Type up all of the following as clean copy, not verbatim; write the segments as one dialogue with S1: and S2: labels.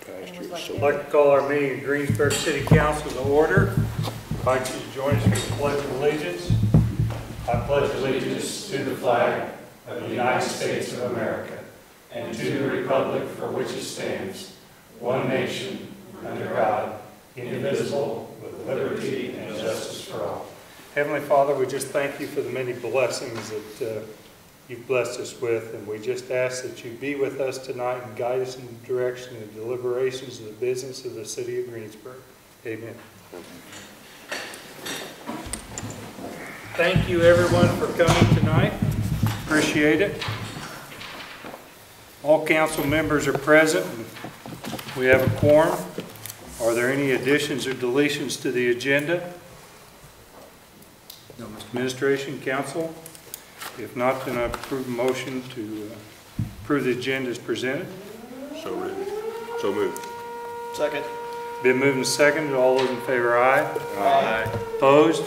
S1: I'd like to call our meeting of Greensburg City Council to order. I invite you to join us for the Pledge of Allegiance. I pledge allegiance to the flag of the United States of America and to the republic for which it stands, one nation, under God, indivisible, with liberty and justice for all. Heavenly Father, we just thank you for the many blessings that you've blessed us with, and we just ask that you be with us tonight and guide us in the direction of the deliberations of the business of the city of Greensburg. Amen. Thank you everyone for coming tonight. Appreciate it. All council members are present. We have a quorum. Are there any additions or deletions to the agenda? No, Mr. Administration, Council? If not, then I approve a motion to approve the agenda as presented.
S2: So moved.
S3: Second.
S1: Been moved and seconded. All those in favor, aye.
S3: Aye.
S1: Opposed?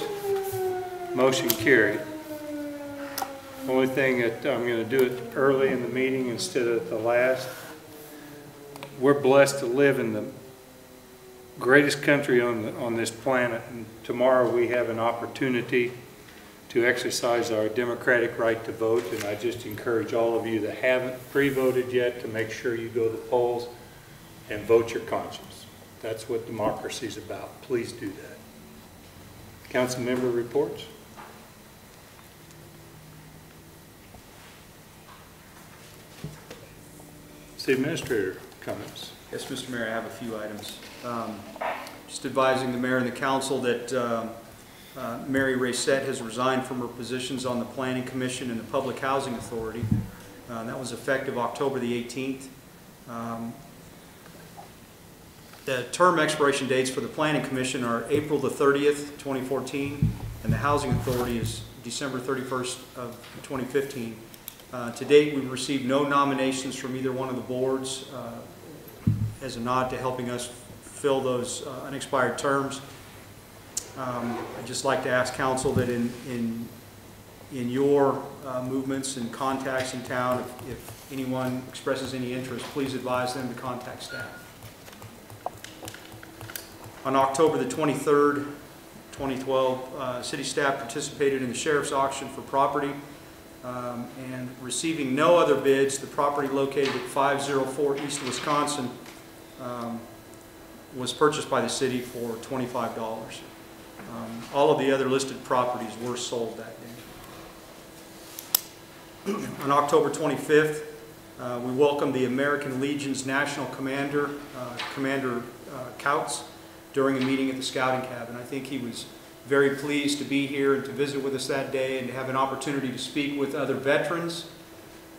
S1: Motion carried. Only thing that I'm going to do it early in the meeting instead of at the last. We're blessed to live in the greatest country on this planet, and tomorrow we have an opportunity to exercise our democratic right to vote, and I just encourage all of you that haven't pre-voted yet to make sure you go to the polls and vote your conscience. That's what democracy is about. Please do that. Council member reports. City Administrator comments.
S3: Yes, Mr. Mayor, I have a few items. Just advising the Mayor and the Council that Mary Raysette has resigned from her positions on the Planning Commission and the Public Housing Authority. That was effective October the 18th. The term expiration dates for the Planning Commission are April the 30th, 2014, and the Housing Authority is December 31st of 2015. To date, we've received no nominations from either one of the boards as a nod to helping us fill those unexpired terms. I'd just like to ask Council that in your movements and contacts in town, if anyone expresses any interest, please advise them to contact staff. On October the 23rd, 2012, city staff participated in the sheriff's auction for property and receiving no other bids, the property located at 504 East Wisconsin was purchased by the city for $25. All of the other listed properties were sold that day. On October 25th, we welcomed the American Legion's National Commander, Commander Couts, during a meeting at the Scouting Cabin. I think he was very pleased to be here and to visit with us that day and to have an opportunity to speak with other veterans.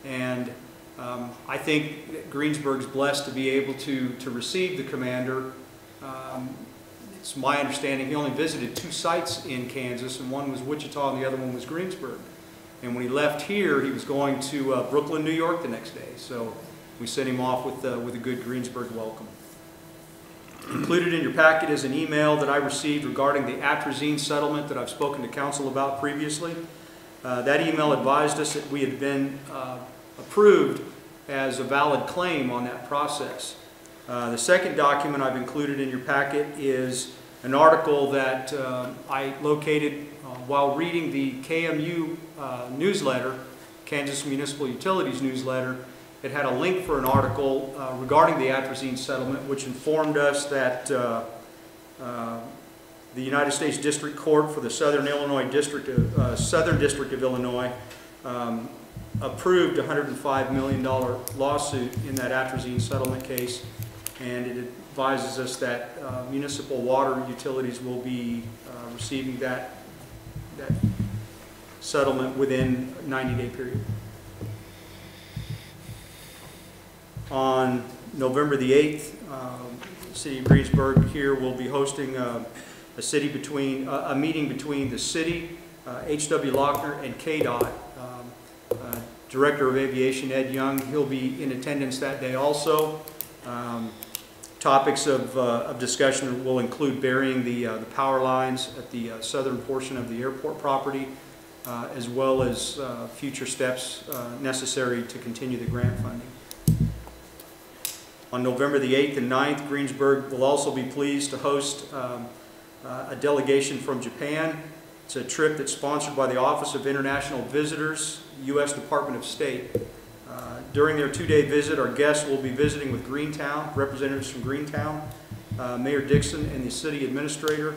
S3: And I think that Greensburg's blessed to be able to receive the commander. It's my understanding he only visited 2 sites in Kansas, and one was Wichita and the other one was Greensburg. And when he left here, he was going to Brooklyn, New York the next day. So we sent him off with a good Greensburg welcome. Included in your packet is an email that I received regarding the atrazine settlement that I've spoken to Council about previously. That email advised us that we had been approved as a valid claim on that process. The second document I've included in your packet is an article that I located while reading the KMU newsletter, Kansas Municipal Utilities newsletter. It had a link for an article regarding the atrazine settlement, which informed us that the United States District Court for the Southern District of Illinois approved a $105 million lawsuit in that atrazine settlement case, and it advises us that municipal water utilities will be receiving that settlement within a 90-day period. On November the 8th, the City of Greensburg here will be hosting a meeting between the city, H.W. Lochner, and KDOT. Director of Aviation Ed Young, he'll be in attendance that day also. Topics of discussion will include burying the power lines at the southern portion of the airport property, as well as future steps necessary to continue the grant funding. On November the 8th and 9th, Greensburg will also be pleased to host a delegation from Japan. It's a trip that's sponsored by the Office of International Visitors, U.S. Department of State. During their 2-day visit, our guests will be visiting with Greentown, representatives from Greentown, Mayor Dixon and the city administrator,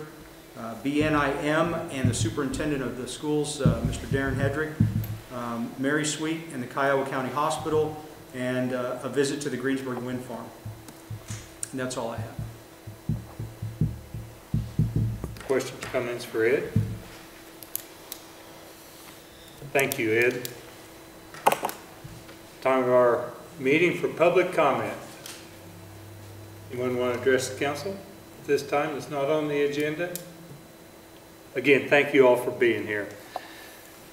S3: BNIM and the superintendent of the schools, Mr. Darren Hedrick, Mary Sweet and the Kiowa County Hospital, and a visit to the Greensburg Wind Farm. And that's all I have.
S1: Questions, comments for Ed? Thank you, Ed. Time of our meeting for public comment. Anyone want to address the council at this time? It's not on the agenda. Again, thank you all for being here.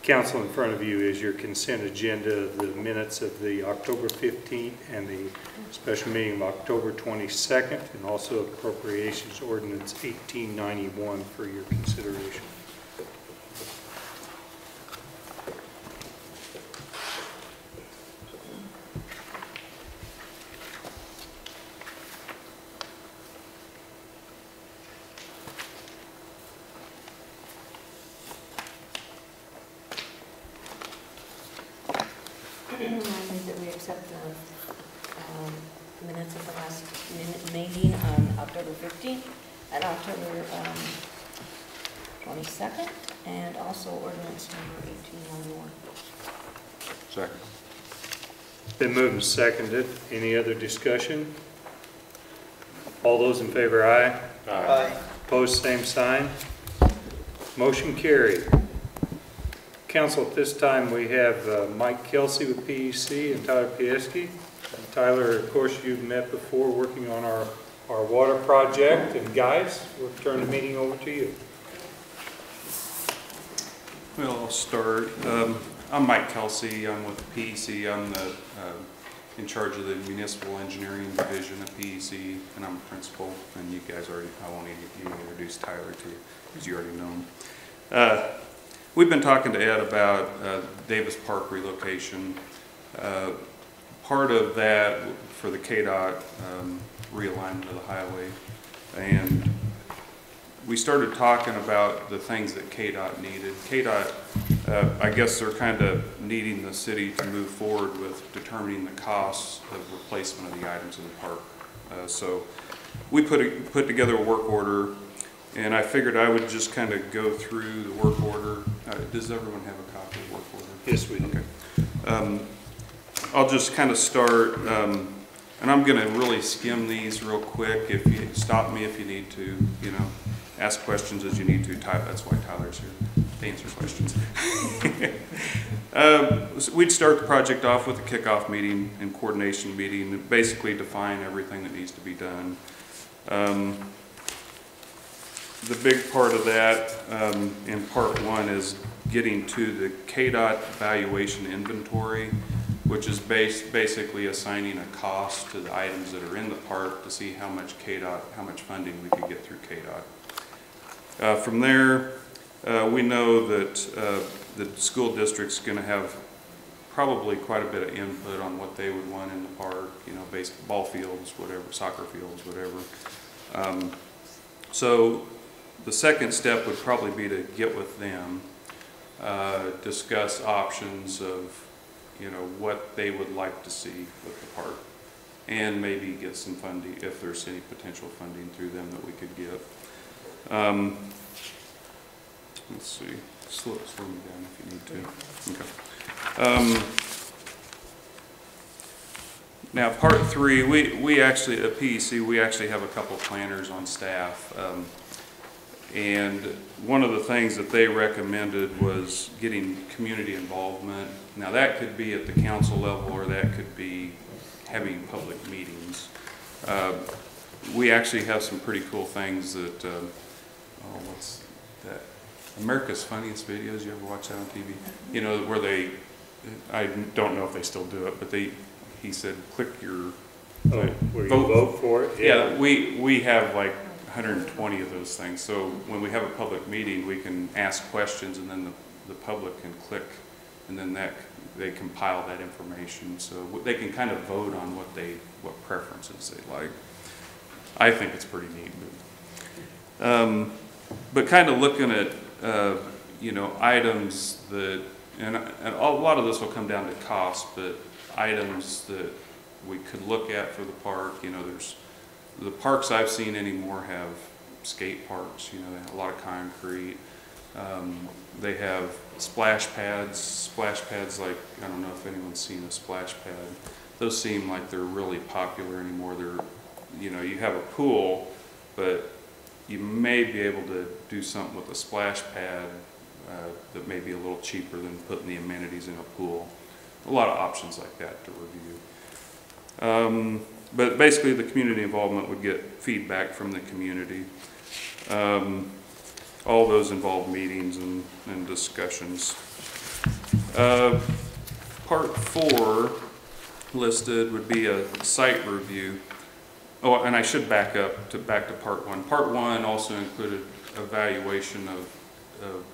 S1: Council, in front of you is your consent agenda, the minutes of the October 15th and the special meeting of October 22nd, and also appropriations ordinance 1891 for your consideration.
S4: I move that we accept the minutes of the last meeting on October 15th and October 22nd, and also ordinance number 1891.
S2: Second.
S1: Been moved and seconded. Any other discussion? All those in favor, aye.
S2: Aye.
S1: Opposed, same sign. Motion carried. Council, at this time we have Mike Kelsey with PEC and Tyler Pieski. Tyler, of course, you've met before working on our water project. And guys, we'll turn the meeting over to you.
S5: Well, I'll start. I'm Mike Kelsey. I'm with PEC. I'm the in charge of the municipal engineering division at PEC, and I'm a principal. And you guys already, I won't even introduce Tyler to you because you already know him. We've been talking to Ed about Davis Park relocation. Part of that for the KDOT realignment of the highway, and we started talking about the things that KDOT needed. KDOT, I guess they're kind of needing the city to move forward with determining the costs of replacement of the items in the park. So we put together a work order, and I figured I would just kind of go through the work order. Does everyone have a copy of the work order?
S1: Yes, we do.
S5: Okay. I'll just kind of start, and I'm going to really skim these real quick. If you stop me if you need to, you know, ask questions as you need to. That's why Tyler's here, to answer questions. So we'd start the project off with a kickoff meeting and coordination meeting, and basically define everything that needs to be done. The big part of that in part one is getting to the KDOT valuation inventory, which is basically assigning a cost to the items that are in the park to see how much funding we could get through KDOT. From there, we know that the school district's going to have probably quite a bit of input on what they would want in the park, you know, baseball fields, whatever, soccer fields, whatever. So the second step would probably be to get with them, discuss options of, you know, what they would like to see with the park, and maybe get some funding, if there's any potential funding through them that we could get. Let's see, slow me down if you need to. Okay. Now, part three, we actually, at PEC, we actually have a couple planners on staff. And one of the things that they recommended was getting community involvement. Now that could be at the council level, or that could be having public meetings. We actually have some pretty cool things that, oh, what's that? America's Funniest Videos, you ever watch that on TV? You know, where they, I don't know if they still do it, but he said, click your
S1: where you vote for it?
S5: Yeah, we have like 120 of those things. So when we have a public meeting, we can ask questions, and then the public can click, and then they compile that information. So they can kind of vote on what they what preferences they like. I think it's pretty neat. But kind of looking at, you know, items that, and a lot of this will come down to cost, but items that we could look at for the park. You know, there's, the parks I've seen anymore have skate parks, you know, they have a lot of concrete. They have splash pads like, I don't know if anyone's seen a splash pad. Those seem like they're really popular anymore. They're, you know, you have a pool, but you may be able to do something with a splash pad that may be a little cheaper than putting the amenities in a pool. A lot of options like that to review. But basically the community involvement would get feedback from the community. All those involve meetings and discussions. Part 4 listed would be a site review. Oh, and I should back up to part 1. Part 1 also included evaluation of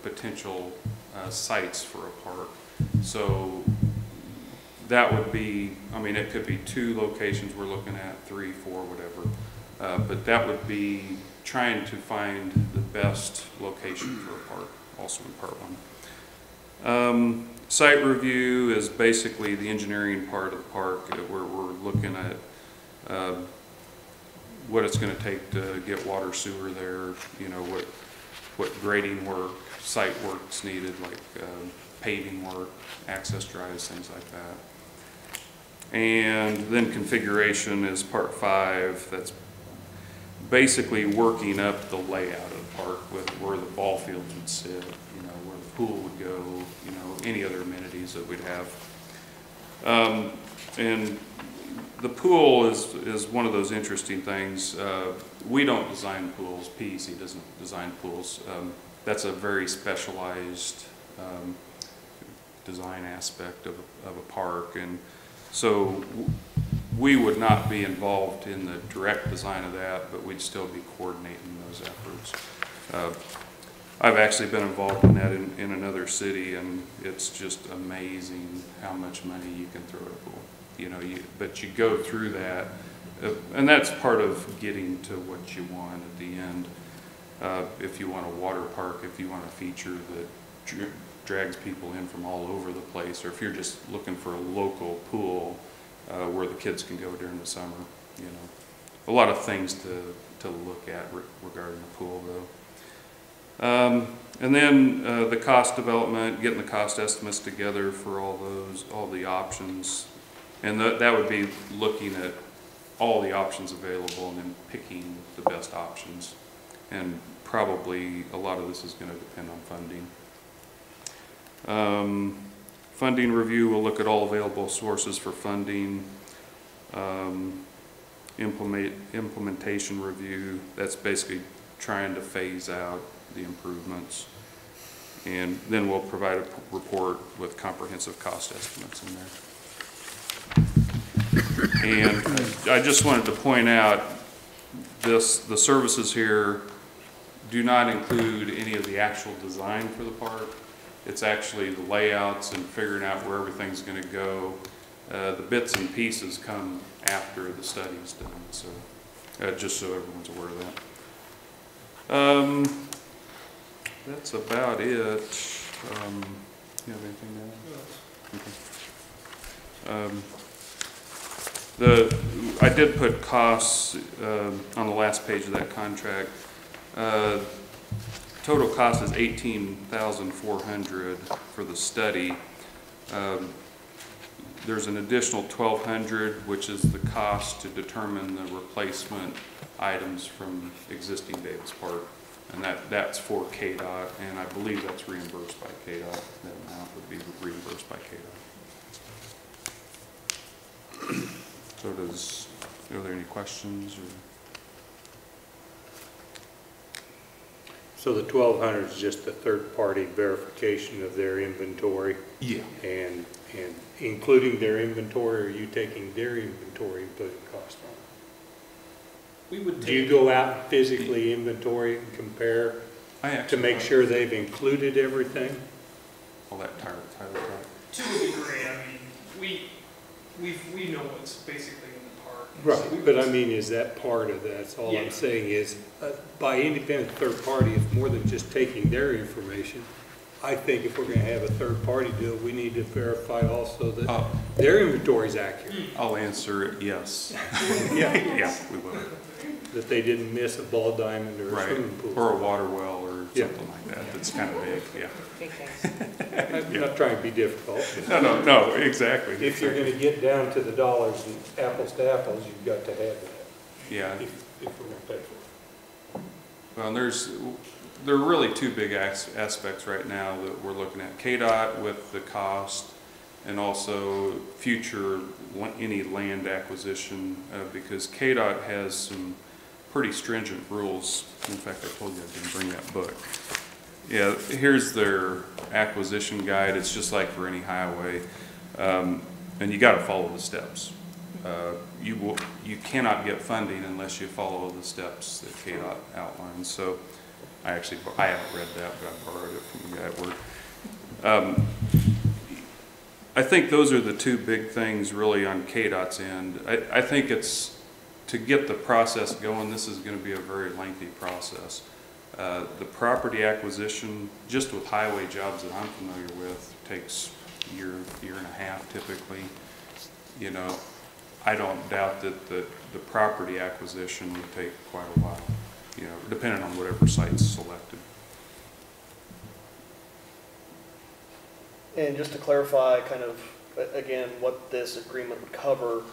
S5: potential sites for a park. So that would be, I mean, it could be 2 locations we're looking at, 3, 4, whatever. But that would be trying to find the best location for a park, also in part 1. Site review is basically the engineering part of the park where we're looking at what it's going to take to get water, sewer there, you know, what grading work, site work's needed, like paving work, access drives, things like that. And then configuration is part 5. That's basically working up the layout of the park with where the ball fields would sit, you know, where the pool would go, you know, any other amenities that we'd have. And the pool is one of those interesting things. We don't design pools. PEC doesn't design pools. That's a very specialized design aspect of a park, and so we would not be involved in the direct design of that, but we'd still be coordinating those efforts. I've actually been involved in that in another city, and it's just amazing how much money you can throw at a pool. You know, but you go through that, and that's part of getting to what you want at the end. If you want a water park, if you want a feature that drags people in from all over the place, or if you're just looking for a local pool where the kids can go during the summer, you know, a lot of things to look at regarding the pool, though. And then the cost development, getting the cost estimates together for all the options. And that would be looking at all the options available and then picking the best options. And probably a lot of this is going to depend on funding. Funding review will look at all available sources for funding. Implementation review, that's basically trying to phase out the improvements. And then we'll provide a report with comprehensive cost estimates in there. And I just wanted to point out the services here do not include any of the actual design for the park. It's actually the layouts and figuring out where everything's going to go. The bits and pieces come after the study's done, so just so everyone's aware of that. That's about it. You have anything to add? Okay. I did put costs on the last page of that contract. Total cost is $18,400 for the study. There's an additional $1,200, which is the cost to determine the replacement items from existing Davis Park, and that's for KDOT, and I believe that's reimbursed by KDOT. That amount would be reimbursed by KDOT. So are there any questions? Or?
S1: So the 1,200 is just a third-party verification of their inventory?
S5: Yeah.
S1: And including their inventory, are you taking their inventory and putting cost on it?
S6: We would
S1: Do you go out and physically inventory and compare to make sure they've included everything?
S5: I'll let Tyler talk.
S6: to a degree. I mean, we know what's basically in the park. Right, but I mean, is that part of that? That's all I'm saying is, by independent third party, it's more than just taking their information. I think if we're gonna have a third party do it, we need to verify also that their inventory is accurate.
S5: I'll answer it, yes.
S6: Yeah,
S5: Yeah, we will.
S6: that they didn't miss a ball diamond or a
S5: Right,
S6: swimming pool.
S5: or a water well or
S6: Yeah.
S5: something like that, that's kind of big, yeah.
S4: Big things.
S6: I'm not trying to be difficult.
S5: No, exactly.
S6: If you're gonna get down to the dollars and apples to apples, you've got to have that,
S5: Yeah,
S6: if we're gonna pay for it.
S5: well, and there are really two big aspects right now that we're looking at. KDOT with the cost and also future any land acquisition, because KDOT has some pretty stringent rules. In fact, I told you I didn't bring that book. Yeah, here's their acquisition guide. It's just like for any highway, and you got to follow the steps. You cannot get funding unless you follow the steps that KDOT outlines. So I haven't read that, but I borrowed it from the guy at work. I think those are the two big things really on KDOT's end. I think it's, to get the process going, this is going to be a very lengthy process. The property acquisition, just with highway jobs that I'm familiar with, takes a year and a half typically. You know, I don't doubt that the property acquisition would take quite a while, you know, depending on whatever site's selected.
S7: And just to clarify kind of, again, what this agreement would cover,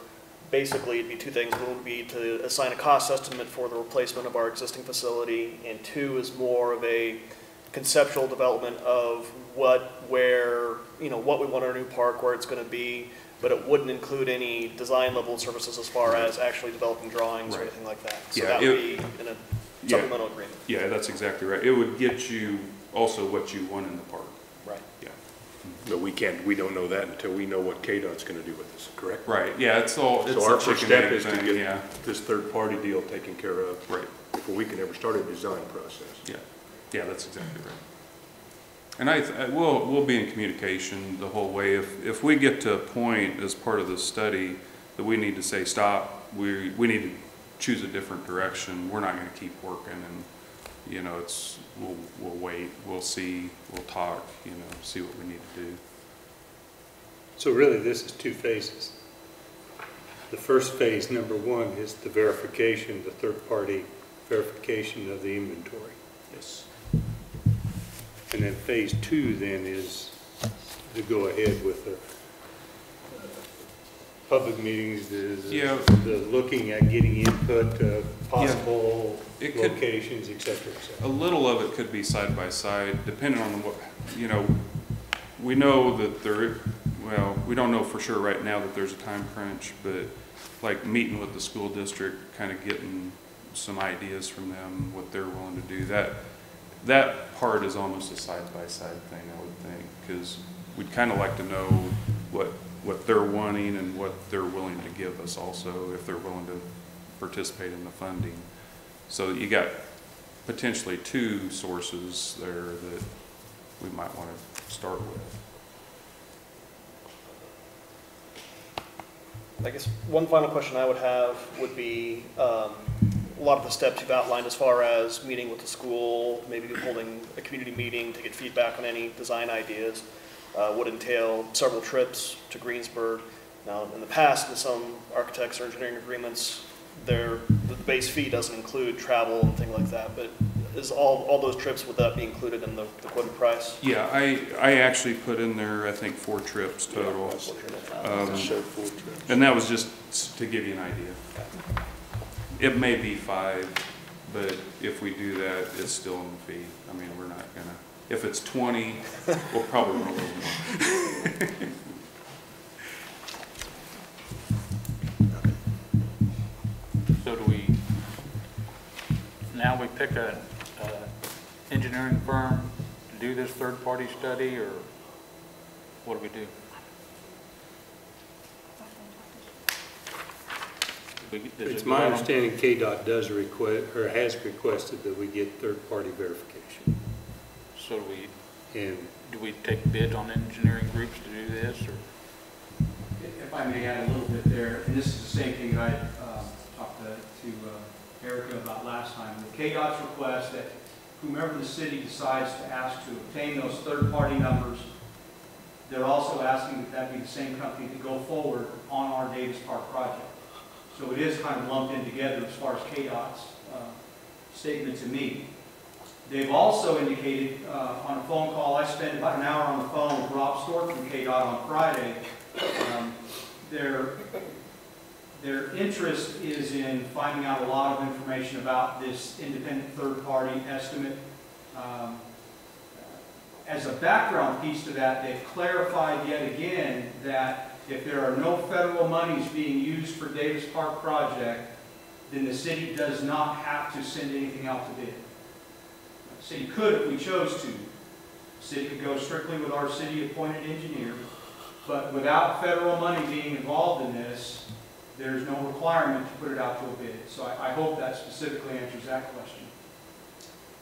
S7: basically it'd be two things. One would be to assign a cost estimate for the replacement of our existing facility, and two is more of a conceptual development of where, you know, what we want our new park, where it's going to be, but it wouldn't include any design level services as far as actually developing drawings or
S5: Right.
S7: anything like that. So
S5: Yeah,
S7: that would be in a supplemental agreement.
S5: Yeah, that's exactly right. It would get you also what you want in the park.
S7: Right.
S5: Yeah.
S2: But we don't know that until we know what KDOT's gonna do with this, correct?
S5: Right, yeah, it's
S2: So
S5: a
S2: our first
S5: chicken
S2: step
S5: egg
S2: is to
S5: thing, yeah.
S2: get this third-party deal taken care of.
S5: Right.
S2: Before we can ever start a design process.
S5: Yeah, yeah, that's exactly right. And we'll be in communication the whole way. If we get to a point as part of this study that we need to say, stop, we need to choose a different direction, we're not gonna keep working, and, you know, we'll wait, we'll see, we'll talk, you know, see what we need to do.
S6: So really, this is two phases. The first phase, number one, is the verification, the third-party verification of the inventory.
S5: Yes.
S6: And then phase two then is to go ahead with the public meetings,
S5: Yeah.
S6: the looking at getting input, possible
S5: It could-
S6: locations, et cetera, et cetera.
S5: A little of it could be side by side, depending on what, you know, we know that we don't know for sure right now that there's a time crunch, but like meeting with the school district, kind of getting some ideas from them, what they're willing to do, that part is almost a side by side thing, I would think, because we'd kind of like to know what they're wanting and what they're willing to give us also, if they're willing to participate in the funding. So you got potentially two sources there that we might want to start with.
S7: I guess one final question I would have would be a lot of the steps you've outlined as far as meeting with the school, maybe holding a community meeting to get feedback on any design ideas, would entail several trips to Greensburg. Now, in the past, in some architects or engineering agreements, the base fee doesn't include travel and things like that, but is all those trips, would that be included in the quoted price?
S5: Yeah, I actually put in there, I think, 4 trips total. And that was just to give you an idea. It may be 5, but if we do that, it's still in the fee. I mean, we're not gonna, if it's 20, we'll probably run a little more.
S8: So now we pick a engineering firm to do this third-party study, or what do we do?
S6: It's my understanding KDOT does request, or has requested that we get third-party verification.
S8: So
S6: And
S8: do we take bids on engineering groups to do this, or?
S3: If I may add a little bit there, and this is the same thing I to Erica about last time. With KDOT's request that whomever the city decides to ask to obtain those third-party numbers, they're also asking that that be the same company to go forward on our Davis Park project. So it is kind of lumped in together as far as KDOT's statement to me. They've also indicated on a phone call, I spent about an hour on the phone with Rob Stork from KDOT on Friday. Their interest is in finding out a lot of information about this independent third-party estimate. As a background piece to that, they've clarified yet again that if there are no federal monies being used for Davis Park project, then the city does not have to send anything out to bid. The city could if we chose to. The city could go strictly with our city-appointed engineer, but without federal money being involved in this, there's no requirement to put it out to a bid. So I hope that specifically answers that question.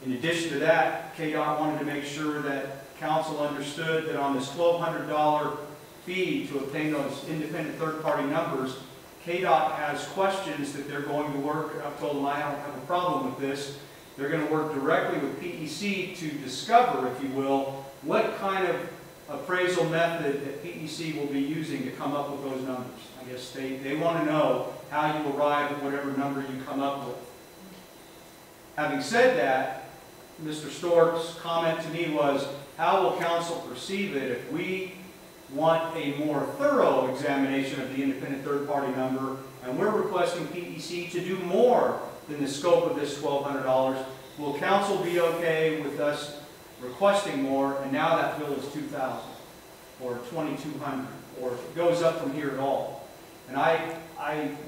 S3: In addition to that, KDOT wanted to make sure that council understood that on this $1,200 fee to obtain those independent third-party numbers, KDOT has questions that they're going to work. I've told them I don't have a problem with this. They're going to work directly with PEC to discover, if you will, what kind of appraisal method that PEC will be using to come up with those numbers. I guess they want to know how you arrive at whatever number you come up with. Having said that, Mr. Stork's comment to me was, how will council perceive it if we want a more thorough examination of the independent third-party number, and we're requesting PEC to do more than the scope of this $1,200? Will council be okay with us requesting more, and now that bill is $2,000 or $2,200, or if it goes up from here at all? And I,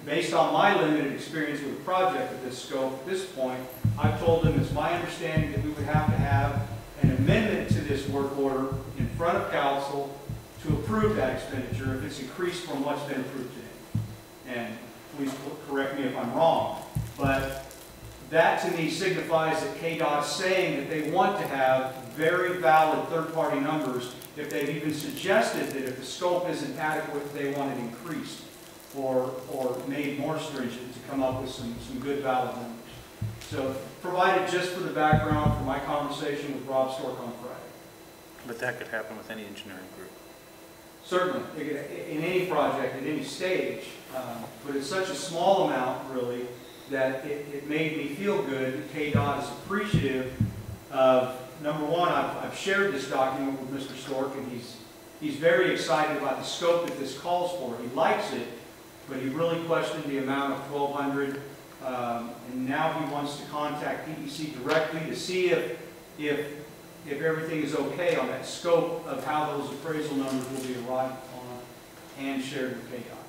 S3: based on my limited experience with a project of this scope at this point, I've told them it's my understanding that we would have to have an amendment to this work order in front of council to approve that expenditure if it's increased from what's been approved today. And please correct me if I'm wrong, but that to me signifies that KDOT's saying that they want to have very valid third-party numbers. If they've even suggested that if the scope isn't adequate, they want it increased or made more stringent to come up with some good valid numbers. So provided just for the background for my conversation with Rob Stork on Friday.
S8: But that could happen with any engineering group.
S3: Certainly, in any project, at any stage, but it's such a small amount, really, that it made me feel good that KDOT is appreciative of, number one, I've shared this document with Mr. Stork, and he's very excited about the scope that this calls for. He likes it, but he really questioned the amount of $1,200, and now he wants to contact PEC directly to see if everything is okay on that scope of how those appraisal numbers will be arrived on and shared with KDOT.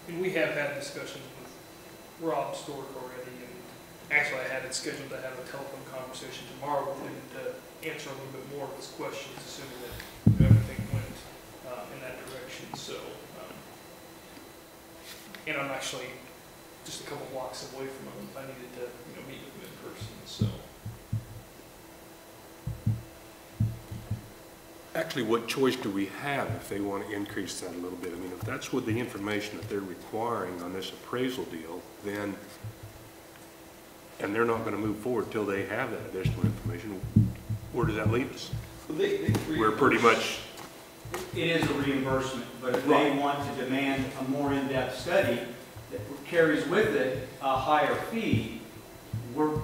S9: And we have had discussions with Rob Stork already, and actually I had it scheduled to have a telephone conversation tomorrow with him to answer a little bit more of his questions, assuming that everything went in that direction. So, and I'm actually just a couple blocks away from him if I needed to meet with him in person. So.
S2: Actually, what choice do we have if they want to increase that a little bit? I mean, if that's what the information that they're requiring on this appraisal deal, then, and they're not going to move forward until they have that additional information, where does that leave us? We're pretty much...
S3: It is a reimbursement, but if they want to demand a more in-depth study that carries with it a higher fee, we're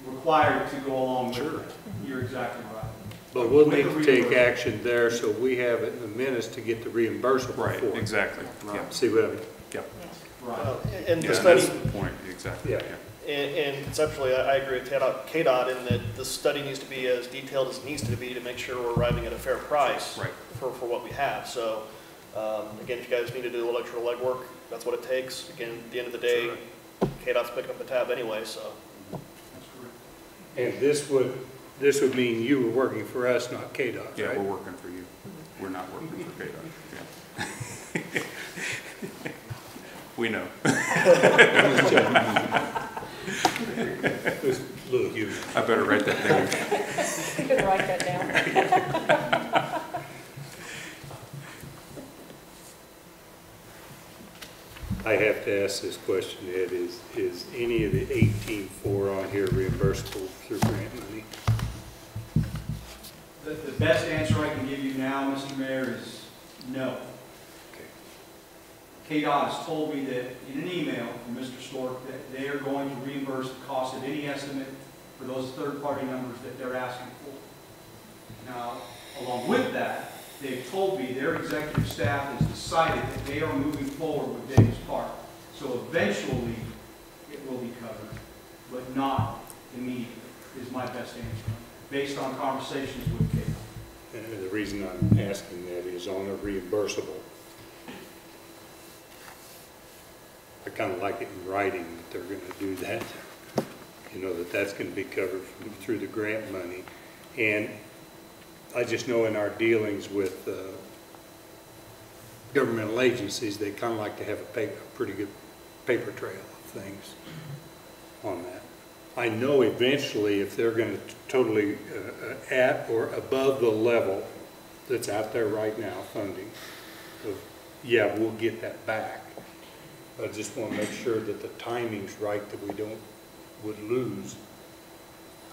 S3: required to go along with it. You're exactly right.
S6: But we'll need to take action there so we have it in the minutes to get the reimbursement for it.
S5: Exactly.
S2: Right.
S6: See what I mean?
S2: Yeah.
S3: Right.
S7: And the
S5: Yeah,
S7: study,
S5: that's the point, exactly.
S6: Yeah.
S7: and conceptually, I agree with KDOT in that the study needs to be as detailed as it needs to be to make sure we're arriving at a fair price
S5: Right.
S7: for what we have. So, again, if you guys need to do a little extra legwork, that's what it takes. Again, at the end of the day, KDOT's picking up the tab anyway, so.
S6: And this would mean you were working for us, not KDOT, right?
S5: Yeah, we're working for you. We're not working for KDOT. Yeah. We know.
S6: Just a little humor.
S5: I better write that down.
S4: You can write that down.
S6: I have have to ask this question, Ed, is any of the 18.4 on here reimbursable through grant money?
S3: The best answer I can give you now, Mr. Mayor, is no. KDOT has told me that in an email from Mr. Stork that they are going to reimburse the cost of any estimate for those third-party numbers that they're asking for. Now, along with that, they've told me their executive staff has decided that they are moving forward with Davis Park. So eventually, it will be covered, but not immediately, is my best answer, based on conversations with KDOT.
S6: And the reason I'm asking that is on a reimbursable. I kind of like it in writing that they're going to do that. You know, that that's going to be covered through the grant money. And I just know in our dealings with governmental agencies, they kind of like to have a pretty good paper trail of things on that. I know eventually if they're going to totally at or above the level that's out there right now, funding, yeah, we'll get that back. I just want to make sure that the timing's right, that we would lose.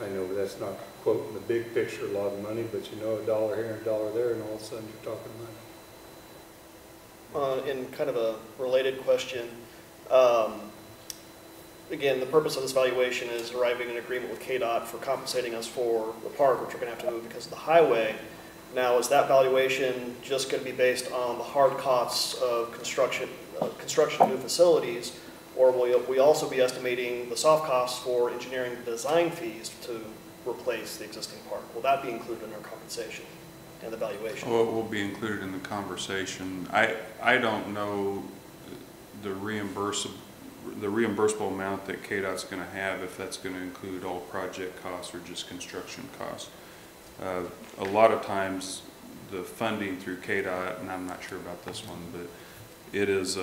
S6: I know that's not quoting the big picture, a lot of money, but you know, $1 here and $1 there, and all of a sudden you're talking money.
S7: In kind of a related question, again, the purpose of this valuation is arriving at an agreement with KDOT for compensating us for the park, which we're going to have to move because of the highway. Now, is that valuation just going to be based on the hard costs of construction of new facilities, or will we also be estimating the soft costs for engineering design fees to replace the existing park? Will that be included in our compensation and the valuation?
S5: Well, it will be included in the conversation. I don't know the reimbursable amount that KDOT's going to have, if that's going to include all project costs or just construction costs. A lot of times the funding through KDOT, and I'm not sure about this one, but it is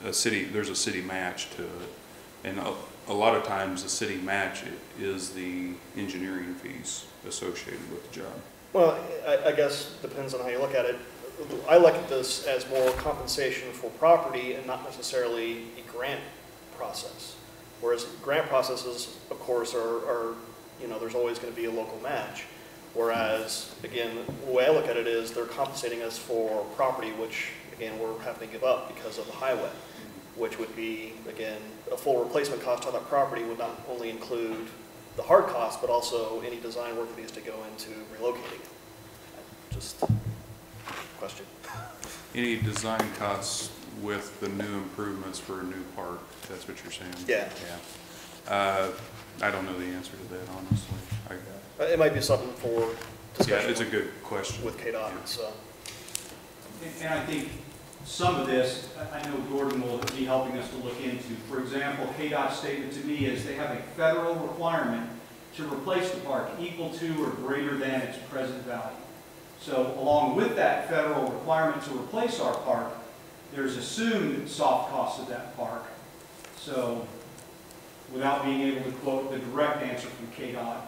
S5: there's a city match to it. And a lot of times the city match is the engineering fees associated with the job.
S7: Well, I guess depends on how you look at it. I look at this as more compensation for property and not necessarily a grant process. Whereas grant processes, of course, are you know, there's always going to be a local match. Whereas, again, the way I look at it is they're compensating us for property, which, again, we're having to give up because of the highway, which would be, again, a full replacement cost on that property would not only include the hard costs, but also any design work that needs to go into relocating it. Just question.
S5: Any design costs with the new improvements for a new park, that's what you're saying?
S7: Yeah.
S5: Yeah. I don't know the answer to that, honestly.
S7: It might be something for discussion.
S5: Yeah, it's a good question.
S7: With KDOT,
S5: Yeah.
S7: so.
S3: And I think some of this, I know Gordon will be helping us to look into. For example, KDOT's statement to me is they have a federal requirement to replace the park equal to or greater than its present value. So along with that federal requirement to replace our park, there's assumed soft costs of that park. So without being able to quote the direct answer from KDOT,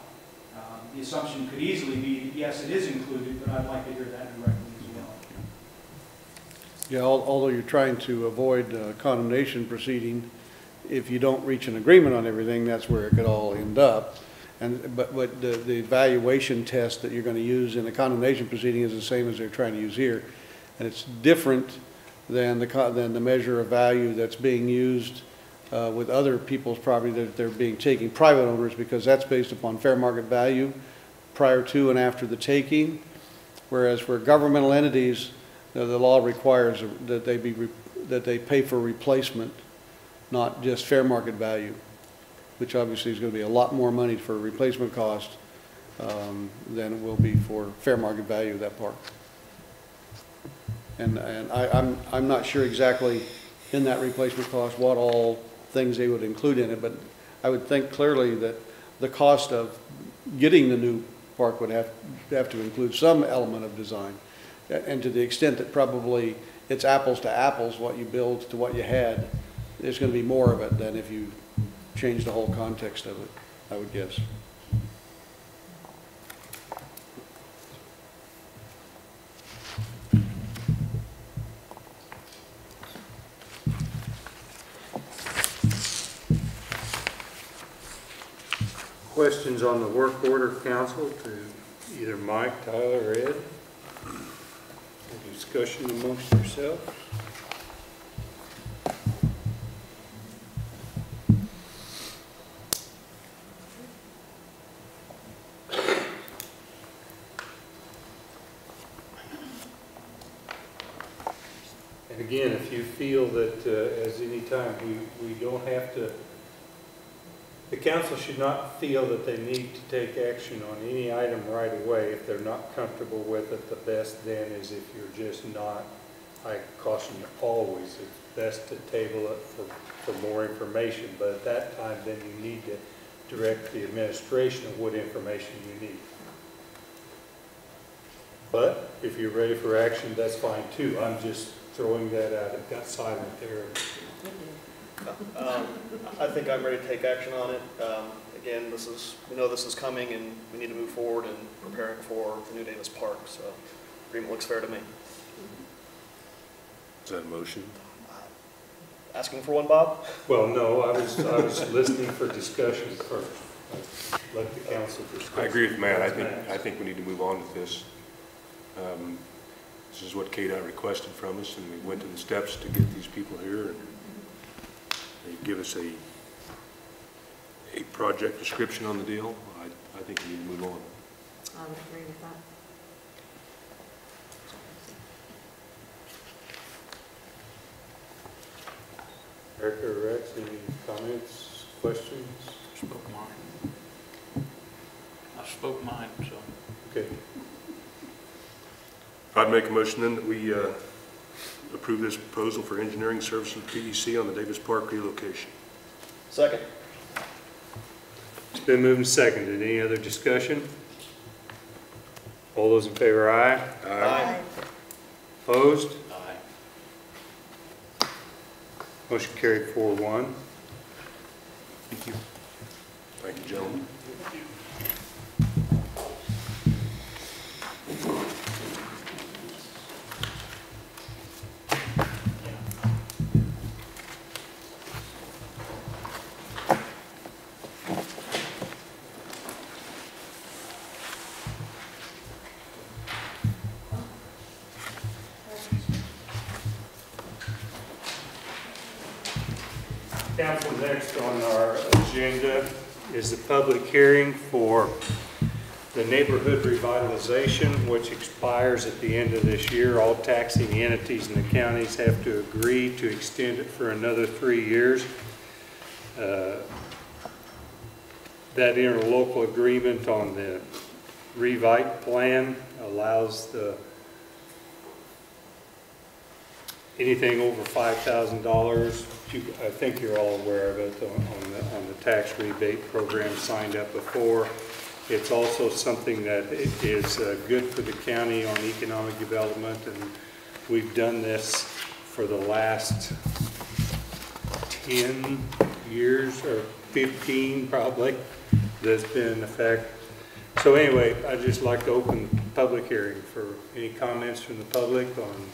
S3: the assumption could easily be that yes, it is included, but I'd like to hear that directly as well.
S10: Yeah, although you're trying to avoid a condemnation proceeding, if you don't reach an agreement on everything, that's where it could all end up. But the evaluation test that you're going to use in a condemnation proceeding is the same as they're trying to use here, and it's different than the measure of value that's being used with other people's property that they're taking private owners, because that's based upon fair market value prior to and after the taking, whereas for governmental entities, the law requires that they pay for replacement, not just fair market value, which obviously is going to be a lot more money for replacement cost than it will be for fair market value of that park. And I'm not sure exactly in that replacement cost what all things they would include in it, but I would think clearly that the cost of getting the new park would have to include some element of design. And to the extent that probably it's apples to apples, what you build to what you had, there's going to be more of it than if you change the whole context of it, I would guess.
S6: Questions on the work order, council, to either Mike, Tyler, or Ed? Any discussion amongst yourselves? And again, if you feel that, as any time, we don't have to, the council should not feel that they need to take action on any item right away if they're not comfortable with it. The best then is if you're just not, I caution you always, it's best to table it for more information. But at that time, then you need to direct the administration of what information you need. But if you're ready for action, that's fine too. I'm just throwing that out. It got silent there.
S7: I think I'm ready to take action on it. Again, we know this is coming and we need to move forward in preparing for the new Davis Park, so agreement looks fair to me.
S2: Is that a motion?
S7: Asking for one, Bob?
S6: Well, no, I was listening for discussion first. Let the council discuss.
S2: I agree with Matt. I think we need to move on with this. This is what KDOT requested from us, and we went to the steps to get these people here, and they give us a project description on the deal. I think we need to move on.
S4: I would agree with that.
S6: Erica or Rex, any comments, questions?
S8: Spoke mine. I spoke mine, so.
S6: Okay.
S2: I'd make a motion then that we approve this proposal for engineering services PEC on the Davis Park relocation.
S7: Second.
S6: It's been moved and seconded. Any other discussion? All those in favor, aye.
S7: Aye.
S6: Opposed?
S8: Aye.
S6: Motion carried 4-1.
S2: Thank you. Thank you, gentlemen.
S6: Council, next on our agenda is the public hearing for the neighborhood revitalization, which expires at the end of this year. All taxing entities in the counties have to agree to extend it for another 3 years. That interlocal agreement on the Revite plan allows anything over $5,000. I think you're all aware of it on the tax rebate program signed up before. It's also something that is good for the county on economic development, and we've done this for the last 10 years or 15 probably that's been in effect. So anyway, I'd just like to open public hearing for any comments from the public on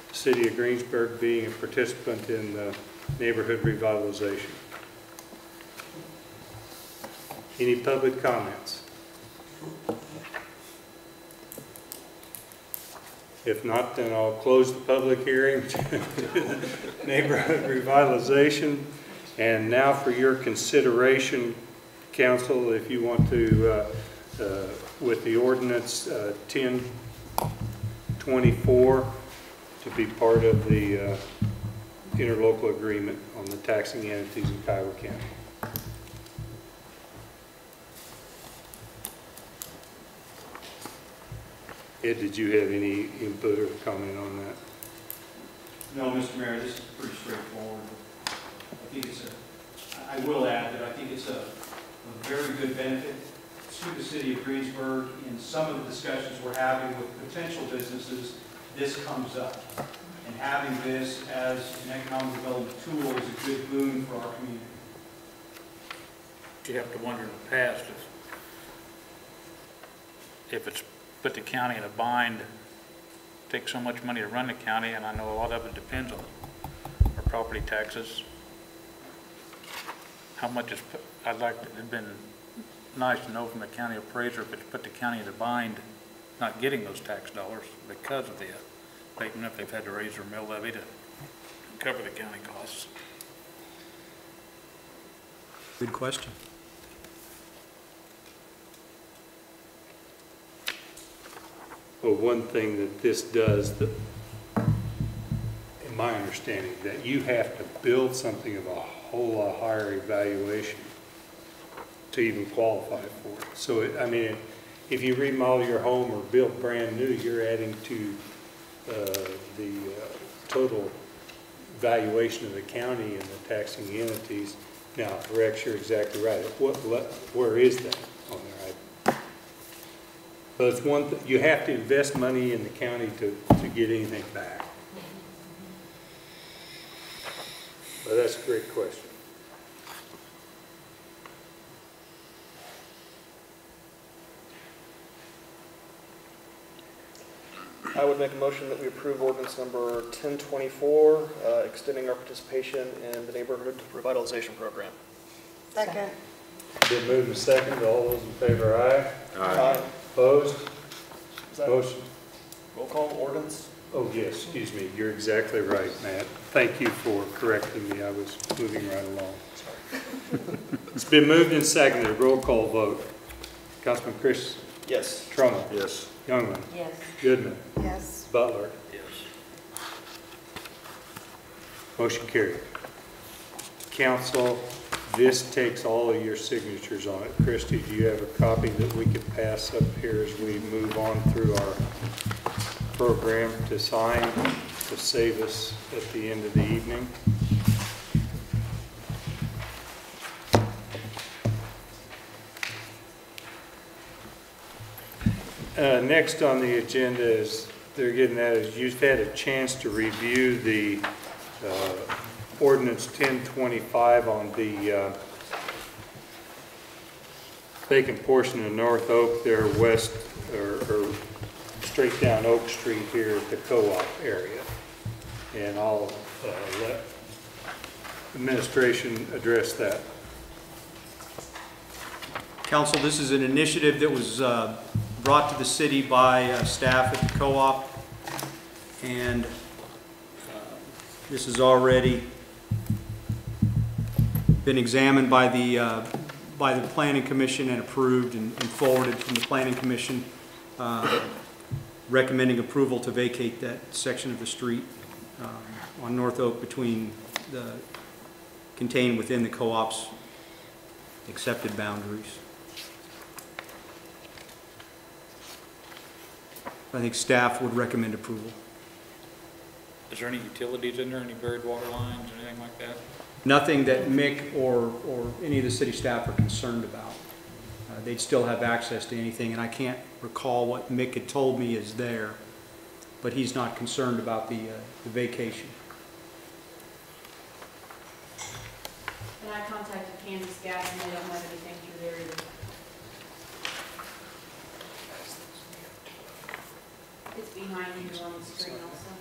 S6: the City of Greensburg being a participant in the neighborhood revitalization. Any public comments? If not, then I'll close the public hearing to neighborhood revitalization. And now for your consideration, council, if you want to, with the ordinance 1024, to be part of the interlocal agreement on the taxing entities in Kiowa County. Ed, did you have any input or comment on that?
S3: No, Mr. Mayor, this is pretty straightforward. I will add that I think it's a very good benefit to the City of Greensburg. In some of the discussions we're having with potential businesses, this comes up. And having this as an economic development tool is a good boon for our community.
S8: You have to wonder in the past if it's put the county in a bind, takes so much money to run the county, and I know a lot of it depends on our property taxes. How much is, I'd like to have been nice to know from the county appraiser if it's put the county in a bind, not getting those tax dollars because of the abatement, if they've had to raise their mill levy to cover the county costs.
S3: Good question.
S6: Well, one thing that this does, that, in my understanding, that you have to build something of a whole lot higher evaluation to even qualify for it. So, I mean, if you remodel your home or build brand new, you're adding to the total valuation of the county and the taxing entities. Now, Rex, you're exactly right. Where is that on there? But it's one, you have to invest money in the county to get anything back. But that's a great question.
S7: I would make a motion that we approve ordinance number 1024, extending our participation in the neighborhood revitalization program.
S4: Second.
S1: Been moved and seconded. All those in favor, aye.
S7: Aye.
S1: Opposed?
S7: Is that
S1: Motion.
S7: roll call ordinance?
S6: Oh, yes, excuse me. You're exactly right, Matt. Thank you for correcting me. I was moving right along. It's been moved and seconded. Roll call vote. Councilman Chris
S7: Yes.
S6: Trummell.
S2: Yes.
S6: Youngman.
S4: Yes.
S6: Goodman.
S4: Yes.
S6: Butler.
S8: Yes.
S6: Motion carried. Council, this takes all of your signatures on it. Christie, do you have a copy that we could pass up here as we move on through our program to sign to save us at the end of the evening? Next on the agenda is, they're getting at, is you've had a chance to review the ordinance 1025 on the vacant portion of North Oak there west, or straight down Oak Street here at the co-op area. And I'll let administration address that.
S3: Council, this is an initiative that was brought to the city by staff at the co-op, and this has already been examined by the Planning Commission and approved and forwarded from the Planning Commission, recommending approval to vacate that section of the street on North Oak contained within the co-op's accepted boundaries. I think staff would recommend approval.
S8: Is there any utilities in there, any buried water lines, anything like that?
S3: Nothing that Mick or any of the city staff are concerned about. They'd still have access to anything, and I can't recall what Mick had told me is there, but he's not concerned about the vacation.
S11: And I contacted Kansas Gas, and they don't have anything through there either. It's behind you on the screen also.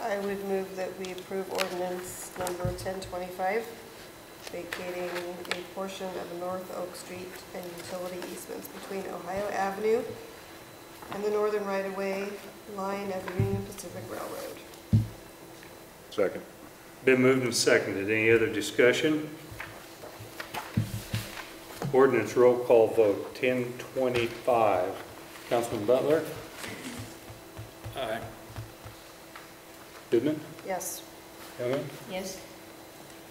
S12: I would move that we approve ordinance number 1025, vacating a portion of North Oak Street and utility easements between Ohio Avenue and the northern right-of-way line of the Union Pacific Railroad.
S2: Second.
S6: Been moved and seconded. Any other discussion? Ordinance roll call vote 1025. Councilman Butler?
S8: Aye.
S6: Goodman?
S12: Yes.
S6: Youngman?
S4: Yes.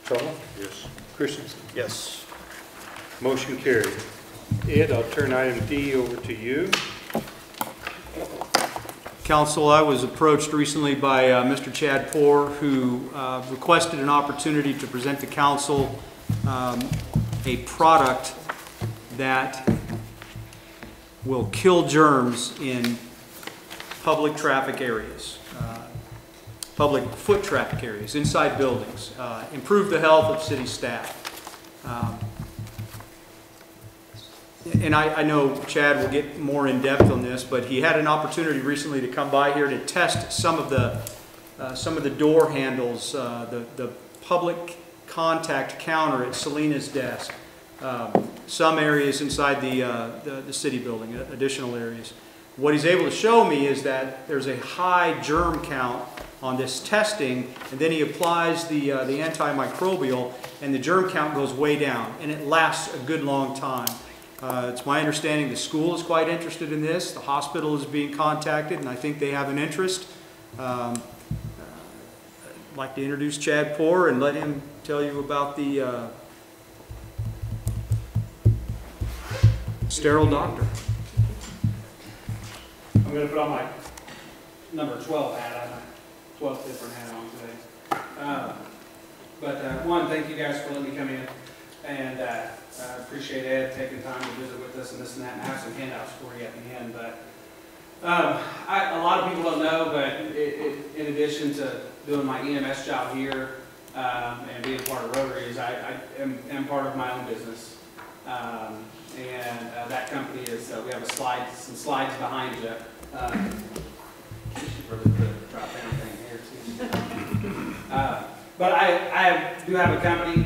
S6: Trummell?
S2: Yes.
S6: Christensen?
S7: Yes.
S6: Motion carried. Ed, I'll turn item D over to you.
S3: Council, I was approached recently by Mr. Chad Poor, who requested an opportunity to present to council a product that will kill germs in public traffic areas, public foot traffic areas, inside buildings, improve the health of city staff. and I know Chad will get more in-depth on this, but he had an opportunity recently to come by here to test some of the door handles, the public contact counter at Selena's desk, some areas inside the city building, additional areas. What he's able to show me is that there's a high germ count on this testing, and then he applies the antimicrobial, and the germ count goes way down, and it lasts a good long time. It's my understanding the school is quite interested in this. The hospital is being contacted, and I think they have an interest. I'd like to introduce Chad Poor and let him tell you about the sterile doctor.
S13: I'm going to put on my number 12 hat. I have my 12th different hat on today. One, thank you guys for letting me come in. And I appreciate Ed taking time to visit with us and this and that, and I have some handouts for you at the end. But a lot of people don't know, but in addition to doing my EMS job here and being part of Rotary, I am part of my own business. That company is, we have some slides behind you. For the drop down thing here too. But I do have a company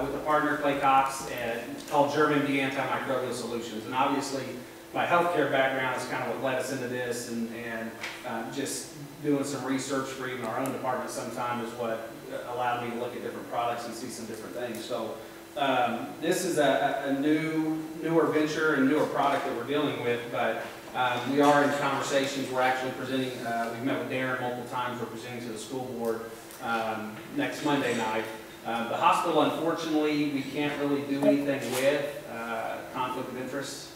S13: with a partner, Clay Cox, and it's called GermMD Antimicrobial Solutions. And obviously, my healthcare background is kind of what led us into this, and just doing some research for even our own department sometime is what allowed me to look at different products and see some different things. So this is a newer venture and newer product that we're dealing with, but we are in conversations. We're actually presenting, we've met with Darren multiple times. We're presenting to the school board next Monday night. The hospital, unfortunately, we can't really do anything with, conflict of interest,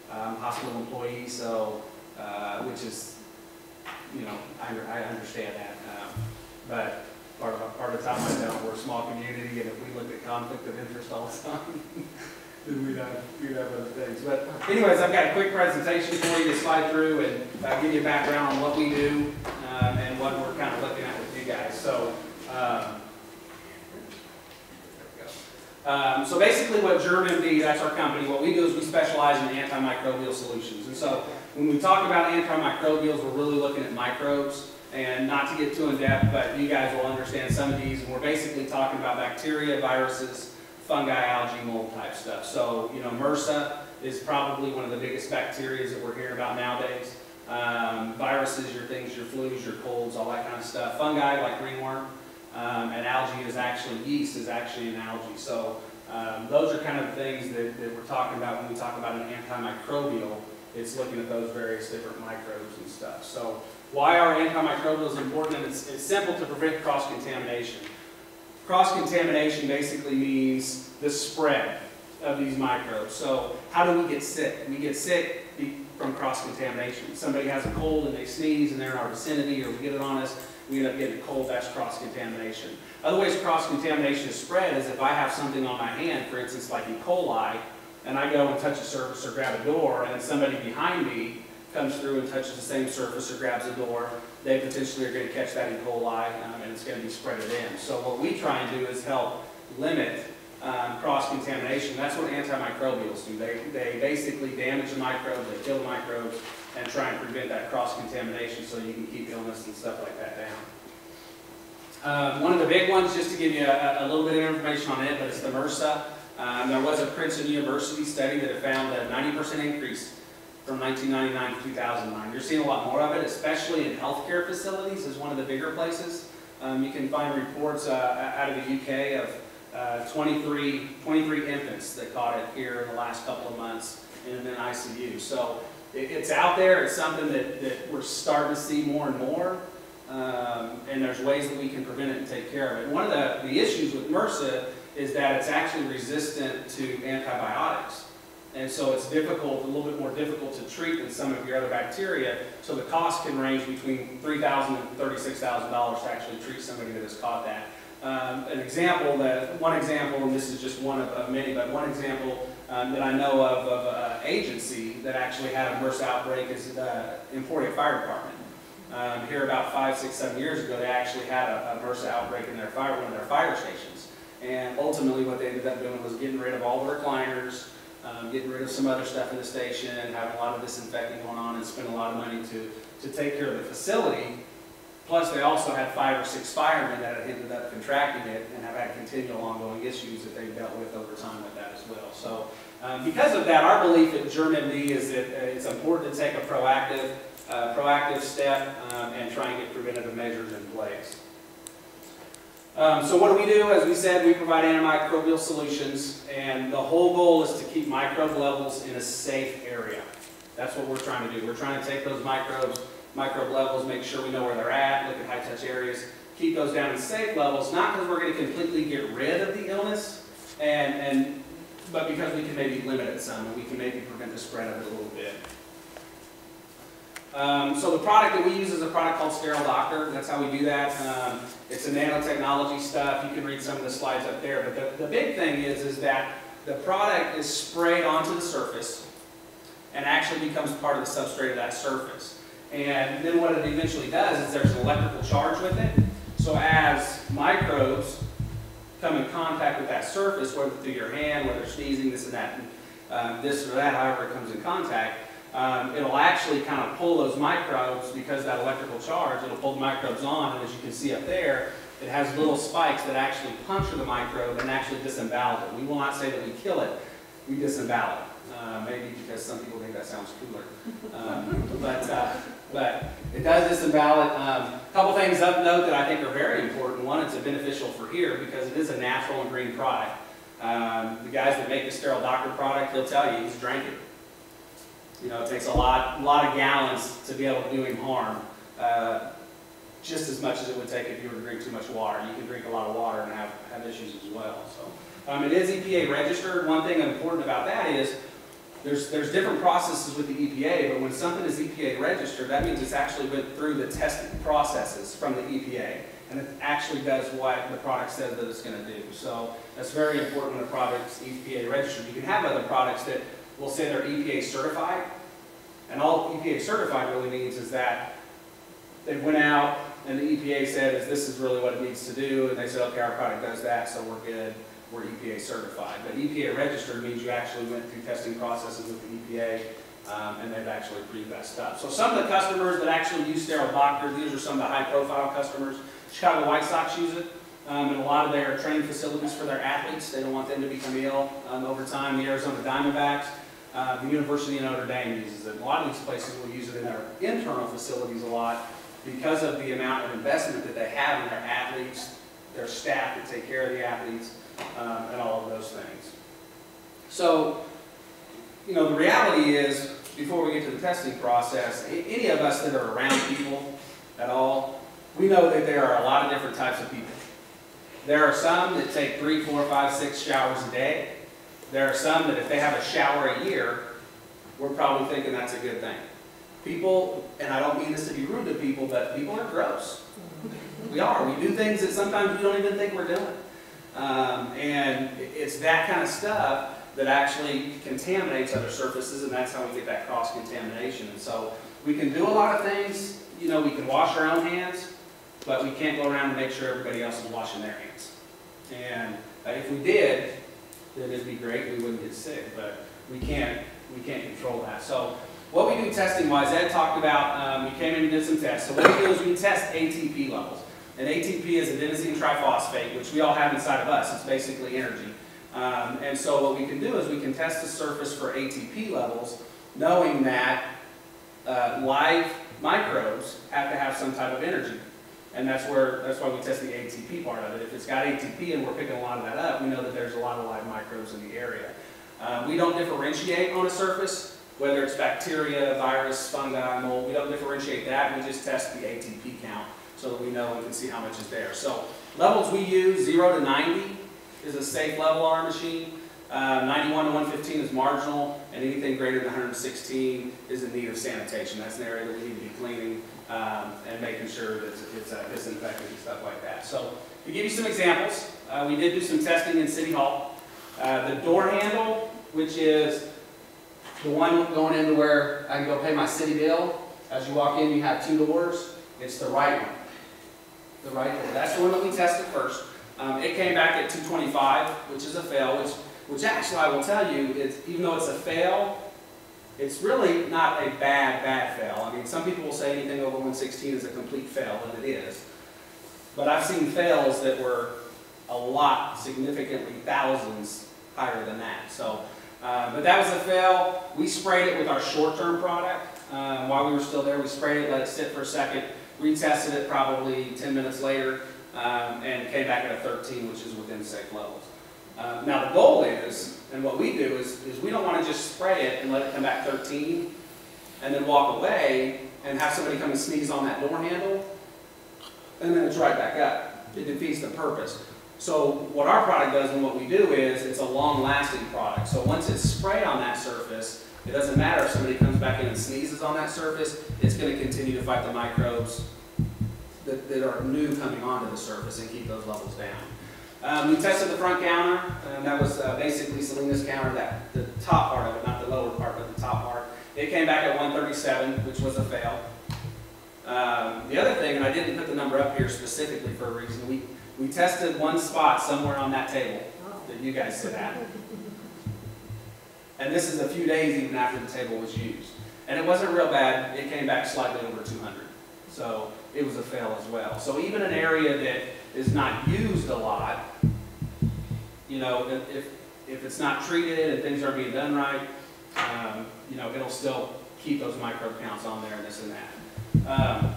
S13: hospital employees, so, which is, you know, I understand that. But part of the time I know we're a small community, and if we look at conflict of interest all the time, then we'd have other things. But anyways, I've got a quick presentation for you to slide through and give you a background on what we do and what we're kind of looking at with you guys. So, so basically what GermMD, that's our company, what we do is we specialize in antimicrobial solutions. And so when we talk about antimicrobials, we're really looking at microbes. And not to get too in-depth, but you guys will understand some of these. And we're basically talking about bacteria, viruses, fungi, algae, mold type stuff. So, you know, MRSA is probably one of the biggest bacteria that we're hearing about nowadays. Viruses, your things, your flus, your colds, all that kind of stuff. Fungi like ringworm, and algae is actually, yeast is actually an algae. So those are kind of things that we're talking about when we talk about an antimicrobial. It's looking at those various different microbes and stuff. So why are antimicrobials important? And it's simple to prevent cross-contamination. Cross-contamination basically means the spread of these microbes. So how do we get sick? We get sick from cross-contamination. Somebody has a cold and they sneeze and they're in our vicinity, or we get it on us, we end up getting a cold. That's cross-contamination. Other ways cross-contamination is spread is if I have something on my hand, for instance like E. coli, and I go and touch a surface or grab a door, and somebody behind me comes through and touches the same surface or grabs a door, they potentially are going to catch that E. coli, and it's going to be spreaded in. So what we try and do is help limit cross-contamination. That's what antimicrobials do. They basically damage the microbes, they kill the microbes, and try and prevent that cross-contamination so you can keep illness and stuff like that down. One of the big ones, just to give you a little bit of information on it, but it's the MRSA. There was a Princeton University study that had found a 90% increase from 1999 to 2009. You're seeing a lot more of it, especially in healthcare facilities is one of the bigger places. You can find reports out of the UK of 23 infants that caught it here in the last couple of months in an ICU. So it's out there. It's something that we're starting to see more and more. And there's ways that we can prevent it and take care of it. And one of the issues with MRSA is that it's actually resistant to antibiotics. And so it's difficult, a little bit more difficult to treat than some of your other bacteria. So the cost can range between $3,000 and $36,000 to actually treat somebody that has caught that. One example, and this is just one of many, but one example that I know of an agency that actually had a MRSA outbreak is the Emporia Fire Department. Here about 5, 6, 7 years ago, they actually had a MRSA outbreak in one of their fire stations. And ultimately what they ended up doing was getting rid of all the recliners, getting rid of some other stuff in the station, having a lot of disinfecting going on, and spending a lot of money to take care of the facility. Plus, they also had 5 or 6 firemen that had ended up contracting it and have had continual ongoing issues that they've dealt with over time with that as well. So, because of that, our belief at GermMD is that it's important to take a proactive step and try and get preventative measures in place. So what do? As we said, we provide antimicrobial solutions, and the whole goal is to keep microbe levels in a safe area. That's what we're trying to do. We're trying to take those microbe levels, make sure we know where they're at, look at high-touch areas, keep those down in safe levels, not because we're going to completely get rid of the illness, but because we can maybe limit it some, and we can maybe prevent the spread of it a little bit. So the product that we use is a product called Sterile Doctor. That's how we do that. It's a nanotechnology stuff. You can read some of the slides up there. But the big thing is that the product is sprayed onto the surface and actually becomes part of the substrate of that surface. And then what it eventually does is there's an electrical charge with it. So as microbes come in contact with that surface, whether through your hand, whether sneezing, this and that, this or that, however it comes in contact, it'll actually kind of pull those microbes, because that electrical charge, it'll pull the microbes on, and as you can see up there, it has little spikes that actually puncture the microbe and actually disembowel it. We will not say that we kill it, we disembowel it. Maybe because some people think that sounds cooler. But it does disembowel it. A couple things of note that I think are very important. One, it's beneficial for here because it is a natural and green product. The guys that make the Sterile Doctor product, they'll tell you he's drinking. You know, it takes a lot of gallons to be able to do him harm, just as much as it would take if you were to drink too much water. You can drink a lot of water and have issues as well. So, it is EPA registered. One thing important about that is there's different processes with the EPA, but when something is EPA registered, that means it's actually went through the testing processes from the EPA, and it actually does what the product says that it's going to do. So that's very important when a product's EPA registered. You can have other products that will say they're EPA certified, and all EPA certified really means is that they went out and the EPA said this is really what it needs to do, and they said, okay, our product does that, so we're good. We're EPA certified. But EPA registered means you actually went through testing processes with the EPA, and they've actually approved that stuff. So some of the customers that actually use Sterile Doctor, these are some of the high-profile customers. Chicago White Sox use it in a lot of their training facilities for their athletes. They don't want them to become ill over time. The Arizona Diamondbacks, the University of Notre Dame uses it. A lot of these places will use it in their internal facilities a lot because of the amount of investment that they have in their athletes, their staff that take care of the athletes, and all of those things. So, the reality is, before we get to the testing process, any of us that are around people at all, we know that there are a lot of different types of people. There are some that take 3, 4, 5, 6 showers a day. There are some that if they have a shower a year, we're probably thinking that's a good thing. People, and I don't mean this to be rude to people, but people are gross. We are. We do things that sometimes we don't even think we're doing. And it's that kind of stuff that actually contaminates other surfaces, and that's how we get that cross-contamination. And so we can do a lot of things. We can wash our own hands, but we can't go around and make sure everybody else is washing their hands. And if we did, then it'd be great. We wouldn't get sick, but we can't control that. So what we do testing-wise, Ed talked about, we came in and did some tests. So what we do is we test ATP levels. And ATP is adenosine triphosphate, which we all have inside of us. It's basically energy. And so what we can do is we can test the surface for ATP levels, knowing that live microbes have to have some type of energy. And that's why we test the ATP part of it. If it's got ATP and we're picking a lot of that up, we know that there's a lot of live microbes in the area. We don't differentiate on a surface, whether it's bacteria, virus, fungi, mold. We don't differentiate that. We just test the ATP count so that we know and can see how much is there. So levels we use, 0 to 90 is a safe level on our machine. 91 to 115 is marginal, and anything greater than 116 is in need of sanitation. That's an area that we need to be cleaning and making sure that it's disinfected and stuff like that. So to give you some examples, we did do some testing in City Hall. The door handle, which is the one going into where I can go pay my city bill. As you walk in, you have 2 doors. It's the right one. The right door. That's the one that we tested first. It came back at 225, which is a fail, which which actually I will tell you, even though it's a fail, it's really not a bad fail. I mean, some people will say anything over 116 is a complete fail, and it is. But I've seen fails that were a lot, significantly, thousands higher than that. So, but that was a fail. We sprayed it with our short-term product. While we were still there, we sprayed it, let it sit for a second, retested it probably 10 minutes later, and came back at a 13, which is within safe levels. Now the goal is, and what we do is we don't want to just spray it and let it come back 13, and then walk away and have somebody come and sneeze on that door handle, and then it's right back up. It defeats the purpose. So what our product does and what we do is it's a long-lasting product. So once it's sprayed on that surface, it doesn't matter if somebody comes back in and sneezes on that surface, it's going to continue to fight the microbes that are new coming onto the surface and keep those levels down. We tested the front counter, and that was basically Selena's counter, the top part of it, not the lower part, but the top part. It came back at 137, which was a fail. The other thing, and I didn't put the number up here specifically for a reason, we tested one spot somewhere on that table that you guys sit at. And this is a few days even after the table was used. And it wasn't real bad. It came back slightly over 200. So it was a fail as well. So even an area that is not used a lot, you know, if it's not treated and things aren't being done right, you know, it'll still keep those microbe counts on there and this and that.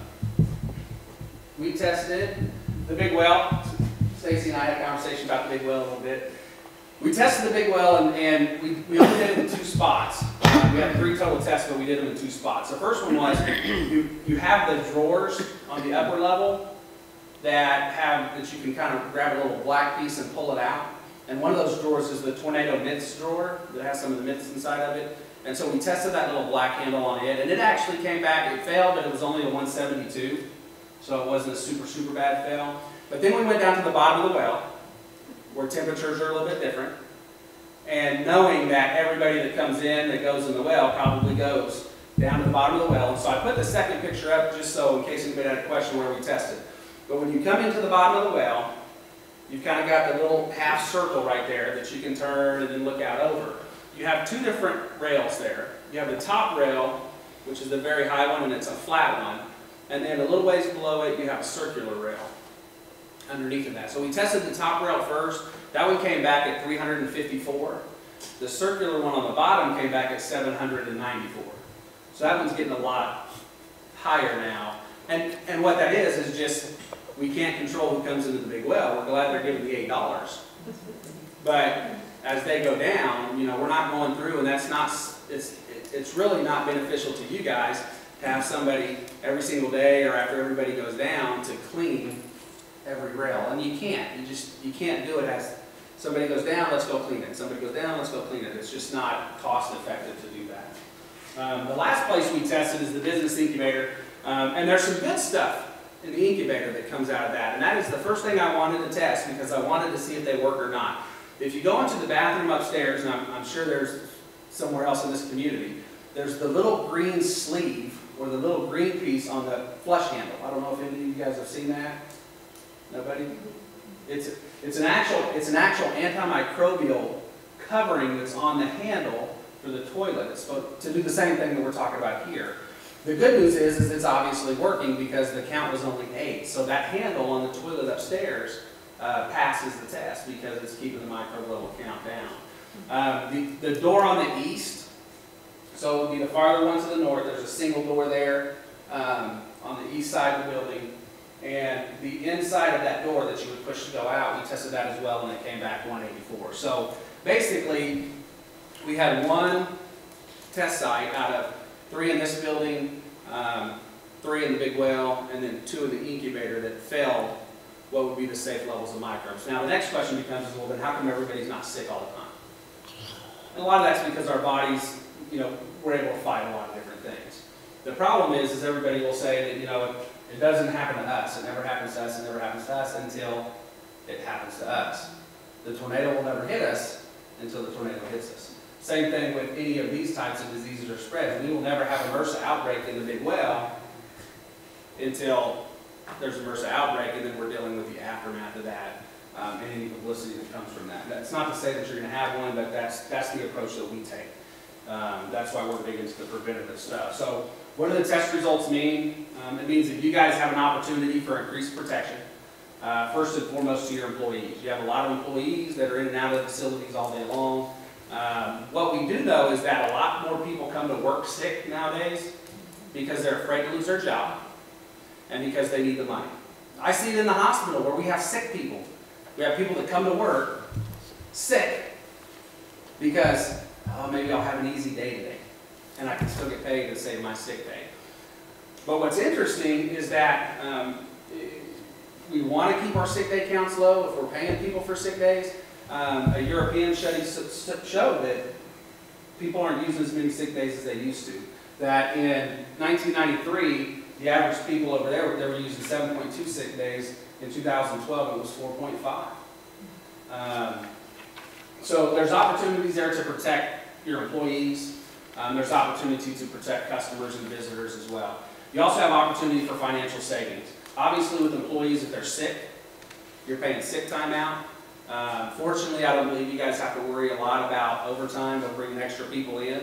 S13: We tested the big well. Stacy and I had a conversation about the big well a little bit. We tested the big well, and we only did it in 2 spots. We had 3 total tests, but we did them in 2 spots. The first one was you have the drawers on the upper level that you can kind of grab a little black piece and pull it out. And one of those drawers is the Tornado Mitts drawer that has some of the mitts inside of it. And so we tested that little black handle on it, and it actually came back. It failed, but it was only a 172, so it wasn't a super bad fail. But then we went down to the bottom of the well, where temperatures are a little bit different, and knowing that everybody that comes in, that goes in the well, probably goes down to the bottom of the well. And so I put the second picture up just so in case anybody had a question where we tested. But when you come into the bottom of the well, you've kind of got the little half circle right there that you can turn and then look out over. You have 2 different rails there. You have the top rail, which is the very high one, and it's a flat one. And then a little ways below it, you have a circular rail underneath of that. So we tested the top rail first. That one came back at 354. The circular one on the bottom came back at 794. So that one's getting a lot higher now. And what that is just, we can't control who comes into the big well. We're glad they're giving the $8. But as they go down, you know, we're not going through, and that's not, it's really not beneficial to you guys to have somebody every single day or after everybody goes down to clean every rail. And you can't. You can't do it as somebody goes down, let's go clean it. Somebody goes down, let's go clean it. It's just not cost effective to do that. The last place we tested is the business incubator. And there's some good stuff in the incubator that comes out of that. And that is the first thing I wanted to test because I wanted to see if they work or not. If you go into the bathroom upstairs, and I'm sure there's somewhere else in this community, there's the little green sleeve or the little green piece on the flush handle. I don't know if any of you guys have seen that. Nobody? It's an actual antimicrobial covering that's on the handle for the toilet. It's supposed to do the same thing that we're talking about here. The good news is it's obviously working because the count was only 8. So that handle on the toilet upstairs passes the test because it's keeping the microbe level count down. The door on the east, so it would be the farther one to the north. There's a single door there on the east side of the building. And the inside of that door that you would push to go out, we tested that as well, and it came back 184. So basically, we had 1 test site out of 3 in this building, 3 in the big well, and then 2 in the incubator that failed what would be the safe levels of microbes. Now the next question becomes, well then how come everybody's not sick all the time? And a lot of that's because our bodies, you know, we're able to fight a lot of different things. The problem is everybody will say that, you know, it doesn't happen to us. It never happens to us. It never happens to us until it happens to us. The tornado will never hit us until the tornado hits us. Same thing with any of these types of diseases or spreads. We will never have a MRSA outbreak in the big well until there's a MRSA outbreak, and then we're dealing with the aftermath of that. and any publicity that comes from that. That's not to say that you're going to have one, but that's the approach that we take. That's why we're big into the preventative stuff. So what do the test results mean? It means that you guys have an opportunity for increased protection. First and foremost to your employees. You have a lot of employees that are in and out of the facilities all day long. What we do know is that a lot more people come to work sick nowadays because they're afraid to lose their job and because they need the money. I see it in the hospital where we have sick people. We have people that come to work sick because, oh, maybe I'll have an easy day today and I can still get paid and save my sick day. But what's interesting is that we want to keep our sick day counts low if we're paying people for sick days. A European study showed that people aren't using as many sick days as they used to. That in 1993, the average people over there, they were using 7.2 sick days. In 2012, it was 4.5. So there's opportunities there to protect your employees. There's opportunity to protect customers and visitors as well. You also have opportunity for financial savings. Obviously, with employees, if they're sick, you're paying sick time out. Fortunately, I don't believe you guys have to worry a lot about overtime or bringing extra people in.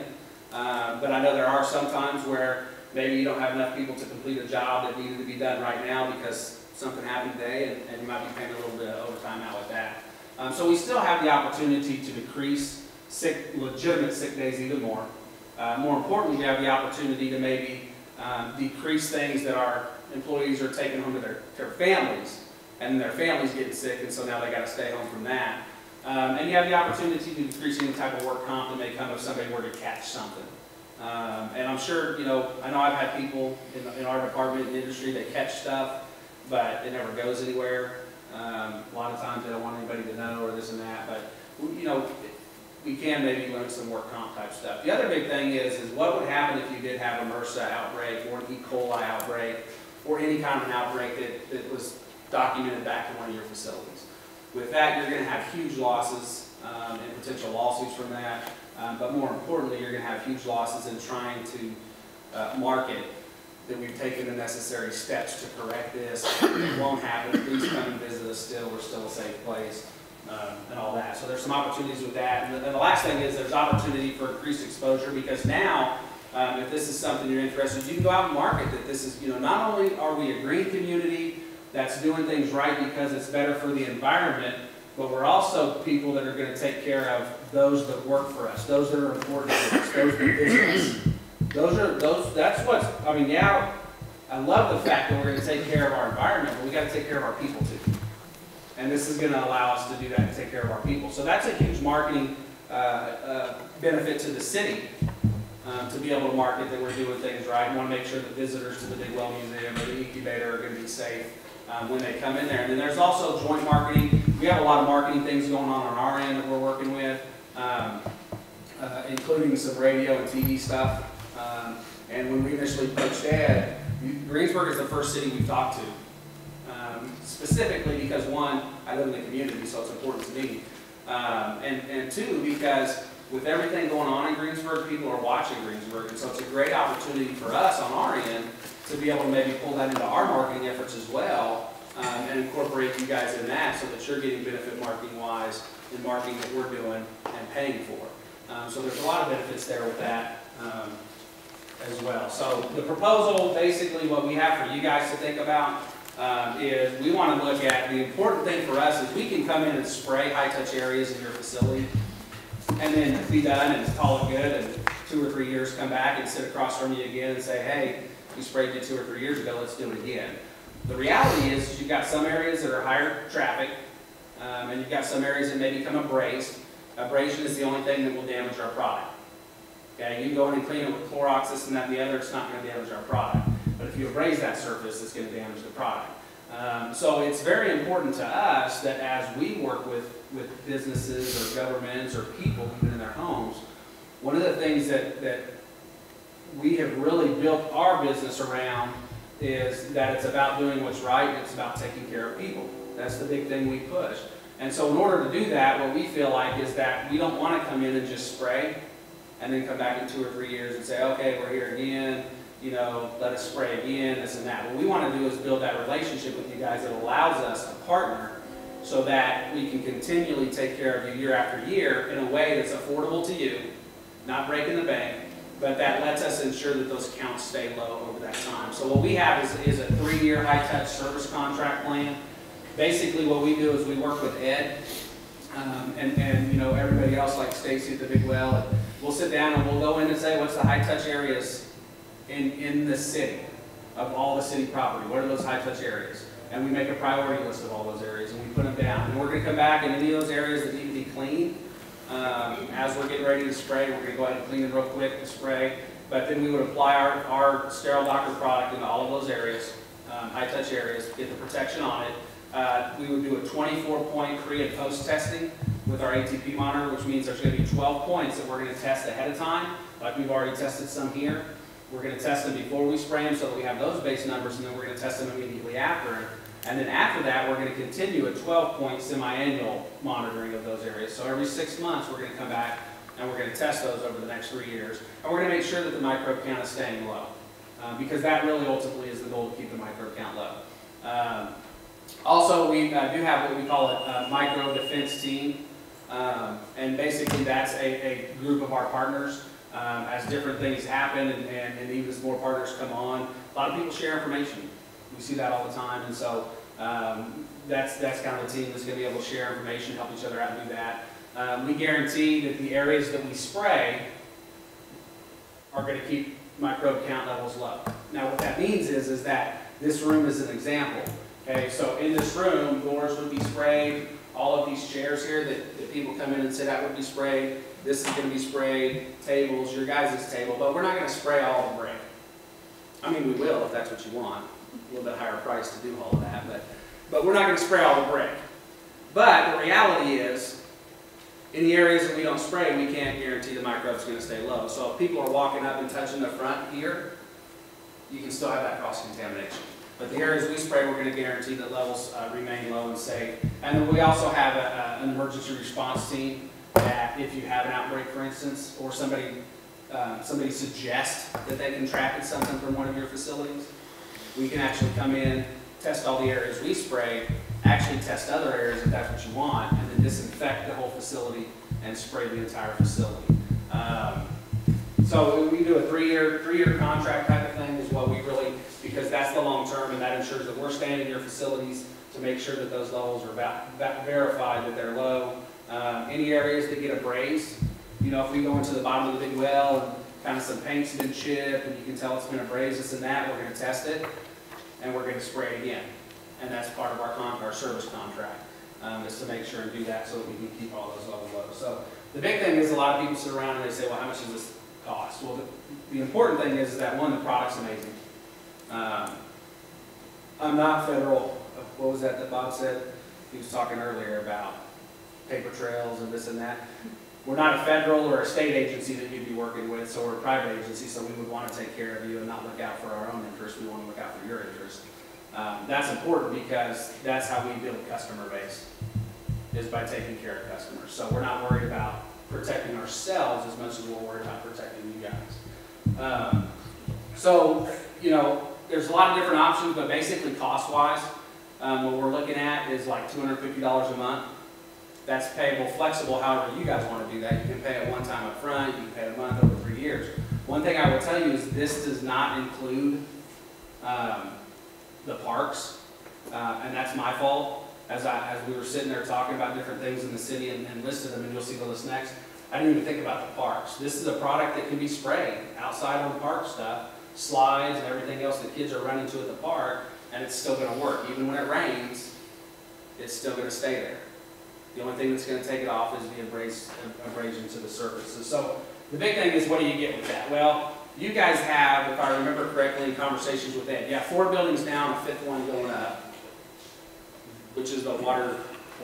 S13: But I know there are some times where maybe you don't have enough people to complete a job that needed to be done right now because something happened today, and you might be paying a little bit of overtime out with that. So we still have the opportunity to decrease legitimate sick days even more. More importantly, we have the opportunity to maybe decrease things that our employees are taking home to their families, and their families getting sick, and so now they got to stay home from that. And you have the opportunity to decrease any type of work comp that may come if somebody were to catch something. And I'm sure, I know I've had people in our department and industry that catch stuff, but it never goes anywhere. A lot of times they don't want anybody to know or this and that, but we can maybe limit some work comp type stuff. The other big thing is what would happen if you did have a MRSA outbreak or an E. coli outbreak or any kind of an outbreak that was documented back to one of your facilities. With that, you're going to have huge losses and potential lawsuits from that, but more importantly, you're going to have huge losses in trying to market that we've taken the necessary steps to correct this. It won't happen. Please come and visit us still. We're still a safe place. And all that. So there's some opportunities with that. And the last thing is there's opportunity for increased exposure because now, if this is something you're interested in, you can go out and market that this is, not only are we a green community that's doing things right because it's better for the environment, but we're also people that are going to take care of those that work for us, those that are important to us, those that visit us. That's what's, yeah, I love the fact that we're going to take care of our environment, but we got to take care of our people too. And this is going to allow us to do that and take care of our people. So that's a huge marketing benefit to the city to be able to market that we're doing things right. We want to make sure that visitors to the Big Well Museum or the incubator are going to be safe when they come in there. And then there's also joint marketing. We have a lot of marketing things going on our end that we're working with, including some radio and TV stuff. And when we initially approached Ed, Greensburg is the first city we've talked to. Specifically because one, I live in the community, so it's important to me. And two, because with everything going on in Greensburg, people are watching Greensburg, and so it's a great opportunity for us on our end to be able to maybe pull that into our marketing efforts as well, and incorporate you guys in that so that you're getting benefit marketing-wise in marketing that we're doing and paying for. So there's a lot of benefits there with that as well. So the proposal, basically what we have for you guys to think about is we want to look at, the important thing for us is we can come in and spray high-touch areas in your facility and then be done and call it good, and 2 or 3 years come back and sit across from you again and say, hey, we sprayed you 2 or 3 years ago, let's do it again. The reality is you've got some areas that are higher traffic, and you've got some areas that may become abrased. Abrasion is the only thing that will damage our product. Okay, you can go in and clean it with Clorox, this and that and the other, it's not going to damage our product. But if you abrase that surface, it's going to damage the product. So it's very important to us that as we work with businesses or governments or people even in their homes, one of the things that we have really built our business around is that it's about doing what's right and it's about taking care of people. That's the big thing we push. And so in order to do that, what we feel like is that we don't want to come in and just spray and then come back in 2 or 3 years and say, okay, we're here again. Let us spray again, this and that. What we want to do is build that relationship with you guys that allows us to partner so that we can continually take care of you year after year in a way that's affordable to you, not breaking the bank, but that lets us ensure that those accounts stay low over that time. So what we have is a 3-year high-touch service contract plan. Basically what we do is we work with Ed and you know, everybody else like Stacy at the Big Well. And we'll sit down and we'll go in and say, what's the high-touch areas in the city of all the city property? What are those high-touch areas? And we make a priority list of all those areas and we put them down. And we're going to come back in any of those areas that need to be cleaned. As we're getting ready to spray, we're going to go ahead and clean it real quick to spray. But then we would apply our sterile doctor product into all of those areas, high-touch areas, get the protection on it. We would do a 24-point pre and post testing with our ATP monitor, which means there's going to be 12 points that we're going to test ahead of time, like we've already tested some here. We're going to test them before we spray them so that we have those base numbers, and then we're going to test them immediately after. And then after that, we're going to continue a 12-point semi-annual monitoring of those areas. So every 6 months, we're going to come back and we're going to test those over the next 3 years. And we're going to make sure that the microbe count is staying low, because that really ultimately is the goal, to keep the microbe count low. Also, we do have what we call a micro defense team. And basically, that's a group of our partners. As different things happen and even as more partners come on, a lot of people share information. We see that all the time, and so that's kind of a team that's going to be able to share information, help each other out and do that. We guarantee that the areas that we spray are going to keep microbe count levels low. Now what that means is that this room is an example. Okay, so in this room, doors would be sprayed, all of these chairs here that people come in and sit at would be sprayed, this is going to be sprayed, tables, your guys' table, but we're not going to spray all the brick. I mean, we will if that's what you want. A little bit higher price to do all of that, but we're not going to spray all the brick. But the reality is, in the areas that we don't spray, we can't guarantee the microbe's going to stay low. So if people are walking up and touching the front here, you can still have that cross-contamination. But the areas we spray, we're going to guarantee that levels remain low and safe. And then we also have an emergency response team that if you have an outbreak, for instance, or somebody suggests that they contracted something from one of your facilities, we can actually come in, test all the areas we spray, actually test other areas if that's what you want, and then disinfect the whole facility and spray the entire facility. So we do a three-year contract type of thing is what we really, because that's the long term, and that ensures that we're staying in your facilities to make sure that those levels are verified that they're low. Any areas that get abrased, you know, if we go into the bottom of the big well and kind of some paint's been chipped and you can tell it's been abrased, this and that, we're going to test it and we're going to spray it again. And that's part of our service contract, is to make sure and do that so that we can keep all those levels low. So the big thing is a lot of people sit around and they say, well, how much does this cost? Well, the important thing is that, one, the product's amazing. I'm not federal. What was that Bob said? He was talking earlier about paper trails and this and that. We're not a federal or a state agency that you'd be working with, so we're a private agency, so we would want to take care of you and not look out for our own interests. We want to look out for your interests. That's important because that's how we build customer base, is by taking care of customers. So we're not worried about protecting ourselves as much as we're worried about protecting you guys. So, you know, there's a lot of different options, but basically cost-wise, what we're looking at is like $250 a month. That's payable flexible however you guys want to do that. You can pay it one time up front, you can pay it a month over 3 years. One thing I will tell you is this does not include the parks, and that's my fault. As we were sitting there talking about different things in the city and listed them, and you'll see the list next, I didn't even think about the parks. This is a product that can be sprayed outside on the park stuff, slides and everything else that kids are running to at the park, and it's still going to work. Even when it rains, it's still going to stay there. The only thing that's going to take it off is the abrasion to the surfaces. So the big thing is, what do you get with that? Well, you guys have, if I remember correctly, in conversations with Ed, you have 4 buildings down, a 5th one going up, which is the water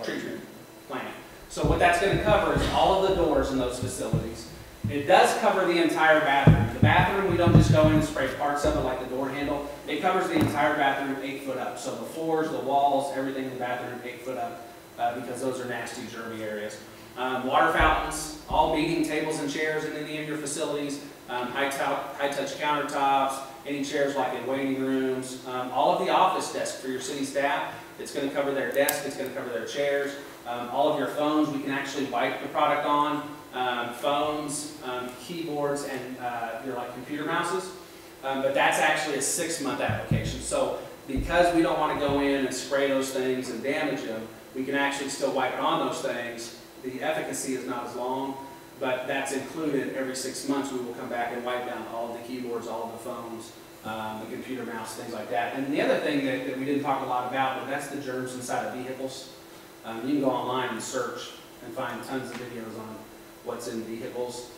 S13: treatment plant. So what that's going to cover is all of the doors in those facilities. It does cover the entire bathroom. The bathroom, we don't just go in and spray parts of it like the door handle. It covers the entire bathroom 8 foot up. So the floors, the walls, everything in the bathroom 8 foot up. Because those are nasty, germy areas. Water fountains, all meeting tables and chairs in any of your facilities, high-touch countertops, any chairs like in waiting rooms, all of the office desks for your city staff. It's going to cover their desk, it's going to cover their chairs. All of your phones, we can actually wipe the product on. Phones, keyboards, and your like computer mouses. But that's actually a 6-month application. So because we don't want to go in and spray those things and damage them, we can actually still wipe it on those things. The efficacy is not as long, but that's included every 6 months. We will come back and wipe down all of the keyboards, all of the phones, the computer mouse, things like that. And the other thing that we didn't talk a lot about, but that's the germs inside of vehicles. You can go online and search and find tons of videos on what's in vehicles.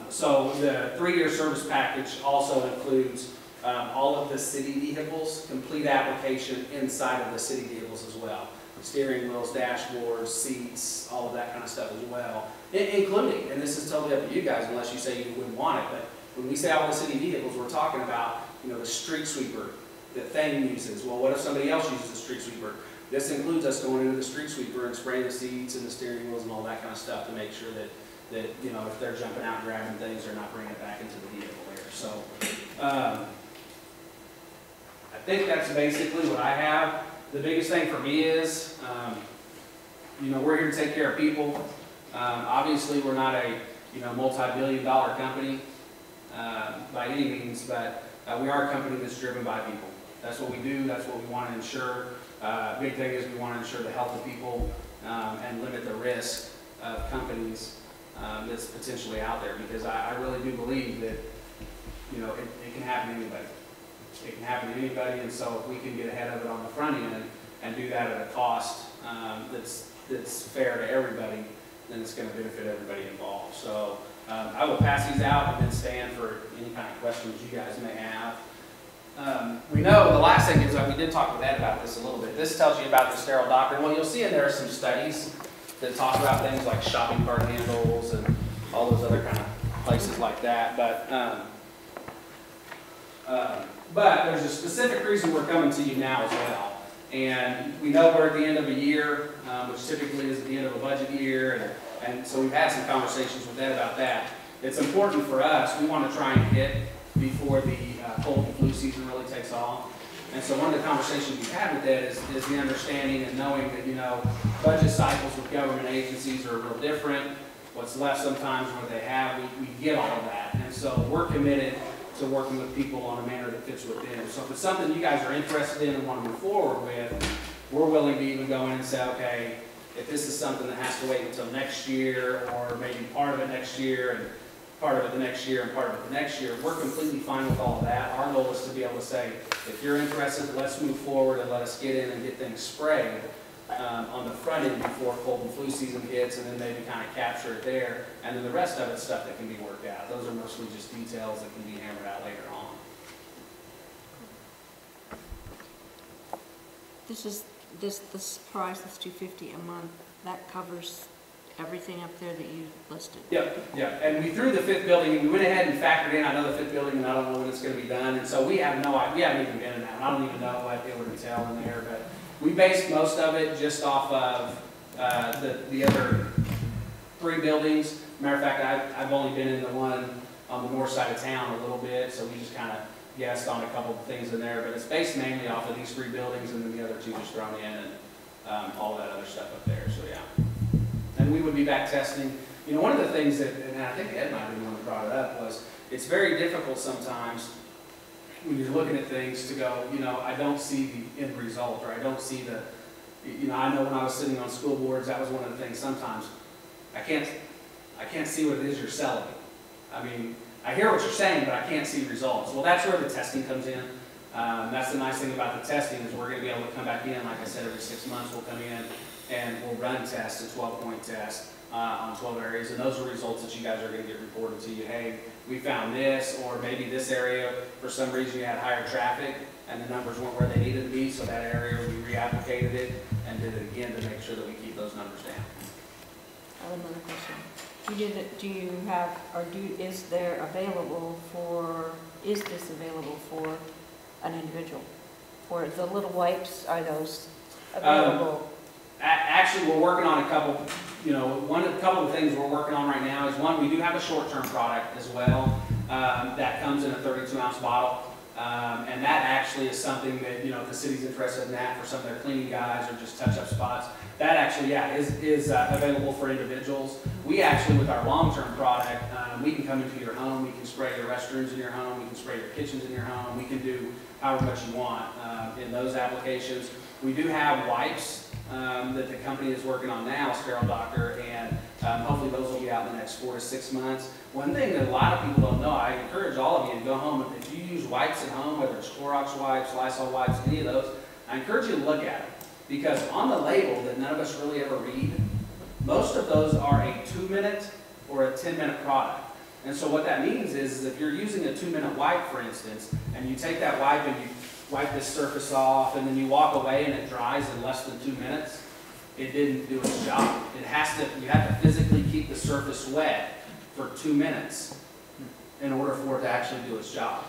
S13: So the 3-year service package also includes all of the city vehicles, complete application inside of the city vehicles as well. Steering wheels, dashboards, seats, all of that kind of stuff as well. Including, and this is totally up to you guys unless you say you wouldn't want it, but when we say all the city vehicles, we're talking about, you know, the street sweeper that Thane uses. Well, what if somebody else uses a street sweeper? This includes us going into the street sweeper and spraying the seats and the steering wheels and all that kind of stuff to make sure that you know, if they're jumping out and grabbing things, they're not bringing it back into the vehicle there. So I think that's basically what I have. The biggest thing for me is, you know, we're here to take care of people. Obviously, we're not a, you know, multi-billion-dollar company by any means, but we are a company that's driven by people. That's what we do. That's what we want to ensure. Big thing is we want to ensure the health of people and limit the risk of companies that's potentially out there, because I really do believe that, you know, it can happen to anybody. It can happen to anybody, and so if we can get ahead of it on the front end and do that at a cost that's fair to everybody, then it's going to benefit everybody involved. So I will pass these out and then stand for any kind of questions you guys may have. We know the last thing is that we did talk with Ed about this a little bit. This tells you about the sterile doctrine. Well, you'll see in there are some studies that talk about things like shopping cart handles and all those other kind of places like that. But there's a specific reason we're coming to you now as well. And we know we're at the end of a year, which typically is at the end of a budget year, and so we've had some conversations with Ed about that. It's important for us. We want to try and hit before the cold and flu season really takes off. And so one of the conversations we've had with Ed is the understanding and knowing that, you know, budget cycles with government agencies are real different. What's left sometimes, what they have, we get all of that. And so we're committed to working with people on a manner that fits with them. So if it's something you guys are interested in and want to move forward with, we're willing to even go in and say, okay, if this is something that has to wait until next year, or maybe part of it next year, and part of it the next year, and part of it the next year, we're completely fine with all of that. Our goal is to be able to say, if you're interested, let's move forward and let us get in and get things sprayed on the front end before cold and flu season hits, and then maybe kind of capture it there. And then the rest of it's stuff that can be worked out. Those are mostly just details that can be hammered out later on.
S4: This price is $250 a month. That covers everything up there that you listed.
S13: Yep, yeah. And we threw the 5th building, and we went ahead and factored in, I know the 5th building, and I don't know when it's going to be done. And so we have no idea, we haven't even been in that. I don't even know what it would entail in there, but we based most of it just off of the other 3 buildings. Matter of fact, I've only been in the one on the north side of town a little bit, so we just kind of guessed on a couple of things in there. But it's based mainly off of these 3 buildings, and then the other 2 just thrown in, and all that other stuff up there. So yeah. And we would be back testing. You know, one of the things that, and I think Ed might have been the one that brought it up, was it's very difficult sometimes when you're looking at things to go, you know, I don't see the end result, or I don't see the, you know, I know when I was sitting on school boards, that was one of the things sometimes, I can't see what it is you're selling. I mean, I hear what you're saying, but I can't see results. Well, that's where the testing comes in. That's the nice thing about the testing, is we're going to be able to come back in, like I said, every 6 months we'll come in and we'll run tests, a 12-point test on 12 areas, and those are results that you guys are going to get reported to you. Hey, we found this, or maybe this area, for some reason you had higher traffic and the numbers weren't where they needed to be, so that area we reapplicated it and did it again to make sure that we keep those numbers down.
S4: I have another question. Do you have, or is this available for an individual? For the little wipes, are those available?
S13: Actually, we're working on a couple, you know, couple of things we're working on right now is, one, we do have a short-term product as well that comes in a 32-ounce bottle. And that actually is something that, you know, if the city's interested in that for some of their cleaning guys or just touch-up spots, that actually, yeah, is available for individuals. We actually, with our long-term product, we can come into your home, we can spray your restrooms in your home, we can spray your kitchens in your home, we can do however much you want in those applications. We do have wipes that the company is working on now, Sterile Doctor, and hopefully those will be out in the next 4 to 6 months. One thing that a lot of people don't know, I encourage all of you to go home, and if you use wipes at home, whether it's Clorox wipes, Lysol wipes, any of those, I encourage you to look at them. Because on the label that none of us really ever read, most of those are a 2-minute or a 10-minute product. And so what that means is if you're using a 2-minute wipe, for instance, and you take that wipe and you wipe this surface off, and then you walk away and it dries in less than 2 minutes, it didn't do its job. It has to, you have to physically keep the surface wet for 2 minutes in order for it to actually do its job.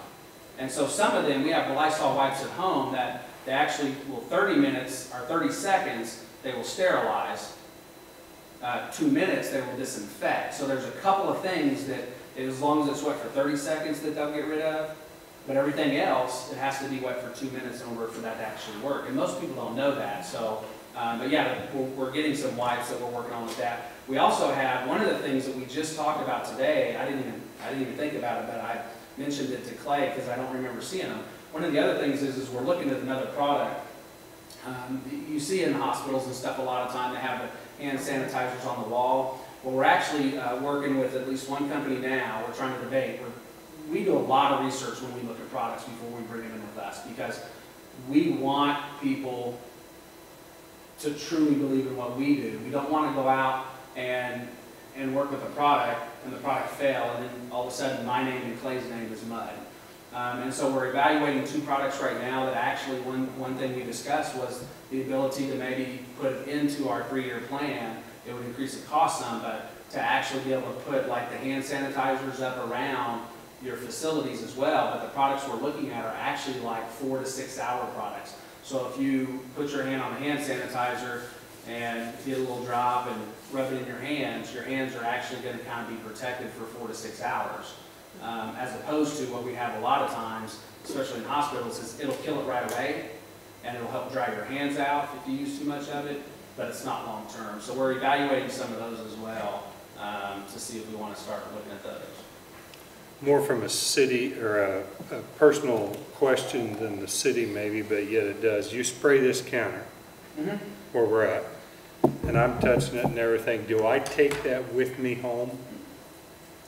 S13: And so some of them, we have the Lysol wipes at home that they actually will 30 minutes or 30 seconds, they will sterilize. 2 minutes, they will disinfect. So there's a couple of things that, as long as it's wet for 30 seconds, that they'll get rid of. But everything else, it has to be wet for 2 minutes in order for that to actually work. And most people don't know that. So, but yeah, we're getting some wipes that we're working on with that. We also have, one of the things that we just talked about today, I didn't even think about it, but I mentioned it to Clay because I don't remember seeing them. One of the other things is we're looking at another product. You see in hospitals and stuff a lot of time, they have the hand sanitizers on the wall. Well, we're actually working with at least one company now. We're trying to debate. We do a lot of research when we look at products before we bring them in with us, because we want people to truly believe in what we do. We don't want to go out and work with a product and the product fail, and then all of a sudden my name and Clay's name is mud. And so we're evaluating 2 products right now that actually one thing we discussed was the ability to maybe put into our 3-year plan. It would increase the cost some, but to actually be able to put like the hand sanitizers up around your facilities as well. But the products we're looking at are actually like 4 to 6 hour products. So if you put your hand on the hand sanitizer and get a little drop and rub it in your hands are actually going to kind of be protected for 4 to 6 hours. As opposed to what we have a lot of times, especially in hospitals, is it'll kill it right away, and it'll help dry your hands out if you use too much of it, but it's not long term. So we're evaluating some of those as well to see if we want to start looking at those.
S6: More from a city or a personal question than the city maybe, but yet it does. You spray this counter where we're at, and I'm touching it and everything. Do I take that with me home?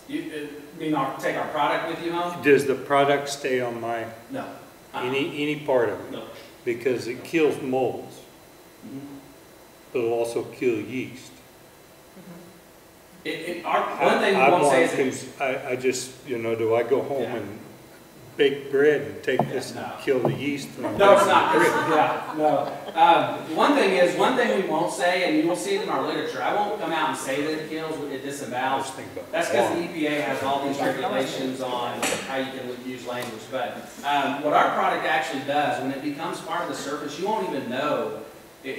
S13: You mean take our product with you home?
S6: Does the product stay on my,
S13: No.
S6: any part of it?
S13: No.
S6: Because it kills molds, but it'll also kill yeast.
S13: One thing we won't say is
S6: I just, you know, do I go home and bake bread and take this and kill the yeast from
S13: no, it's not. One thing we won't say, and you will see it in our literature, I won't come out and say that it kills, it disavows. That's because the EPA has all these regulations on how you can use language. But what our product actually does, when it becomes part of the surface, you won't even know.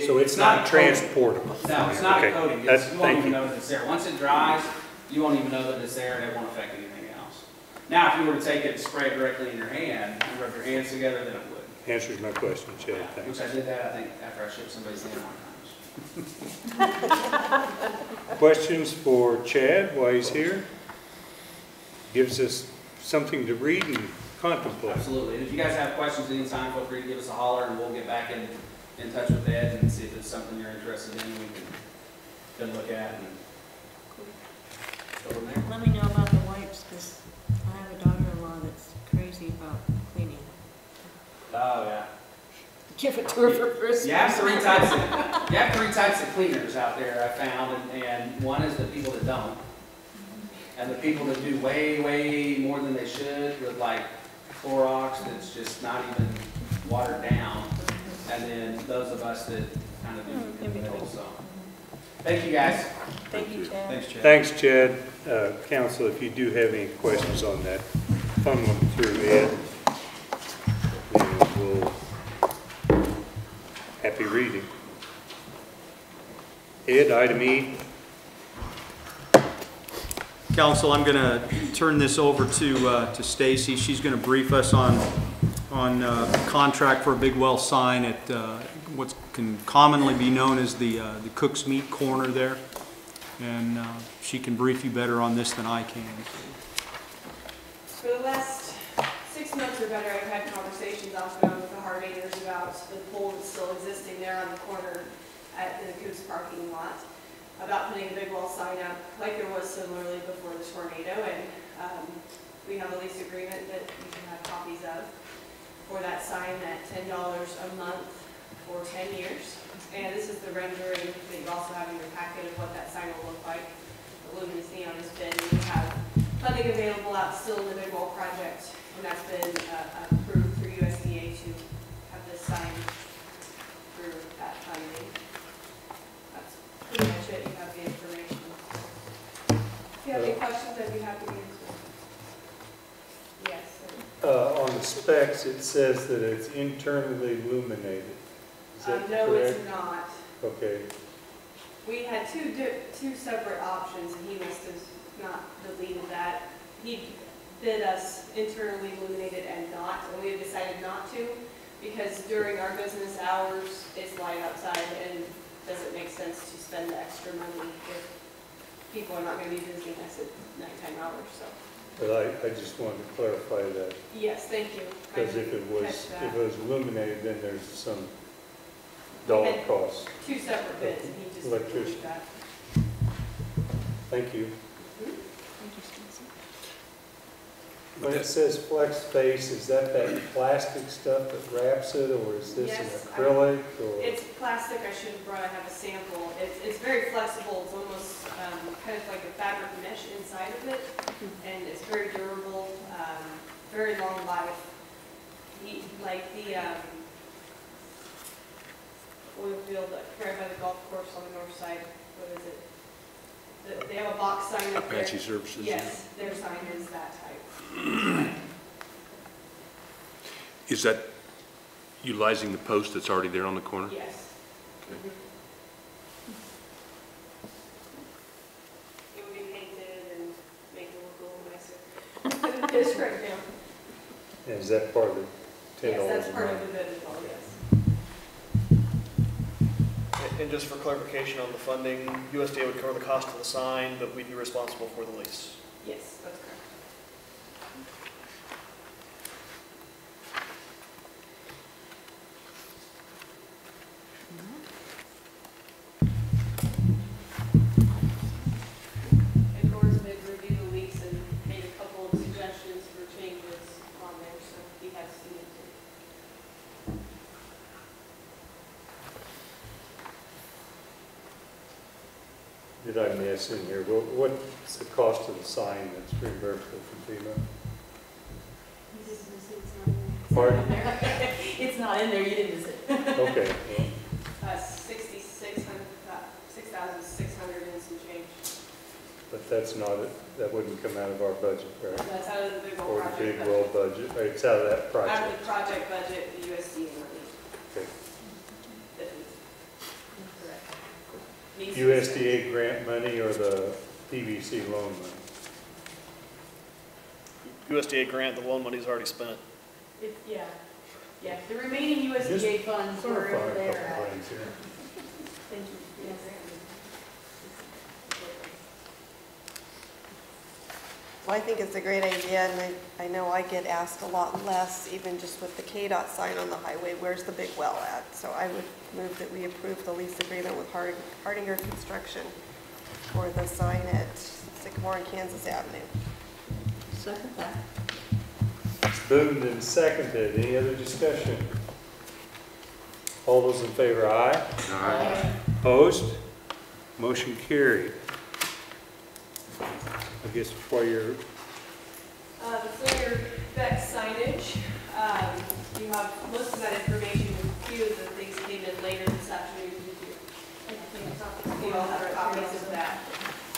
S6: So it's not transportable.
S13: No, it's not a coating. You won't even
S6: you.
S13: know that it's there. Once it dries, you won't even know that it's there, and it won't affect anything else. Now, if you were to take it and spray it directly in your hand, and rub your hands together, then it would.
S6: Answers my question, Chad.
S13: Which I did that, I think, after I shipped somebody's hand 1 time.
S6: Questions for Chad while he's here? Gives us something to read and contemplate.
S13: Absolutely. And if you guys have questions anytime, feel free to give us a holler, and we'll get back in touch with Ed and see if it's something you're interested in. We can look at and go from there.
S4: Let me know about the wipes, because I have a daughter-in-law that's crazy about cleaning.
S13: Oh, yeah.
S4: Give it to her for Christmas.
S13: You have 3 types of cleaners out there, I found, and one is the people that don't. And the people that do way, way more than they should with like Clorox that's just not even watered down. And then those of us that kind of do in the middle, so. Thank you, guys.
S12: Thank you, Chad.
S13: Thanks, Chad.
S6: Thanks, Chad. Council, if you do have any questions on that, funnel them through Ed. And we'll, happy reading. Ed, item E.
S3: Council, I'm going to turn this over to Stacy. She's going to brief us on on contract for a big well sign at what can commonly be known as the Cook's Meat Corner there. And she can brief you better on this than I can.
S11: For the last 6 months or better, I've had conversations off and on with the Hardiners about the pole that's still existing there on the corner at the Coos parking lot, about putting a big wall sign up like there was similarly before the tornado. And we have a lease agreement that you can have copies of for that sign at $10 a month for 10 years. And this is the rendering that you also have in your packet of what that sign will look like. The luminous neon has been, we have funding available out still in the big wall project, and that's been approved through USDA to have this sign through that funding. That's pretty much it. You have the information. If you have any questions, I'd be happy to answer. Yes.
S1: On the specs, it says that it's internally illuminated. Is that
S11: No,
S1: correct?
S11: it's not.
S1: Okay.
S11: We had two separate options, and he must have not deleted that. He bid us internally illuminated and not, and we have decided not to, because during our business hours, it's light outside, and it doesn't make sense to spend the extra money if people are not going to be visiting us at nighttime hours. So.
S1: But I just wanted to clarify that.
S11: Yes, thank you.
S1: Because if it was illuminated, then there's some dollar costs.
S11: Two separate bids, and he just
S1: Electricity.
S11: deleted that.
S1: Thank you.
S4: Thank you, Stacy.
S1: When it says flex face, is that plastic stuff that wraps it, or is this
S11: Yes,
S1: an acrylic? Or?
S11: It's plastic. I should have brought. I have a sample. It's very flexible. It's almost kind of like a fabric mesh inside of it, and it's very durable, very long life. Like the oil field right by the golf course on the north side. What is it? They have a box sign up there.
S2: Apache Services?
S11: Yes, their sign is that type.
S2: Is that utilizing the post that's already there on the corner?
S11: Yes. Mm-hmm. It would be painted and make it look a little nicer. It is right now.
S1: And is that part of the $10
S11: Yes, that's
S1: a
S11: part
S1: month?
S11: of the bid as well, yes.
S7: And just for clarification on the funding, USDA would cover the cost of the sign, but we'd be responsible for the lease.
S11: Yes, that's correct. And Gordon's been reviewed the lease and made a couple of suggestions for changes on there, so he has seen it too.
S1: Did I miss in here? What's the cost of the sign that's reimbursable from FEMA? Pardon?
S11: It's not in there, you didn't miss it.
S1: Okay. Well,
S11: 6,600 and some change.
S1: but that's not it. That wouldn't come out of our budget, right?
S11: That's out of the big
S1: Or
S11: old
S1: the big
S11: project
S1: well
S11: budget.
S1: budget. It's out of that
S11: Out of
S1: project.
S11: the project budget, the USDA money.
S1: Okay.
S11: that we- Correct.
S1: USDA grant money or the PVC loan money?
S7: USDA grant, the loan money's already spent.
S11: Yeah, the remaining USDA funds were
S1: Clarify
S11: in
S1: a
S11: there.
S1: couple things here.
S11: Thank you. Yes.
S12: Well, I think it's a great idea, and I know I get asked a lot less, even just with the KDOT sign on the highway, where's the big well at? So I would move that we approve the lease agreement with Hardinger Construction for the sign at Sycamore and Kansas Avenue.
S4: Second that.
S1: It's moved and seconded. Any other discussion? All those in favor, aye?
S2: Aye.
S1: Opposed? Motion carried.
S6: I guess for your,
S11: For your Beck signage, you have most of that information. A few of the things came in later this afternoon. You all have copies of that.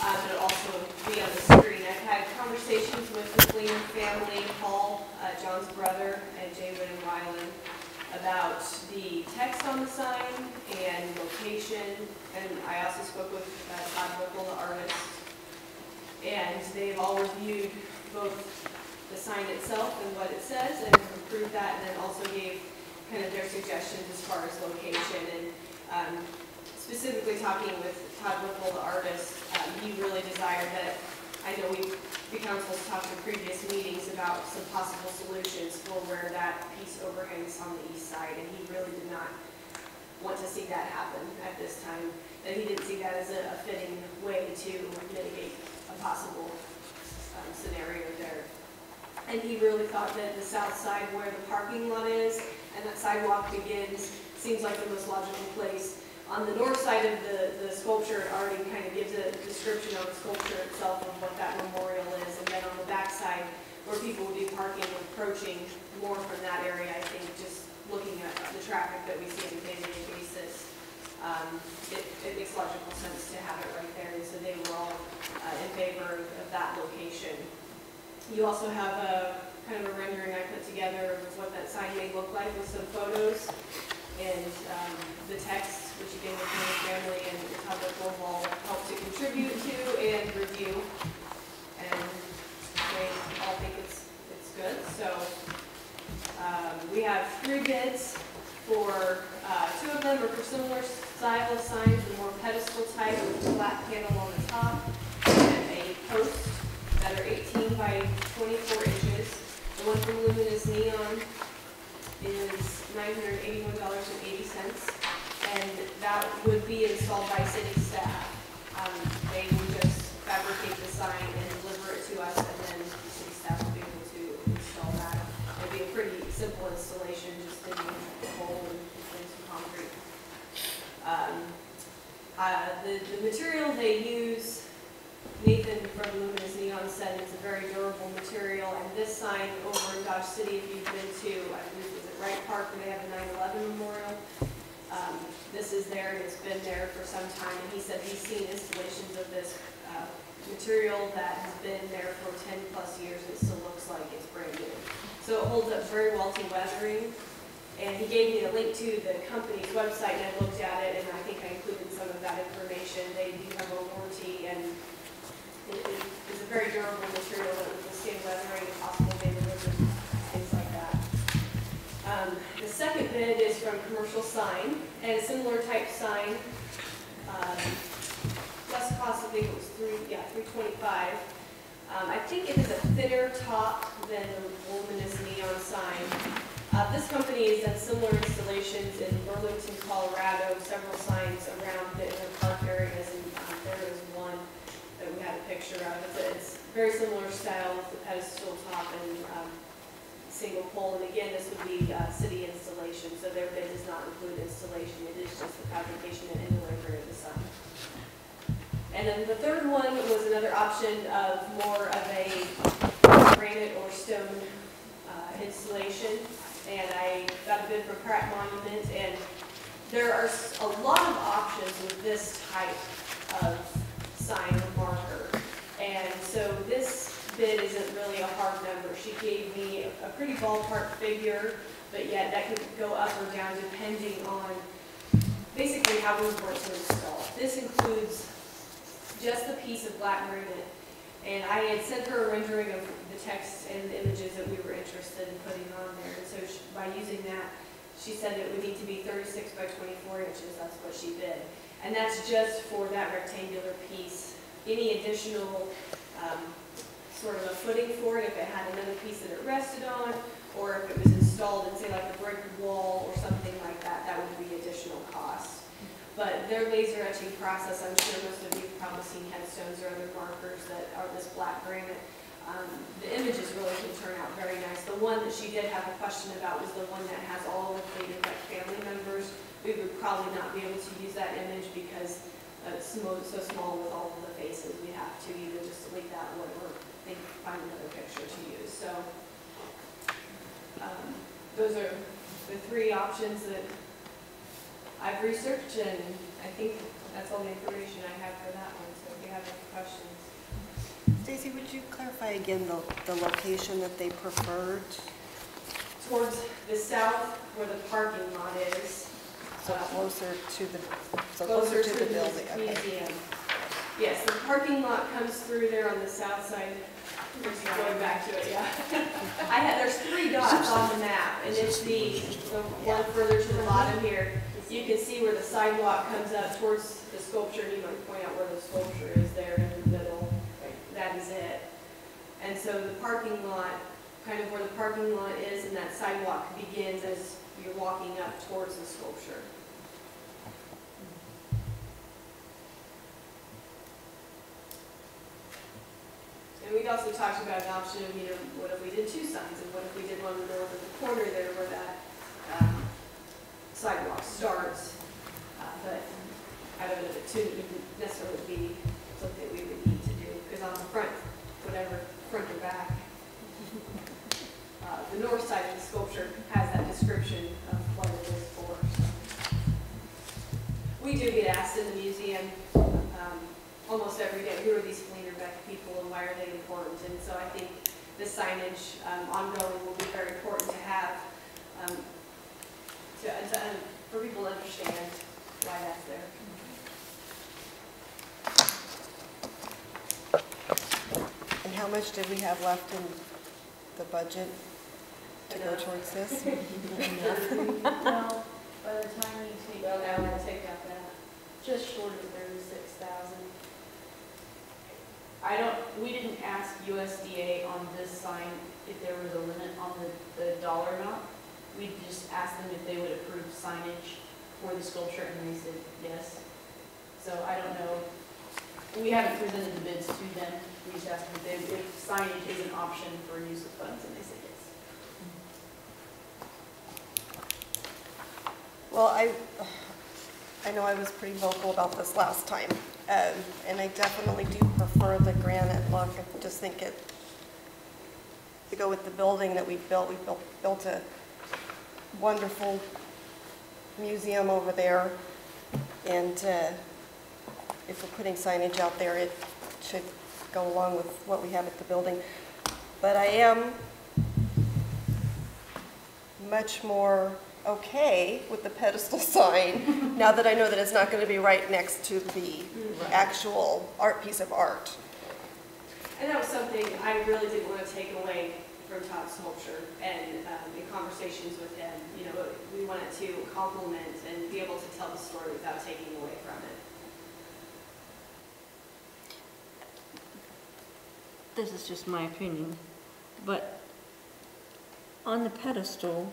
S11: But it'll also be on the screen. I've had conversations with the Gleaner family, Paul, John's brother, and Jay Wynn and Wyland, about the text on the sign and location. And I also spoke with Todd Whipple, the artist. And they've all reviewed both the sign itself and what it says, and approved that, and then also gave kind of their suggestions as far as location. And specifically talking with Todd Whipple, the artist, he really desired that, I know the council's talked in previous meetings about some possible solutions for where that piece overhangs on the east side, and he really did not want to see that happen at this time. That he didn't see that as a fitting way to mitigate a possible scenario there. And he really thought that the south side where the parking lot is and that sidewalk begins seems like the most logical place. On the north side of the sculpture, it already kind of gives a description of the sculpture itself of what that memorial is. And then on the back side, where people would be parking and approaching more from that area, I think just looking at the traffic that we see on a day-to-day basis, it makes logical sense to have it right there. And so they were all in favor of that location. You also have a kind of a rendering I put together of what that sign may look like with some photos and the text, which again the family and the public will all help to contribute to and review, and they all think it's good. So we have 3 bids for 2 of them are for similar style of signs, the more pedestal type with a flat panel on the top and a post that are 18 by 24 inches. The one from Luminous Neon is $981.80, and that would be installed by city staff. They would just fabricate the sign and deliver it to us, and then city staff will be able to install that. It'd be a pretty simple installation, just digging a hole and putting some concrete. The material they use, Nathan from Luminous Neon said it's a very durable material, and this sign over in Dodge City, if you've been to, I believe, is it Wright Park where they have the 9/11 memorial? This is there, and it's been there for some time, and he said he's seen installations of this material that has been there for 10 plus years, and it still looks like it's brand new. So it holds up very well to weathering, and he gave me a link to the company's website, and I looked at it, and I think I included some of that information. They do have a warranty, and it is a very durable material that will withstand weathering and possible vandalism, things like that. The second bid is from Commercial Sign, and a similar type sign, less cost, I think it was $325. I think it is a thinner top than the Luminous Neon sign. This company has done similar installations in Burlington, Colorado, several signs around the park areas, and there is one that we had a picture of. It's very similar style with the pedestal top and single pole. And again, this would be city installation, so their bid does not include installation. It is just the fabrication and delivery of the sign. And then the third one was another option of more of a granite or stone installation. And I got a bid from Pratt Monument, and there are a lot of options with this type of sign or marker. And so this bid isn't really a hard number. She gave me a pretty ballpark figure, but yet that could go up or down depending on basically how we want to install. This includes just the piece of black granite, and I had sent her a rendering of the text and the images that we were interested in putting on there. And so by using that, she said it would need to be 36 by 24 inches. That's what she bid. And that's just for that rectangular piece. Any additional sort of a footing for it, if it had another piece that it rested on, or if it was installed in, say, like a brick wall or something like that, that would be additional cost. But their laser etching process, I'm sure most of you have probably seen headstones or other markers that are this black granite. The images really can turn out very nice. The one that she did have a question about was the one that has all of the like family members. We would probably not be able to use that image because it's so small with all of the faces. We have to either just delete that one or find another picture to use. So those are the 3 options that I've researched, and I think that's all the information I have for that one. So if you have any questions.
S12: Stacy, would you clarify again the location that they preferred?
S11: Towards the south where the parking lot is.
S12: So closer to the building.
S11: Museum. Yes, the parking lot comes through there on the south side Going back to it, yeah. There's 3 dots on the map, and it's the one further to the bottom here. You can see where the sidewalk comes up towards the sculpture, and you might point out where the sculpture is there in the middle. That is it. And so the parking lot, kind of where the parking lot is, and that sidewalk begins as you're walking up towards the sculpture. And we'd also talked about an option of, what if we did 2 signs, and what if we did one in the middle of the corner there where that sidewalk starts. But I don't know if it wouldn't necessarily be something we would need to do, because on the front, whatever, front or back, the north side of the sculpture has that description of what it is for. We do get asked in the museum almost every day, who are these Fleenerbeck people and why are they important? And so I think the signage ongoing will be very important to have for people to understand why that's there.
S12: And how much did we have left in the budget to go towards this?
S11: No, by the time you take out that, just short of 36,000.
S14: We didn't ask USDA on this sign if there was a limit on the dollar amount. We just asked them if they would approve signage for the sculpture, and they said yes. So I don't know. We haven't presented the bids to them. We just asked them if signage is an option for use of funds, and they said yes.
S12: Well, I know I was pretty vocal about this last time, and I definitely do prefer the granite look. I just think to go with the building that we built a wonderful museum over there, and if we're putting signage out there, it should go along with what we have at the building. But I am much more okay with the pedestal sign now that I know that it's not going to be right next to the actual piece of art.
S11: And that was something I really didn't want to take away from Todd's sculpture, and in conversations with him, we wanted to complement and be able to tell the story without taking away from it.
S4: This is just my opinion, but on the pedestal,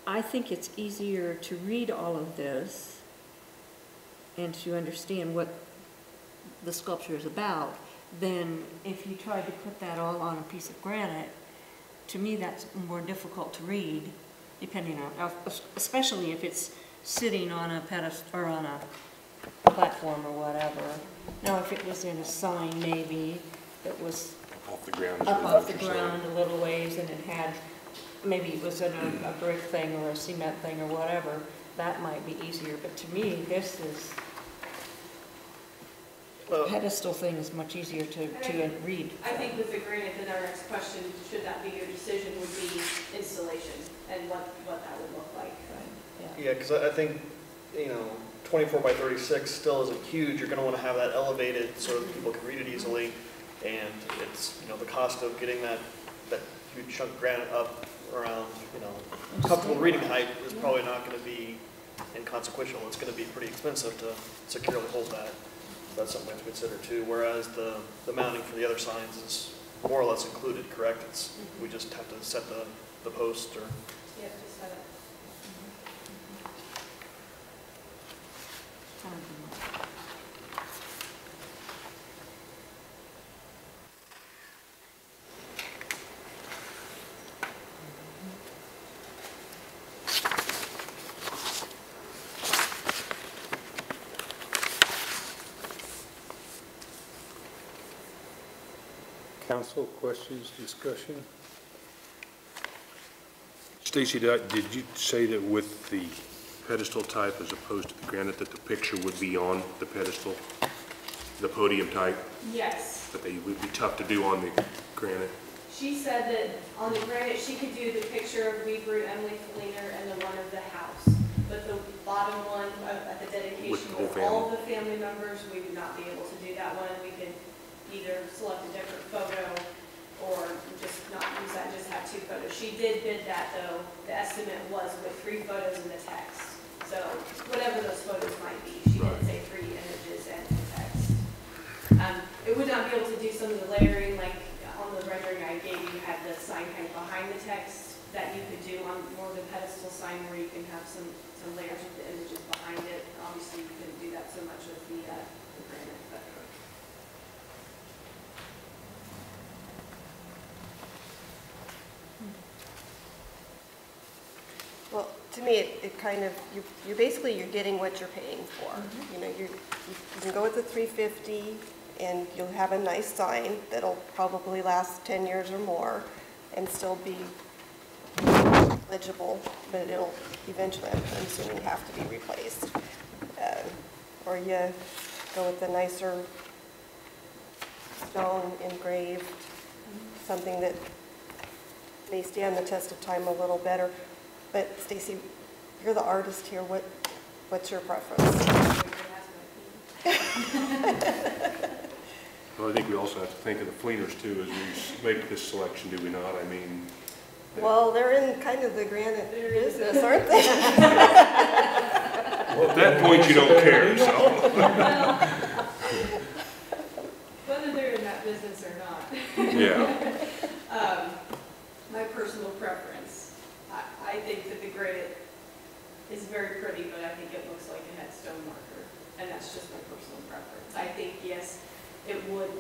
S4: I think it's easier to read all of this and to understand what the sculpture is about than if you tried to put that all on a piece of granite. To me, that's more difficult to read, depending on, especially if it's sitting on a pedestal or on a platform or whatever. Now, if it was in a sign, maybe that was
S2: Off the ground.
S4: up off the ground a little ways, and it had, maybe it was in a brick thing or a cement thing or whatever, that might be easier. But to me, this is, pedestal thing is much easier to read.
S11: I think with the granite, then our next question, should that be your decision, would be installation and what that would look like.
S7: Yeah, because I think, 24 by 36 still isn't huge. You're going to want to have that elevated so that people can read it easily. And it's, the cost of getting that huge chunk of granite up around, comfortable reading height is probably not going to be inconsequential. It's going to be pretty expensive to securely hold that. That's something we have to consider too. Whereas the mounting for the other signs is more or less included, correct? We just have to set the post or.
S11: Yeah, just set it.
S6: Council, questions, discussion?
S2: Stacy, did you say that with the pedestal type as opposed to the granite, that the picture would be on the pedestal, the podium type?
S11: Yes.
S2: That they would be tough to do on the granite?
S11: She said that on the granite, she could do the picture of Weaver and Emily Fleener and the one of the house. But the bottom one at the dedication with all of the family members, we would not be able to do that one. We could, either select a different photo or just not use that, just have 2 photos. She did bid that though. The estimate was with 3 photos and the text. So whatever those photos might be, she did say 3 images and text. It would not be able to do some of the layering, like on the rendering I gave you, had the sign kind of behind the text that you could do on more of the pedestal sign where you can have some layers with the images behind it. Obviously, you couldn't do that so much with the granite, but.
S12: Well, to me, it kind of, you're basically, you're getting what you're paying for. You know, you can go with the 350 and you'll have a nice sign that'll probably last 10 years or more and still be legible, but it'll eventually, I'm assuming, have to be replaced. Or you go with the nicer stone engraved, something that may stand the test of time a little better. But Stacy, you're the artist here. What's your preference?
S2: Well, I think we also have to think of the fleeners too as we make this selection, do we not? I mean.
S12: Well, they're in kind of the granite business, aren't they?
S2: Well, at that point, you don't care, so.
S11: Well, whether they're in that business or not.
S2: Yeah.
S11: My personal preference, I think that the granite is very pretty, but I think it looks like a headstone marker, and that's just my personal preference. I think, yes, it would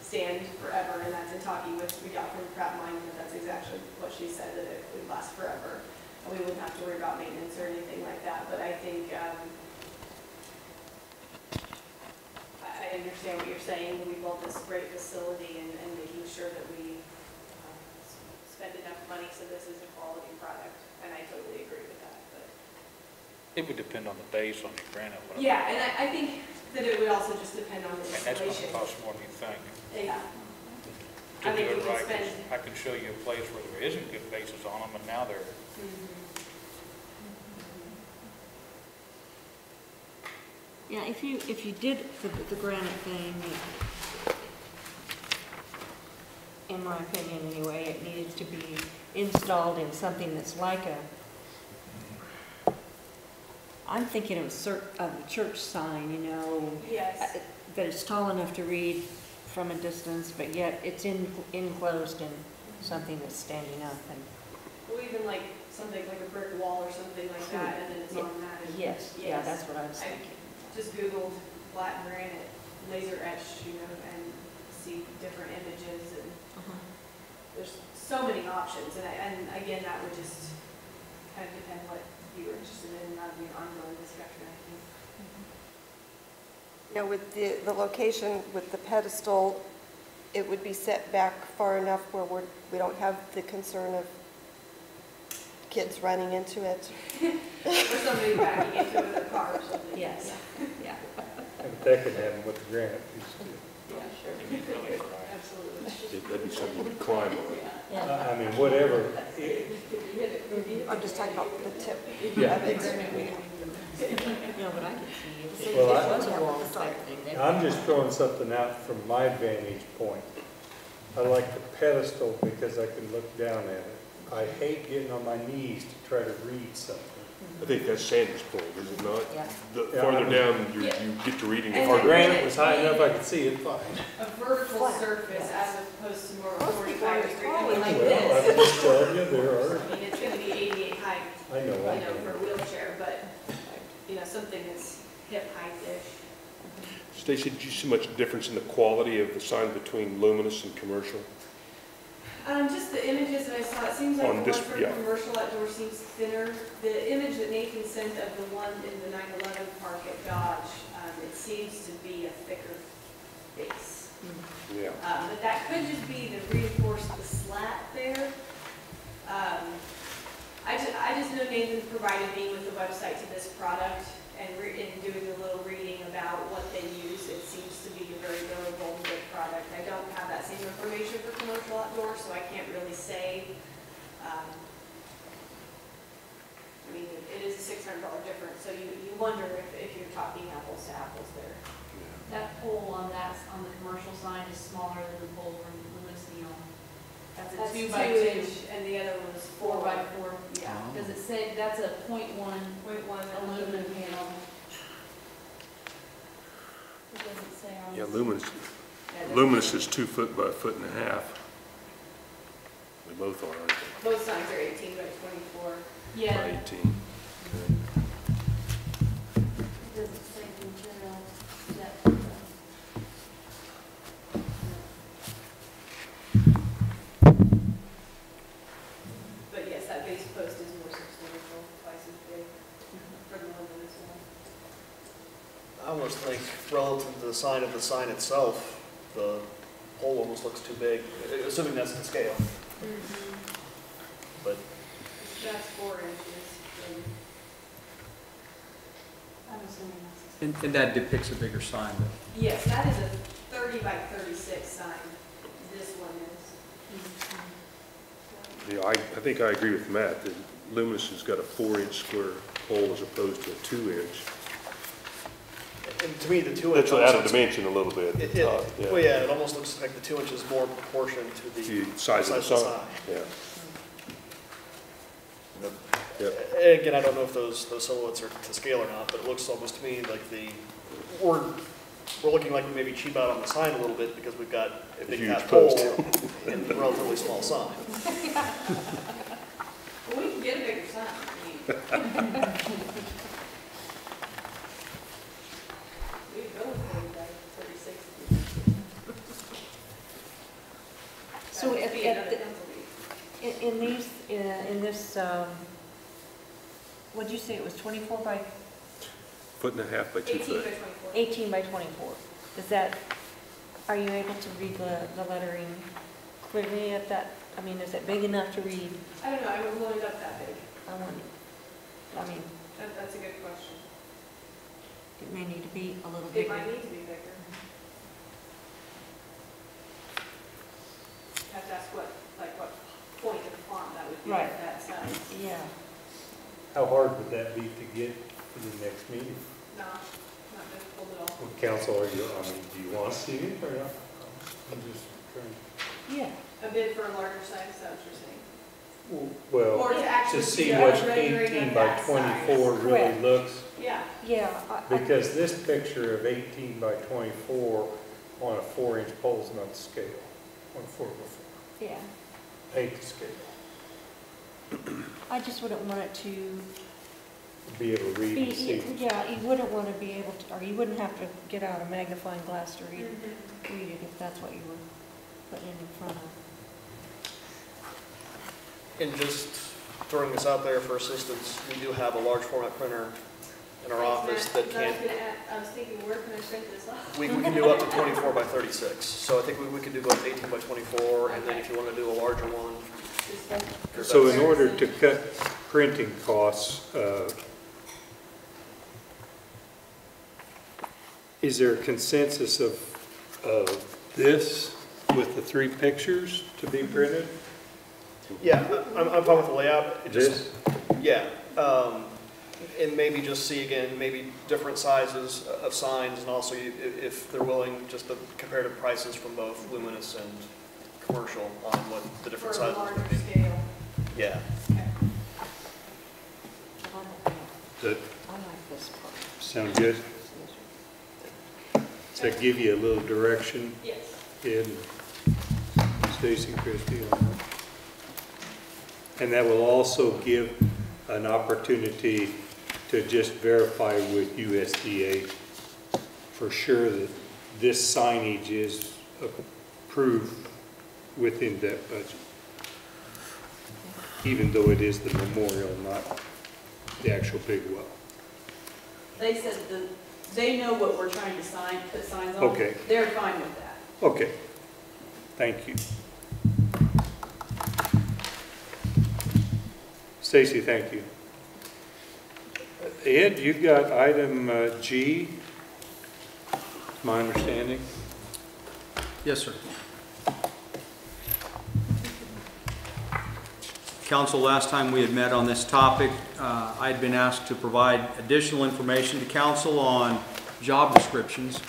S11: stand forever, and that's in talking with, we got from Pratt Mining, and that's exactly what she said, that it would last forever. And we wouldn't have to worry about maintenance or anything like that, but I think, I understand what you're saying. We built this great facility and making sure that we spend enough money so this is a quality product, and I totally agree with that. But
S8: It would depend on the base on the granite.
S11: yeah, and I think that it would also just depend on the
S8: And that's going
S11: installation.
S8: to cost more than you think.
S11: Yeah.
S8: To
S11: I think
S8: do
S11: we
S8: it
S11: can
S8: right, 'cause
S11: spend.
S8: I can show you a place where there isn't good bases on them, and now they're.
S4: Yeah, if you did the granite thing, in my opinion anyway, it needed to be installed in something that's like a, I'm thinking of a church sign, you know.
S11: Yes.
S4: That it's tall enough to read from a distance, but yet it's enclosed in something that's standing up. And
S11: Well, even like something like a brick wall or something like that, and then it's on that. And
S4: yes, yeah, that's what I was thinking.
S11: I just Googled flat granite laser etched, you know, and see different images, and there's so many options. And again, that would just kind of depend what you were interested in, and that would be an ongoing discussion, I think.
S12: You know, with the location with the pedestal, it would be set back far enough where we don't have the concern of kids running into it.
S11: Or somebody backing into it with their car or something.
S4: Yes, yeah.
S1: That could happen with the granite piece too.
S11: Yeah, sure. Absolutely.
S2: That'd be something to climb on.
S1: I mean, whatever.
S12: I'm just talking about the tip
S1: Yeah.
S12: of it.
S4: You know, but I could see if
S1: Well,
S4: it was a wall type thing.
S1: I'm just throwing something out from my vantage point. I like the pedestal because I can look down at it. I hate getting on my knees to try to read something.
S2: I think that's Sanders' point, is it not?
S4: Yeah.
S2: The
S1: Yeah,
S2: farther
S1: I mean-
S2: down you get to reading, the
S11: And
S1: If our
S2: harder.
S1: granite was high enough, I could see it fine.
S11: A vertical
S12: Flat.
S11: surface as opposed to more of a
S12: Most people
S11: 45
S12: are
S11: degree, I mean, like
S1: Well, I'm
S11: this.
S1: just telling you, there are,
S11: I mean, it's gonna be 88 height,
S1: I know,
S11: you know, for a wheelchair, but, you know, something that's hip height-ish.
S2: Stacy, did you see much difference in the quality of the sign between luminous and commercial?
S11: Just the images that I saw, it seems like
S2: On
S11: the
S2: this-
S11: one for
S2: yeah.
S11: commercial outdoor seems thinner. The image that Nathan sent of the one in the 9/11 park at Dodge, it seems to be a thicker base.
S2: Yeah.
S11: But that could just be to reinforce the slat there. I just know Nathan provided me with the website to this product, and in doing a little reading about what they use, it seems to be a very durable, good product. I don't have that same information for commercial outdoor, so I can't really say. I mean, it is a $600 difference, so you wonder if you're talking apples to apples there.
S14: pole on on the commercial sign is smaller than the pole from Luminous Neon. That's
S11: That's
S14: a 2
S11: 2
S14: by 2,
S11: inch, and the other one was
S14: 4 by 4, yeah.
S10: Oh.
S14: Does it say, that's a .1
S11: .1
S14: aluminum panel? It doesn't say on.
S2: Yeah,
S14: this.
S2: luminous,
S14: Yeah, it doesn't
S2: luminous
S14: say.
S2: is 2 foot by 1.5 foot. They both are, aren't they?
S11: Both signs are 18 by 24.
S14: Yeah,
S2: By
S14: it
S2: 18.
S14: doesn't say the material depth.
S11: But yes, that base post is more substantial, twice as big for the luminous one.
S7: I almost think relative to the sign of the sign itself, the pole almost looks too big, assuming that's the scale. But
S11: That's 4 inches.
S14: I'm assuming that's.
S3: And that depicts a bigger sign.
S11: Yes, that is a 30 by 36 sign. This one is.
S2: Yeah, I think I agree with Matt, that luminous has got a 4-inch square pole as opposed to a 2-inch.
S7: and to me, the 2
S2: That's
S7: inch.
S2: out of dimension a little bit.
S7: Well, yeah, it almost looks like the 2 inch is more proportioned to the
S2: Size of the sign, yeah.
S7: And again, I don't know if those silhouettes are to scale or not, but it looks almost to me like we're looking like we maybe cheap out on the sign a little bit because we've got a big
S2: Huge
S7: fat pole
S2: post.
S7: and a relatively small sign.
S11: Well, we can get a bigger sign. I mean. We go with 30 by 36.
S4: So
S11: That would
S4: at
S11: be
S4: the-
S11: another pencil beat.
S4: in this, what'd you say, it was 24 by,
S2: 1.5 foot by 2
S11: 18
S2: foot.
S11: by 24.
S4: 18 by 24? Is that, are you able to read the lettering clearly at that? I mean, is it big enough to read?
S11: I don't know, I would load it up that big.
S4: I mean,
S11: That's a good question.
S4: it may need to be a little
S11: It
S4: bigger.
S11: might need to be bigger. Have to ask what point of font that would be
S4: Right.
S11: at that size.
S4: Yeah.
S6: How hard would that be to get for the next meeting?
S11: Not difficult at all.
S6: Well, council, do you want to see it or not? I'm just trying.
S4: Yeah.
S11: A bid for a larger size, is that what you're saying?
S6: Well,
S11: Or to actually
S6: to see
S11: see
S6: what
S11: a rendering
S6: 18
S11: of
S6: by
S11: that
S6: 24
S11: size.
S6: really
S4: Correct.
S6: looks.
S11: Yeah.
S4: Yeah.
S6: Because this picture of 18 by 24 on a 4-inch pole is not the scale. On a 4 by 4.
S4: Yeah.
S6: Ain't the scale.
S4: I just wouldn't want it to
S6: Be able to read and see.
S4: yeah, you wouldn't want to be able to, or you wouldn't have to get out a magnifying glass to read
S11: Mm-hmm.
S4: it if that's what you were putting in front of.
S7: And just throwing this out there for assistance, we do have a large format printer in our office that can,
S11: I was thinking, where can I print this off?
S7: we can do up to 24 by 36. So I think we could do both 18 by 24, and then if you want to do a larger one.
S6: So in order to cut printing costs, is there a consensus of this with the 3 pictures to be printed?
S7: Yeah, I'm fine with the layout. It just,
S6: This?
S7: yeah. And maybe just see again, maybe different sizes of signs, and also if they're willing, just the comparative prices from both luminous and commercial on what the
S11: For
S7: different
S11: a
S7: sizes
S11: larger
S7: would be.
S11: scale.
S7: Yeah.
S2: That
S4: I like this part.
S6: Sound good? Does that give you a little direction,
S11: Yes.
S6: Ed, Stacy, Christie, on that? And that will also give an opportunity to just verify with USDA for sure that this signage is approved within that budget, even though it is the memorial, not the actual big well.
S14: They said they know what we're trying to put signs on.
S6: Okay.
S14: They're fine with that.
S6: Okay, thank you. Stacy, thank you. Ed, you've got item G, my understanding.
S3: Yes, sir. Council, last time we had met on this topic, I had been asked to provide additional information to council on job descriptions.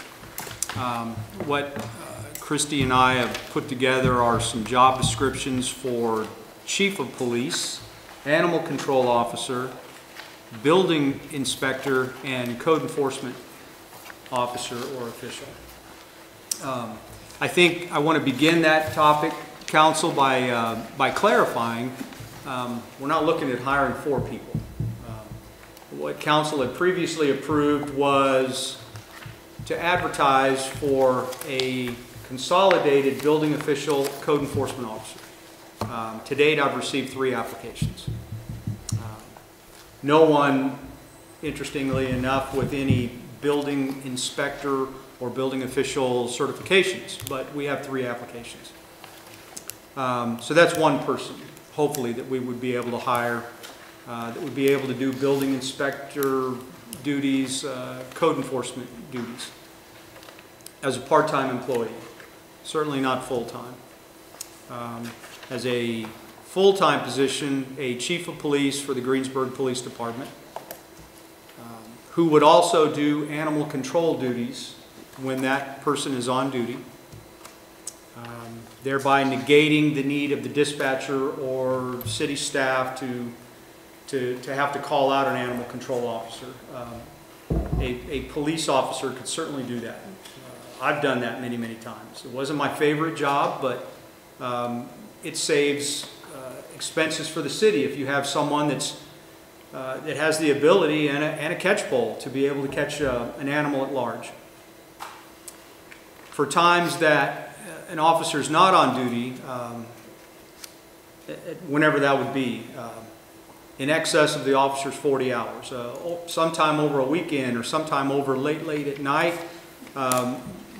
S3: What Christy and I have put together are some job descriptions for Chief of Police, Animal Control Officer, Building Inspector, and Code Enforcement Officer or official. I think I want to begin that topic, Council, by clarifying we're not looking at hiring 4 people. What Council had previously approved was to advertise for a consolidated building official, code enforcement officer. To date, I've received 3 applications. No one, interestingly enough, with any building inspector or building official certifications, but we have 3 applications. So that's one person, hopefully, that we would be able to hire, that would be able to do building inspector duties, code enforcement duties, as a part-time employee, certainly not full-time. As a full-time position, a chief of police for the Greensburg Police Department, who would also do animal control duties when that person is on duty, thereby negating the need of the dispatcher or city staff to have to call out an animal control officer. A police officer could certainly do that. I've done that many, many times. It wasn't my favorite job, but it saves expenses for the city if you have someone that's that has the ability and a catch pole to be able to catch an animal at large. For times that an officer is not on duty, whenever that would be, in excess of the officer's 40 hours, sometime over a weekend or sometime over late at night,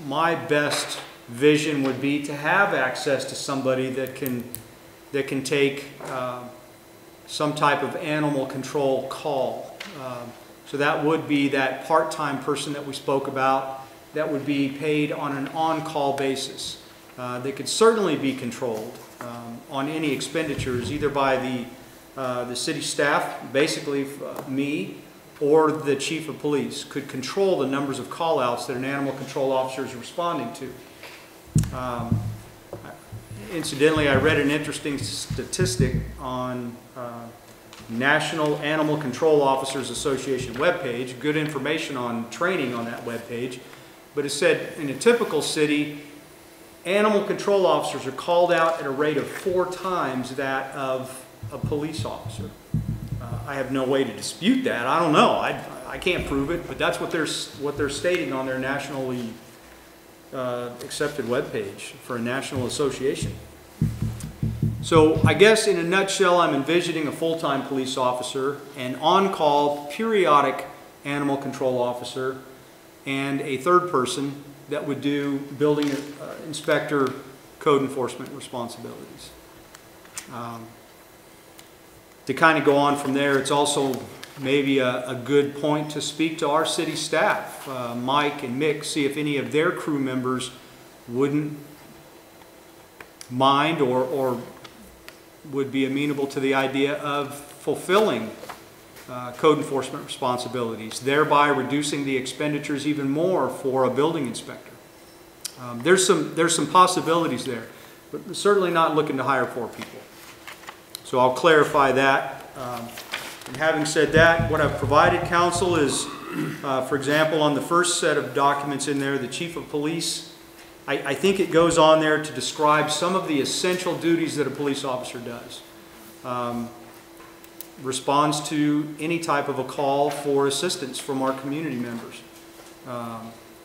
S3: my best vision would be to have access to somebody that can take some type of animal control call. So that would be that part-time person that we spoke about that would be paid on an on-call basis. They could certainly be controlled on any expenditures, either by the city staff, basically me, or the chief of police could control the numbers of call-outs that an animal control officer is responding to. Incidentally, I read an interesting statistic on National Animal Control Officers Association webpage, good information on training on that webpage, but it said in a typical city, animal control officers are called out at a rate of 4 times that of a police officer. I have no way to dispute that. I don't know. I can't prove it, but that's what they're stating on their nationally accepted webpage for a national association. So I guess in a nutshell, I'm envisioning a full-time police officer, an on-call periodic animal control officer, and a third person that would do building inspector code enforcement responsibilities. To kind of go on from there, it's also maybe a good point to speak to our city staff, Mike and Mick, see if any of their crew members wouldn't mind or would be amenable to the idea of fulfilling code enforcement responsibilities, thereby reducing the expenditures even more for a building inspector. There's some possibilities there, but certainly not looking to hire 4 people. So I'll clarify that. And having said that, what I've provided council is, for example, on the first set of documents in there, the chief of police, I think it goes on there to describe some of the essential duties that a police officer does. Responds to any type of a call for assistance from our community members.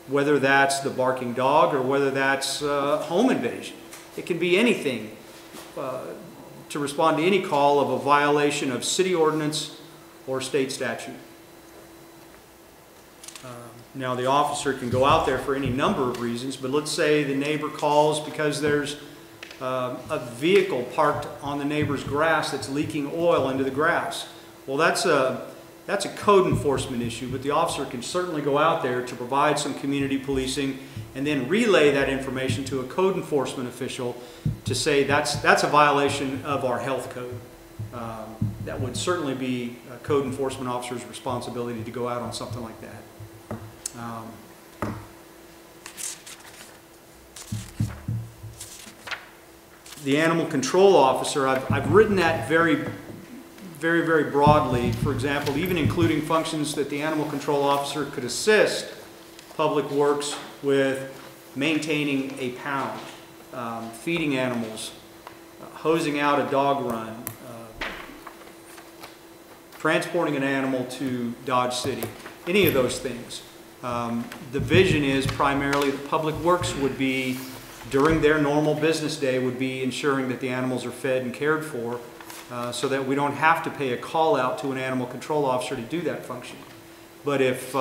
S3: Whether that's the barking dog or whether that's home invasion. It can be anything. To respond to any call of a violation of city ordinance or state statute. Now the officer can go out there for any number of reasons, but let's say the neighbor calls because there's a vehicle parked on the neighbor's grass that's leaking oil into the grass. Well, that's a code enforcement issue, but the officer can certainly go out there to provide some community policing and then relay that information to a code enforcement official to say that's a violation of our health code. That would certainly be a code enforcement officer's responsibility to go out on something like that. The animal control officer, I've written that very broadly. For example, even including functions that the animal control officer could assist Public Works with maintaining a pound, feeding animals, hosing out a dog run, transporting an animal to Dodge City, any of those things. The vision is primarily that Public Works would be, during their normal business day, would be ensuring that the animals are fed and cared for, so that we don't have to pay a call out to an animal control officer to do that function. But if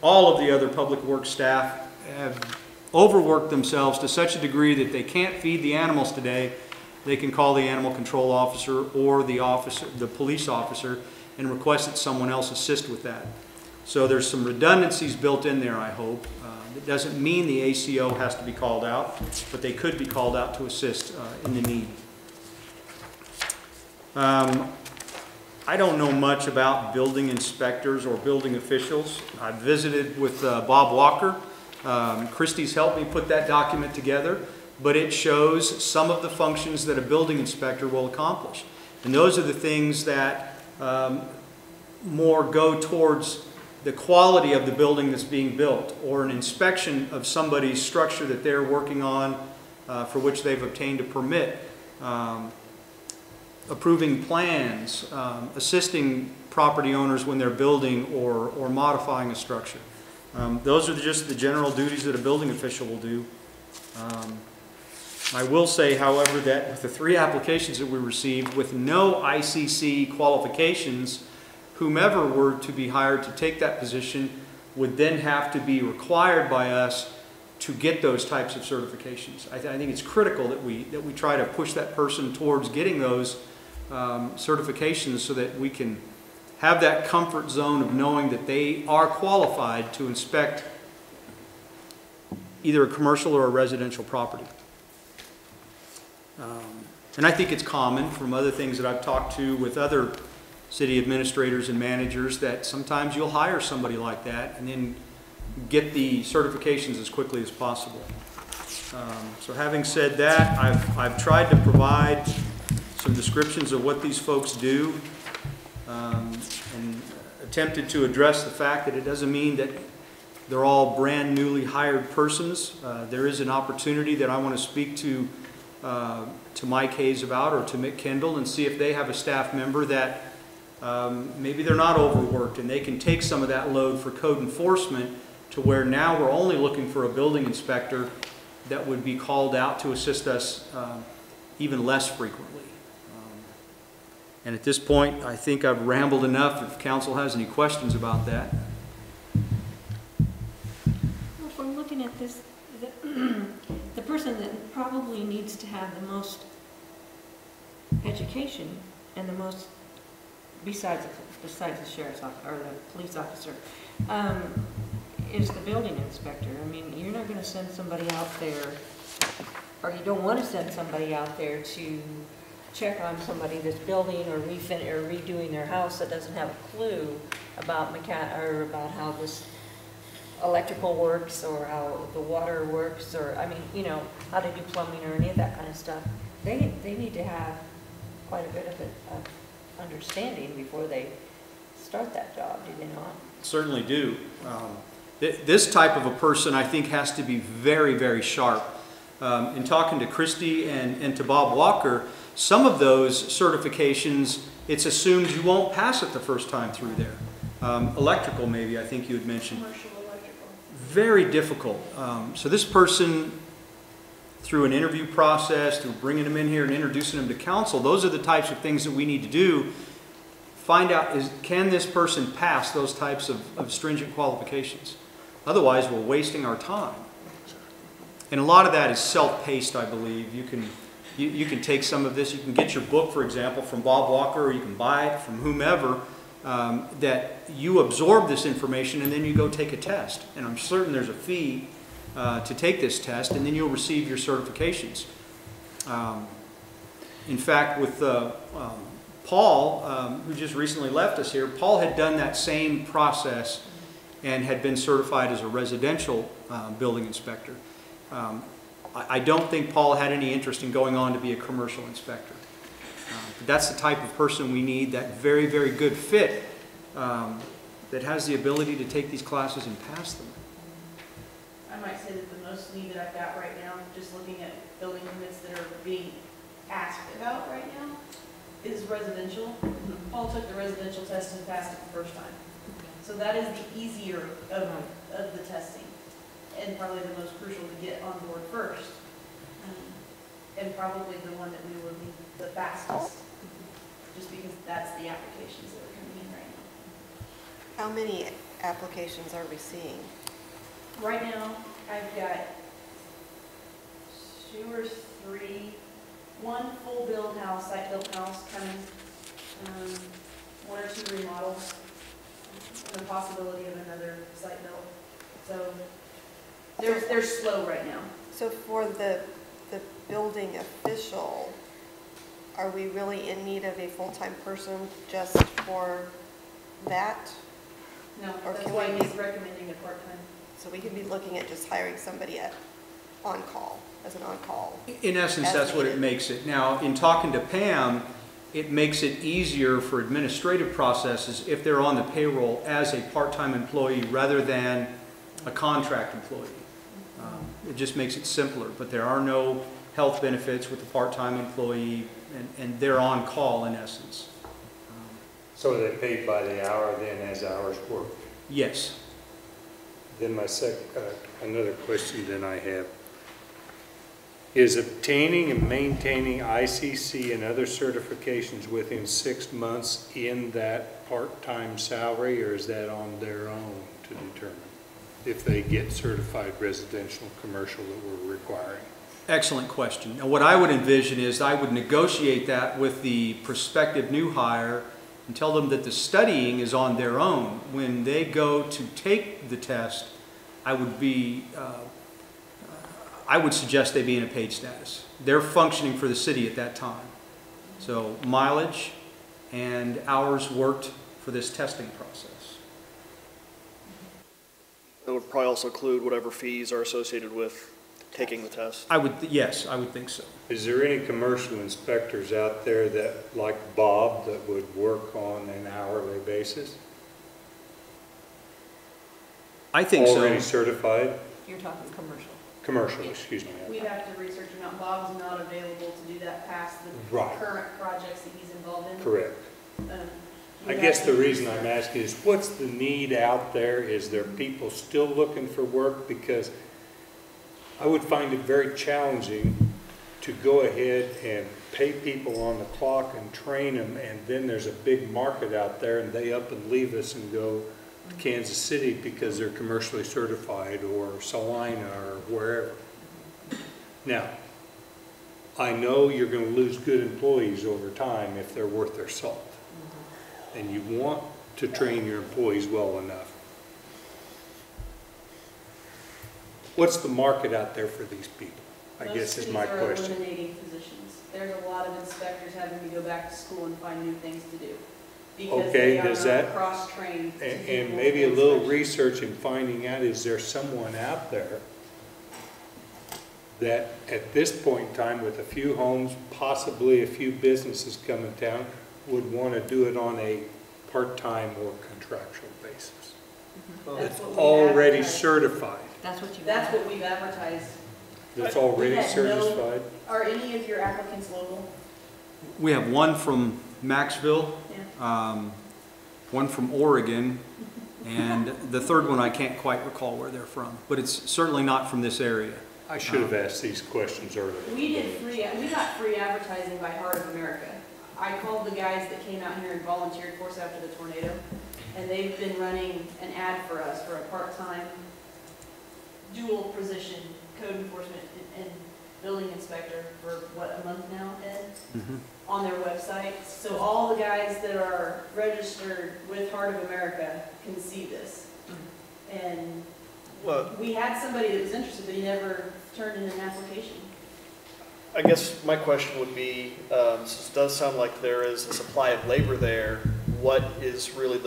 S3: all of the other Public Works staff have overworked themselves to such a degree that they can't feed the animals today, they can call the animal control officer or the police officer and request that someone else assist with that. So there's some redundancies built in there, I hope. It doesn't mean the ACO has to be called out, but they could be called out to assist in the need. I don't know much about building inspectors or building officials. I visited with Bob Walker. Christie's helped me put that document together, but it shows some of the functions that a building inspector will accomplish. And those are the things that more go towards the quality of the building that's being built, or an inspection of somebody's structure that they're working on for which they've obtained a permit, approving plans, assisting property owners when they're building or modifying a structure. Those are just the general duties that a building official will do. I will say, however, that with the 3 applications that we received with no ICC qualifications, whomever were to be hired to take that position would then have to be required by us to get those types of certifications. I think it's critical that we try to push that person towards getting those certifications so that we can have that comfort zone of knowing that they are qualified to inspect either a commercial or a residential property. And I think it's common from other things that I've talked to with other city administrators and managers that sometimes you'll hire somebody like that and then get the certifications as quickly as possible. So having said that, I've tried to provide some descriptions of what these folks do and attempted to address the fact that it doesn't mean that they're all brand newly hired persons. There is an opportunity that I want to speak to Mike Hayes about, or to Mick Kendall, and see if they have a staff member that maybe they're not overworked and they can take some of that load for code enforcement, to where now we're only looking for a building inspector that would be called out to assist us even less frequently. And at this point, I think I've rambled enough. If council has any questions about that.
S4: Well, if we're looking at this, the person that probably needs to have the most education and the most, besides the sheriff's office or the police officer, is the building inspector. I mean, you're not going to send somebody out there, or you don't want to send somebody out there to check on somebody that's building or redoing their house that doesn't have a clue about about how this electrical works, or how the water works, or, I mean, you know, how to do plumbing or any of that kind of stuff. They need to have quite a bit of understanding before they start that job, do they not?
S3: Certainly do. This type of a person, I think, has to be very, very sharp. In talking to Christy and to Bob Walker, some of those certifications, it's assumed you won't pass it the first time through there. Electrical, maybe, I think you had mentioned.
S11: Commercial electrical.
S3: Very difficult. So this person, through an interview process, through bringing them in here and introducing them to council, those are the types of things that we need to do. Find out, can this person pass those types of stringent qualifications? Otherwise, we're wasting our time. And a lot of that is self-paced, I believe. You can take some of this. You can get your book, for example, from Bob Walker, or you can buy it from whomever, that you absorb this information and then you go take a test. And I'm certain there's a fee to take this test, and then you'll receive your certifications. In fact, with Paul, who just recently left us here, Paul had done that same process and had been certified as a residential building inspector. I don't think Paul had any interest in going on to be a commercial inspector. But that's the type of person we need, that very, very good fit, that has the ability to take these classes and pass them.
S14: I might say that the most need that I've got right now, just looking at building permits that are being asked about right now, is residential. Paul took the residential test and passed it the first time. So that is the easier of the testing, and probably the most crucial to get on board first. And probably the one that we will be the fastest, just because that's the applications that are coming in right now.
S12: How many applications are we seeing?
S14: Right now, I've got 2 or 3, one full build house, site built house coming, 1 or 2 remodels, and the possibility of another site build. So they're slow right now.
S12: So for the building official, are we really in need of a full-time person just for that?
S14: No,
S12: Or
S14: that's
S12: can
S14: why
S12: we
S14: he's recommending a part-time.
S12: So we could be looking at just hiring somebody at on-call, as an on-call.
S3: In essence,
S12: As
S3: that's what it
S12: needed.
S3: makes it. Now, in talking to Pam, it makes it easier for administrative processes if they're on the payroll as a part-time employee rather than a contract employee. It just makes it simpler, but there are no health benefits with the part-time employee, and they're on call in essence.
S6: So are they paid by the hour then as hours worked?
S3: Yes.
S6: Then my another question then I have, is obtaining and maintaining ICC and other certifications within 6 months in that part-time salary, or is that on their own to determine if they get certified residential, commercial that we're requiring?
S3: Excellent question. Now, what I would envision is I would negotiate that with the prospective new hire and tell them that the studying is on their own. When they go to take the test, I would suggest they be in a paid status. They're functioning for the city at that time. So mileage and hours worked for this testing process.
S7: That would probably also include whatever fees are associated with taking the test.
S3: Yes, I would think so.
S6: Is there any commercial inspectors out there that, like Bob, that would work on an hourly basis?
S3: I think so.
S6: Already certified?
S4: You're talking commercial.
S6: Commercial, excuse me.
S14: We'd have to research him out. Bob's not available to do that past the
S6: Right.
S14: current projects that he's involved in.
S6: Correct. I
S14: We'd
S6: guess
S14: have
S6: the
S14: to
S6: reason
S14: research.
S6: I'm asking is, what's the need out there? Is there people still looking for work? Because I would find it very challenging to go ahead and pay people on the clock and train them, and then there's a big market out there and they up and leave us and go to Kansas City because they're commercially certified, or Salina, or wherever. Now, I know you're going to lose good employees over time if they're worth their salt. And you want to train your employees well enough. What's the market out there for these people? I guess is my
S14: Most cities are
S6: question.
S14: eliminating positions. There's a lot of inspectors having to go back to school and find new things to do. Because
S6: Okay,
S14: they are
S6: does
S14: not
S6: that-
S14: cross-trained. to do
S6: And maybe a
S14: multiple
S6: little
S14: inspections.
S6: research and finding out, is there someone out there that at this point in time, with a few homes, possibly a few businesses coming down, would want to do it on a part-time or contractual basis?
S14: That's
S6: That's
S14: what we
S6: already
S14: advertise.
S6: certified.
S4: That's what you.
S14: That's what we've advertised.
S6: That's
S14: We
S6: already
S14: had no-
S6: certified?
S14: Are any of your applicants local?
S3: We have one from Maxville,
S14: Yeah.
S3: one from Oregon, and the third one I can't quite recall where they're from, but it's certainly not from this area.
S6: I should have asked these questions earlier.
S14: We got free advertising by Heart of America. I called the guys that came out here and volunteered for us after the tornado, and they've been running an ad for us for a part-time dual position code enforcement and building inspector for what, a month now, Ed? On their website. So all the guys that are registered with Heart of America can see this. And
S7: Well,
S14: we had somebody that was interested, but he never turned in an application.
S7: I guess my question would be, since it does sound like there is a supply of labor there, what is really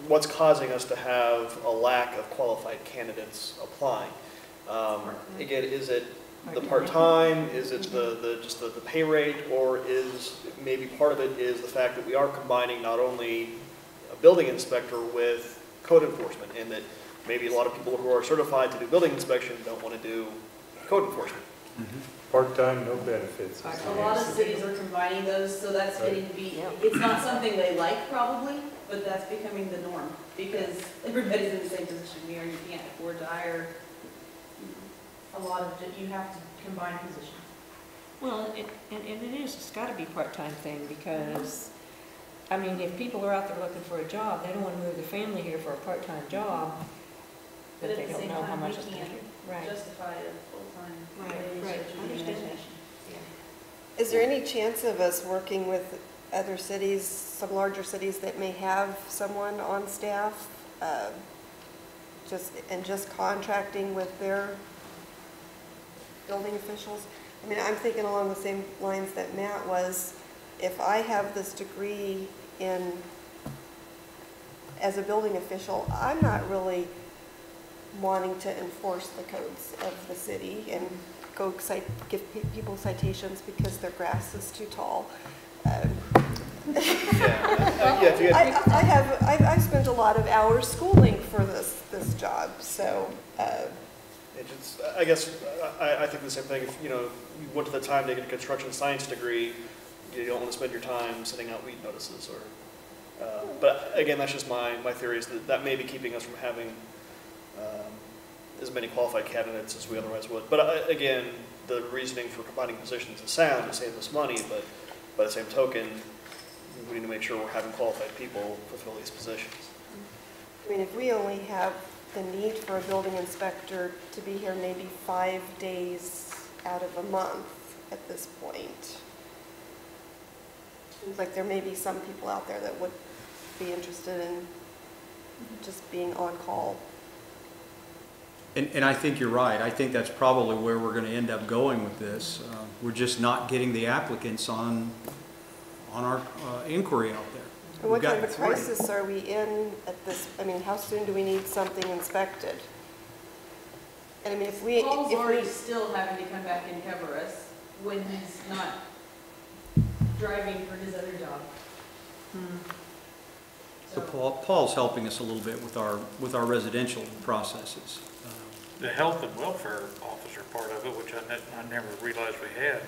S7: what's causing us to have a lack of qualified candidates applying? Again, is it the part-time? Is it just the pay rate? Or is, maybe part of it is the fact that we are combining not only a building inspector with code enforcement, and that maybe a lot of people who are certified to do building inspection don't want to do code enforcement?
S1: Part-time, no benefits.
S14: A lot of cities are combining those, so that's getting to be, it's not something they like probably, but that's becoming the norm, because everybody's in the same position we are. You can't afford to hire a lot of, you have to combine positions.
S4: Well, and it is, it's gotta be a part-time thing, because, I mean, if people are out there looking for a job, they don't wanna move their family here for a part-time job,
S14: But
S4: but
S14: at
S4: they
S14: the
S4: don't
S14: same
S4: know how
S14: time,
S4: much
S14: we
S4: it's gonna
S14: can't
S4: be. Right.
S14: justify a full-time.
S4: Right,
S14: wage
S4: right.
S14: such as
S4: I understand that.
S14: administration.
S12: Is there any chance of us working with other cities, some larger cities that may have someone on staff, just contracting with their building officials? I mean, I'm thinking along the same lines that Matt was. If I have this degree as a building official, I'm not really wanting to enforce the codes of the city and go give people citations because their grass is too tall. I've spent a lot of hours schooling for this job, so.
S7: I guess I think the same thing. If you went to the time to get a construction science degree, you don't want to spend your time sending out weed notices. But again, that's just my theory, is that may be keeping us from having as many qualified candidates as we otherwise would. But again, the reasoning for combining positions is sound to save us money, but by the same token, we need to make sure we're having qualified people fulfill these positions.
S12: I mean, if we only have the need for a building inspector to be here maybe 5 days out of a month at this point, seems like there may be some people out there that would be interested in just being on call.
S3: And I think you're right. I think that's probably where we're going to end up going with this. We're just not getting the applicants on our inquiry out there.
S12: And what kind of crisis are we in at this? I mean, how soon do we need something inspected? And I mean,
S14: Paul's already still having to come back and cover us when he's not driving for his other job.
S3: So Paul's helping us a little bit with our residential processes.
S8: The health and welfare officer part of it, which I never realized we had,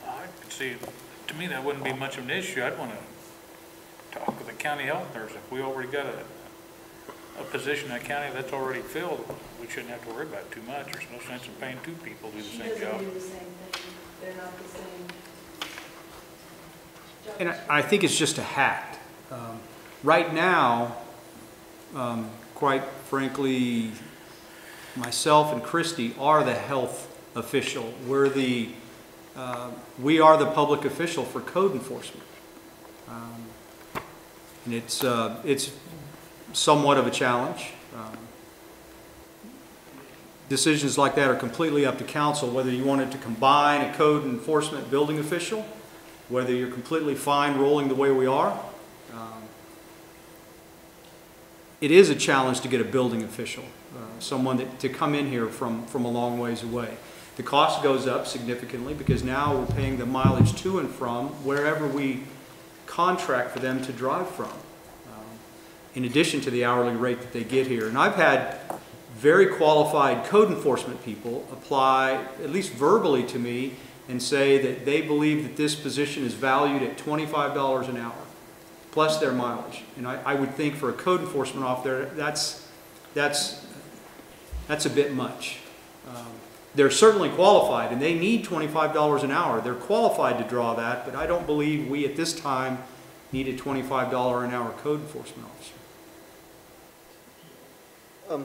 S8: I could see, to me, that wouldn't be much of an issue. I'd want to talk with the county health nurse. If we already got a position in the county that's already filled, we shouldn't have to worry about it too much. There's no sense in paying two people to do the
S14: She
S8: same
S14: doesn't
S8: job.
S14: do the same thing. They're not the same job.
S3: And I think it's just a hat. Right now, quite frankly, myself and Christy are the health official. We are the public official for code enforcement. And it's somewhat of a challenge. Decisions like that are completely up to council, whether you wanted to combine a code enforcement building official, whether you're completely fine rolling the way we are. It is a challenge to get a building official, someone to come in here from a long ways away. The cost goes up significantly because now we're paying the mileage to and from wherever we contract for them to drive from, in addition to the hourly rate that they get here. And I've had very qualified code enforcement people apply, at least verbally to me, and say that they believe that this position is valued at $25 an hour, plus their mileage. And I would think for a code enforcement officer, that's a bit much. They're certainly qualified, and they need $25 an hour. They're qualified to draw that, but I don't believe we at this time need a $25 an hour code enforcement officer.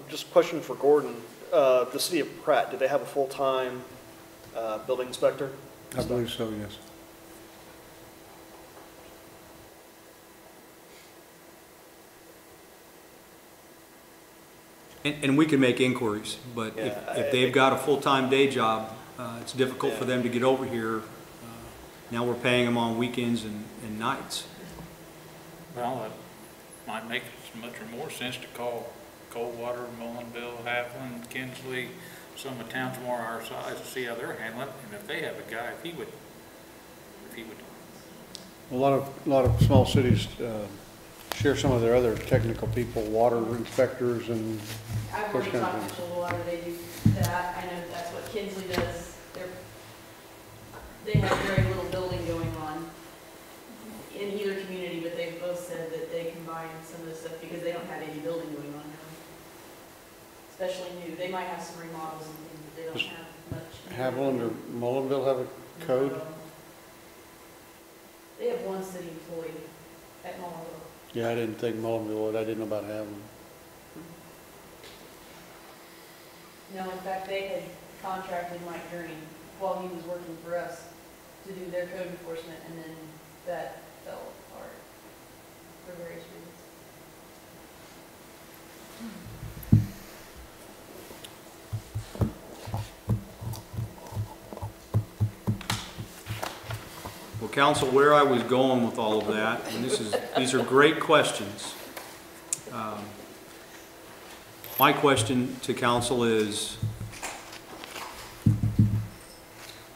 S7: Just a question for Gordon. The city of Pratt, do they have a full-time building inspector?
S10: I believe so, yes.
S3: And we can make inquiries, but if they've got a full-time day job, it's difficult for them to get over here. Now we're paying them on weekends and nights.
S8: Well, it might make much more sense to call Coldwater, Mullenville, Haviland, Kinsley, some of the towns more our size to see how they're handling it, and if they have a guy, if he would,
S10: A lot of small cities share some of their other technical people, water inspectors and
S14: I've
S10: those
S14: already
S10: kind of
S14: talked to
S10: things.
S14: Coldwater, they do that, I know that's what Kinsley does, they have very little building going on in either community, but they've both said that they combine some of the stuff because they don't have any building going on now. Especially new, they might have some remodels and things, but they don't have much.
S10: Haviland or Mullenville have a code?
S14: No. They have one city employee at Mullenville.
S10: Yeah, I didn't think Mullenville would. I didn't know about Haviland.
S14: No, in fact, they had contracted Mike Gurney while he was working for us to do their code enforcement, and then that fell apart for various reasons.
S3: Well, council, where I was going with all of that, and these are great questions. My question to council is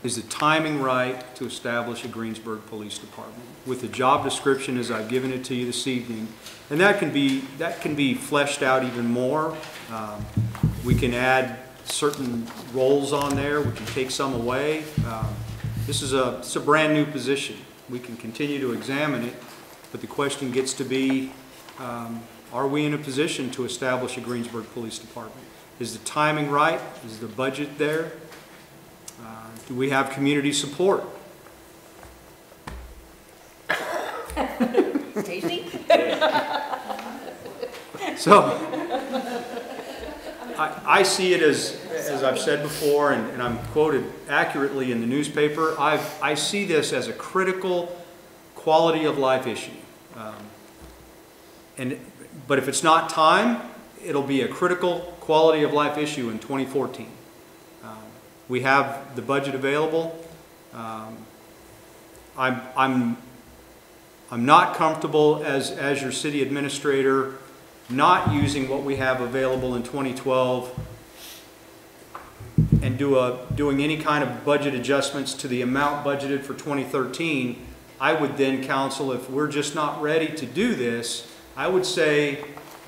S3: the timing right to establish a Greensburg Police Department? With the job description as I've given it to you this evening, and that can be fleshed out even more. We can add certain roles on there. We can take some away. It's a brand new position. We can continue to examine it, but the question gets to be, are we in a position to establish a Greensburg Police Department? Is the timing right? Is the budget there? Do we have community support?
S4: Stacy?
S3: So, I see it as I've said before, and I'm quoted accurately in the newspaper, I see this as a critical quality of life issue. But if it's not time, it'll be a critical quality of life issue in 2014. We have the budget available. I'm not comfortable as your city administrator not using what we have available in 2012 and doing any kind of budget adjustments to the amount budgeted for 2013. I would then counsel, if we're just not ready to do this, I would say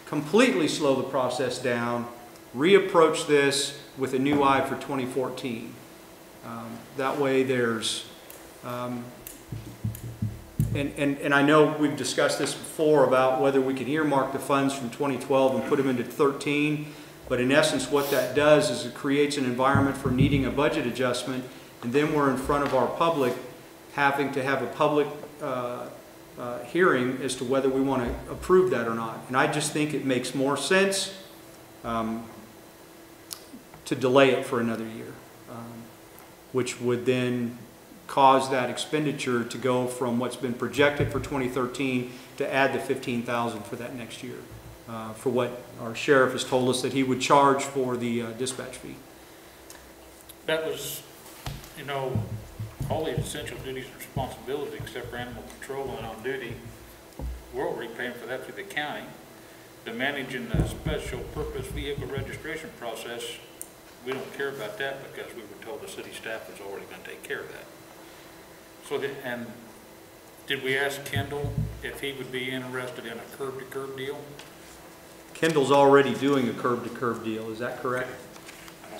S3: completely slow the process down, reapproach this with a new eye for 2014. That way there's, and I know we've discussed this before about whether we can earmark the funds from 2012 and put them into 13, but in essence what that does is it creates an environment for needing a budget adjustment, and then we're in front of our public having to have a public hearing as to whether we want to approve that or not. And I just think it makes more sense to delay it for another year, which would then cause that expenditure to go from what's been projected for 2013 to add the $15,000 for that next year, for what our sheriff has told us that he would charge for the dispatch fee.
S8: That was, you know, all the essential duties and responsibilities except for animal control and on duty, we're already paying for that through the county. The managing the special purpose vehicle registration process, we don't care about that because we were told the city staff was already going to take care of that. So, and did we ask Kendall if he would be interested in a curb-to-curb deal?
S3: Kendall's already doing a curb-to-curb deal, is that correct?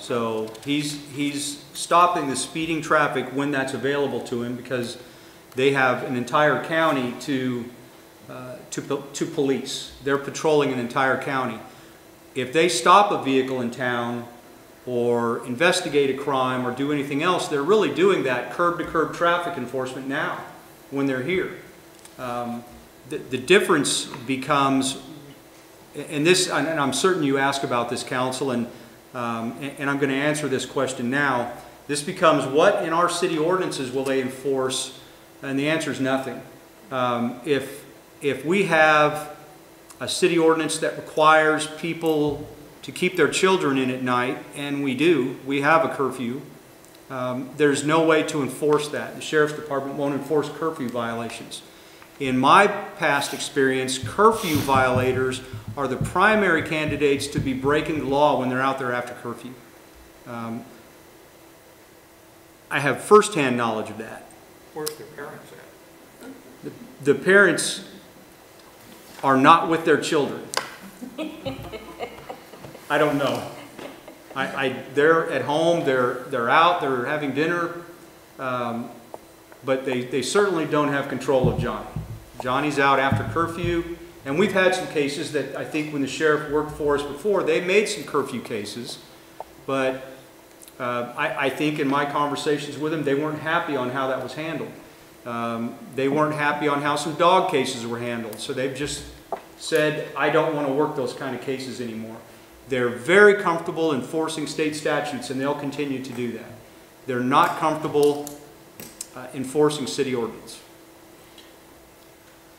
S3: So he's stopping the speeding traffic when that's available to him because they have an entire county to police. They're patrolling an entire county. If they stop a vehicle in town or investigate a crime or do anything else, they're really doing that curb-to-curb traffic enforcement now when they're here. The difference becomes, and I'm certain you ask about this, council, and I'm going to answer this question now. This becomes, what in our city ordinances will they enforce? And the answer is nothing. If we have a city ordinance that requires people to keep their children in at night, and we have a curfew, there's no way to enforce that. The Sheriff's Department won't enforce curfew violations. In my past experience, curfew violators are the primary candidates to be breaking the law when they're out there after curfew. I have firsthand knowledge of that.
S8: Where's their parents at?
S3: The parents are not with their children. I don't know. They're at home, they're out, they're having dinner, but they certainly don't have control of Johnny. Johnny's out after curfew, and we've had some cases that I think when the sheriff worked for us before, they made some curfew cases, but I think in my conversations with them, they weren't happy on how that was handled. They weren't happy on how some dog cases were handled, so they've just said, I don't want to work those kind of cases anymore. They're very comfortable enforcing state statutes, and they'll continue to do that. They're not comfortable enforcing city ordinance.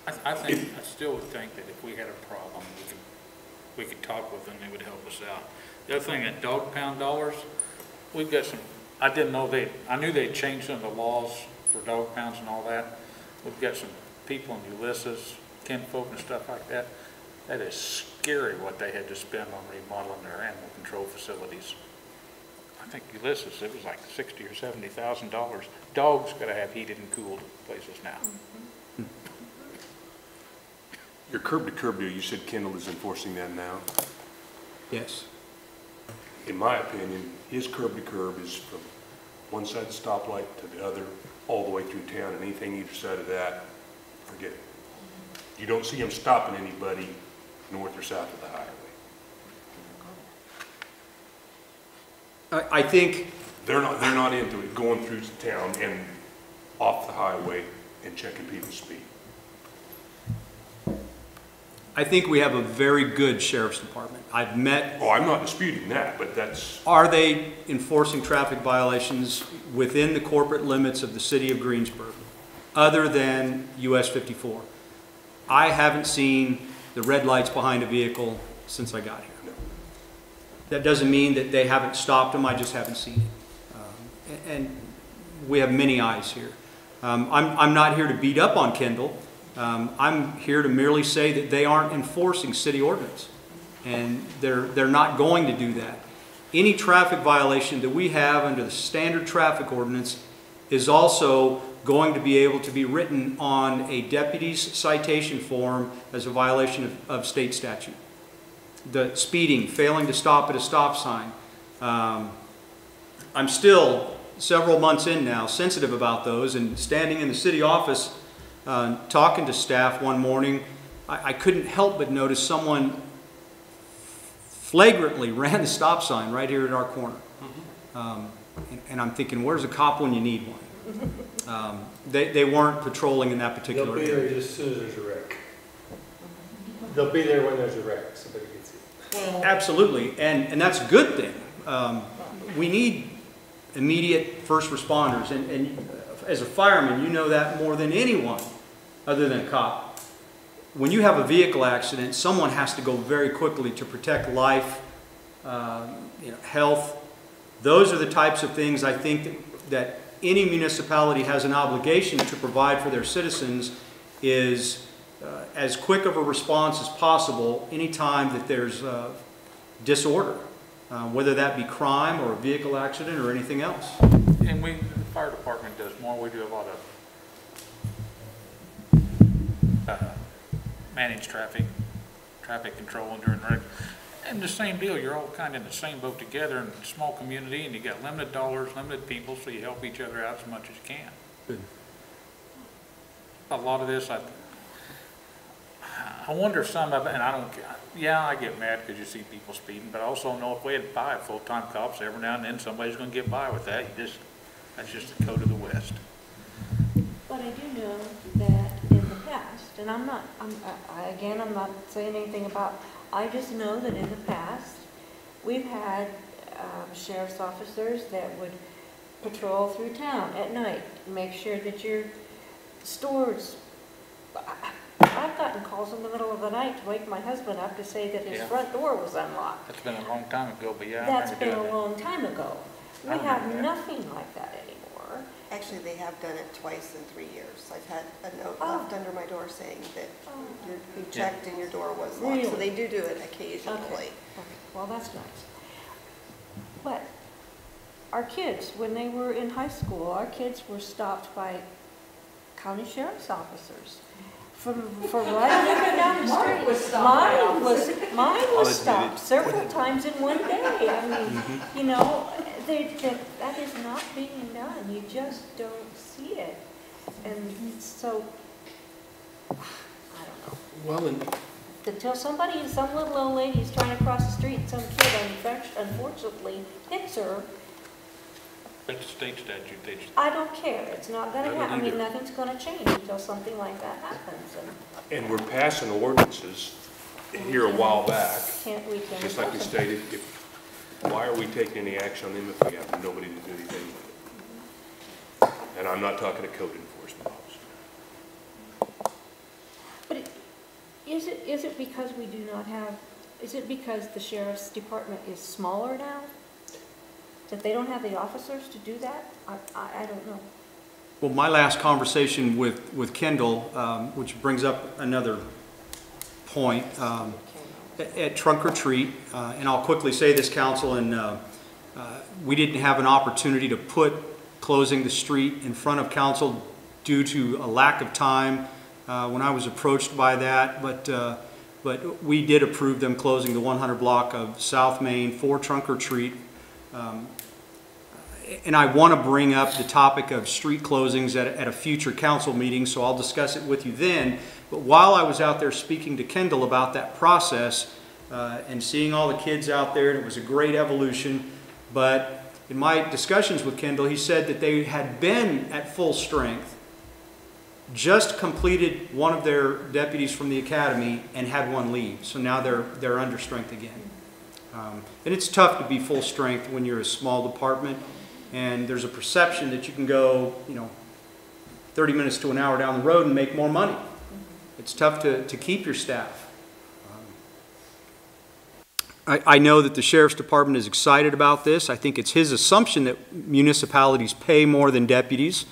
S8: I still would think that if we had a problem, we could talk with them, they would help us out. The other thing, at dog pound dollars, we've got some, I knew they'd changed some of the laws for dog pounds and all that. We've got some people in Ulysses, kinfolk and stuff like that. That is scary what they had to spend on remodeling their animal control facilities. I think Ulysses, it was like $60,000 or $70,000. Dogs got to have heated and cooled places now.
S2: Your curb to curb deal, you said Kendall is enforcing that now?
S3: Yes.
S2: In my opinion, his curb to curb is from one side of the stoplight to the other, all the way through town, and anything either side of that, forget it. You don't see him stopping anybody north or south of the highway.
S3: I think
S2: they're not into it, going through town and off the highway and checking people's speed.
S3: I think we have a very good sheriff's department. I've met...
S2: Oh, I'm not disputing that, but that's...
S3: Are they enforcing traffic violations within the corporate limits of the city of Greensburg, other than US 54? I haven't seen the red lights behind a vehicle since I got here.
S2: No.
S3: That doesn't mean that they haven't stopped them, I just haven't seen it. And we have many eyes here. I'm not here to beat up on Kendall. I'm here to merely say that they aren't enforcing city ordinance, and they're not going to do that. Any traffic violation that we have under the standard traffic ordinance is also going to be able to be written on a deputy's citation form as a violation of state statute. The speeding, failing to stop at a stop sign. I'm still, several months in now, sensitive about those, and standing in the city office talking to staff one morning, I couldn't help but notice someone flagrantly ran the stop sign right here at our corner. And I'm thinking, where's a cop when you need one? They weren't patrolling in that particular area.
S6: They'll be there just as soon as there's a wreck. They'll be there when there's a wreck, somebody gets it.
S3: Absolutely, and that's a good thing. We need immediate first responders, and as a fireman, you know that more than anyone other than a cop. When you have a vehicle accident, someone has to go very quickly to protect life, health. Those are the types of things I think that any municipality has an obligation to provide for their citizens, is as quick of a response as possible anytime that there's disorder, whether that be crime or a vehicle accident or anything else.
S8: And the fire department does more. We do a lot of managed traffic control during the wreck. And the same deal, you're all kind of in the same boat together in a small community, and you got limited dollars, limited people, so you help each other out as much as you can.
S3: Good.
S8: A lot of this, I wonder if some of it, and I get mad because you see people speeding, but I also know if we had 5 full-time cops, every now and then somebody's going to get by with that. That's just the code of the West.
S4: But I do know that in the past, and I'm not saying anything about, I just know that in the past, we've had sheriff's officers that would patrol through town at night, make sure that your stores, I've gotten calls in the middle of the night to wake my husband up to say that his front door was unlocked.
S8: That's been a long time ago, but yeah,
S4: That's been a long time ago. We have
S8: remember that.
S4: nothing like that anymore.
S12: Actually, they have done it twice in 3 years. I've had a note left under my door saying that you checked and your door was locked. So
S4: Really?
S12: they do it occasionally.
S4: Okay. Well, that's nice. But our kids, when they were in high school, our kids were stopped by county sheriff's officers for riding up and down the street. Mine was stopped several times in one day. I mean, you know, that is not being done. You just don't see it. And so, I don't know.
S2: Well, and
S4: Until some little old lady is trying to cross the street, and some kid unfortunately hits her,
S8: That's a state statute,
S4: I don't care. It's not gonna
S2: I don't
S4: happen. I mean,
S2: either.
S4: nothing's gonna change until something like that happens,
S2: and we're passing ordinances here a while back,
S4: we can't.
S2: just like we stated, why are we taking any action on them if we have nobody to do anything with it? And I'm not talking to code enforcement officer.
S4: But is it because we do not have, is it because the sheriff's department is smaller now? That they don't have the officers to do that? I don't know.
S3: Well, my last conversation with Kendall, which brings up another point, at Trunk or Treat, and I'll quickly say this, council, and we didn't have an opportunity to put closing the street in front of council due to a lack of time when I was approached by that, but we did approve them closing the 100 block of South Main for Trunk or Treat. And I want to bring up the topic of street closings at a future council meeting, so I'll discuss it with you then. But while I was out there speaking to Kendall about that process and seeing all the kids out there, and it was a great evolution, but in my discussions with Kendall, he said that they had been at full strength, just completed one of their deputies from the academy and had one leave. So now they're under strength again. And it's tough to be full strength when you're a small department. And there's a perception that you can go, 30 minutes to an hour down the road and make more money. It's tough to keep your staff. I know that the Sheriff's Department is excited about this. I think it's his assumption that municipalities pay more than deputies.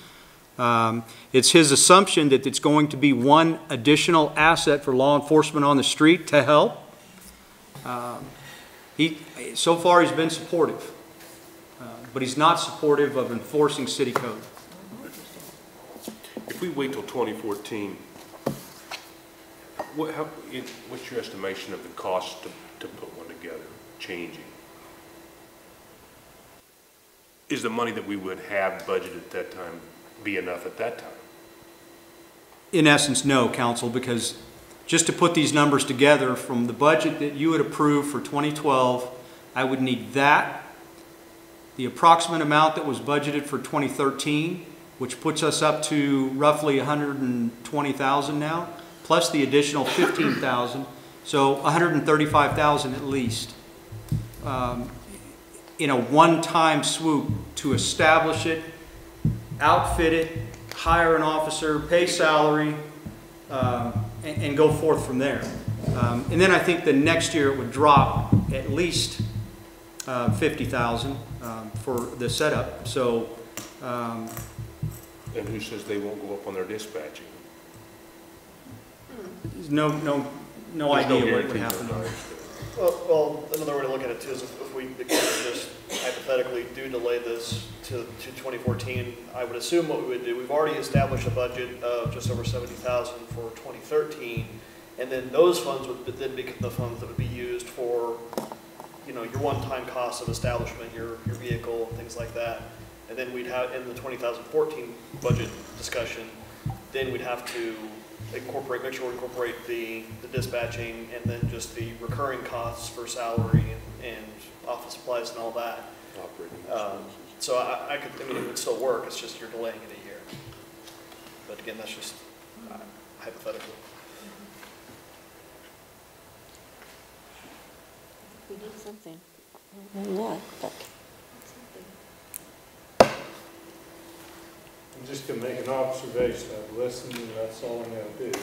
S3: It's his assumption that it's going to be one additional asset for law enforcement on the street to help. So far he's been supportive. But he's not supportive of enforcing city code.
S2: If we wait till 2014, what's your estimation of the cost to put one together, changing? Is the money that we would have budgeted at that time be enough at that time?
S3: In essence, no, council, because just to put these numbers together from the budget that you had approved for 2012, I would need that, the approximate amount that was budgeted for 2013, which puts us up to roughly 120,000 now, plus the additional 15,000, so 135,000 at least, in a one-time swoop to establish it, outfit it, hire an officer, pay salary, and go forth from there. And then I think the next year it would drop at least 50,000 for the setup. So,
S2: and who says they won't go up on their dispatching?
S3: no idea what would happen.
S7: Well, another way to look at it too is if we just hypothetically do delay this to 2014, I would assume what we would do, we've already established a budget of just over 70,000 for 2013, and then those funds would then become the funds that would be used for, your one-time costs of establishment, your vehicle, things like that. And then we'd have, in the 2014 budget discussion, then we'd have to make sure we incorporate the dispatching and then just the recurring costs for salary and office supplies and all that. So it would still work, it's just you're delaying it a year. But again, that's just hypothetical.
S4: We did something. I don't know what, but something.
S1: I'm just going to make an observation. I've listened and that's all I'm going to do.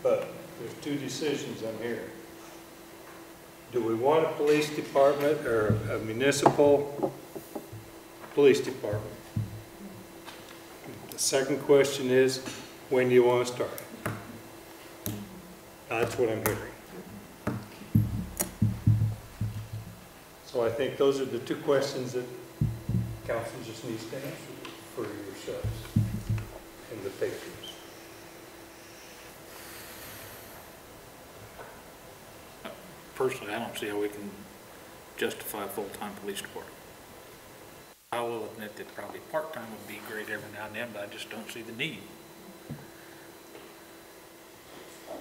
S1: But there's two decisions I'm hearing. Do we want a police department or a municipal police department? The second question is, when do you want to start it? That's what I'm hearing. So I think those are the two questions that
S2: Council just needs to answer it for yourselves and the patrons.
S8: Personally, I don't see how we can justify a full-time police department. I will admit that probably part-time would be great every now and then, but I just don't see the need.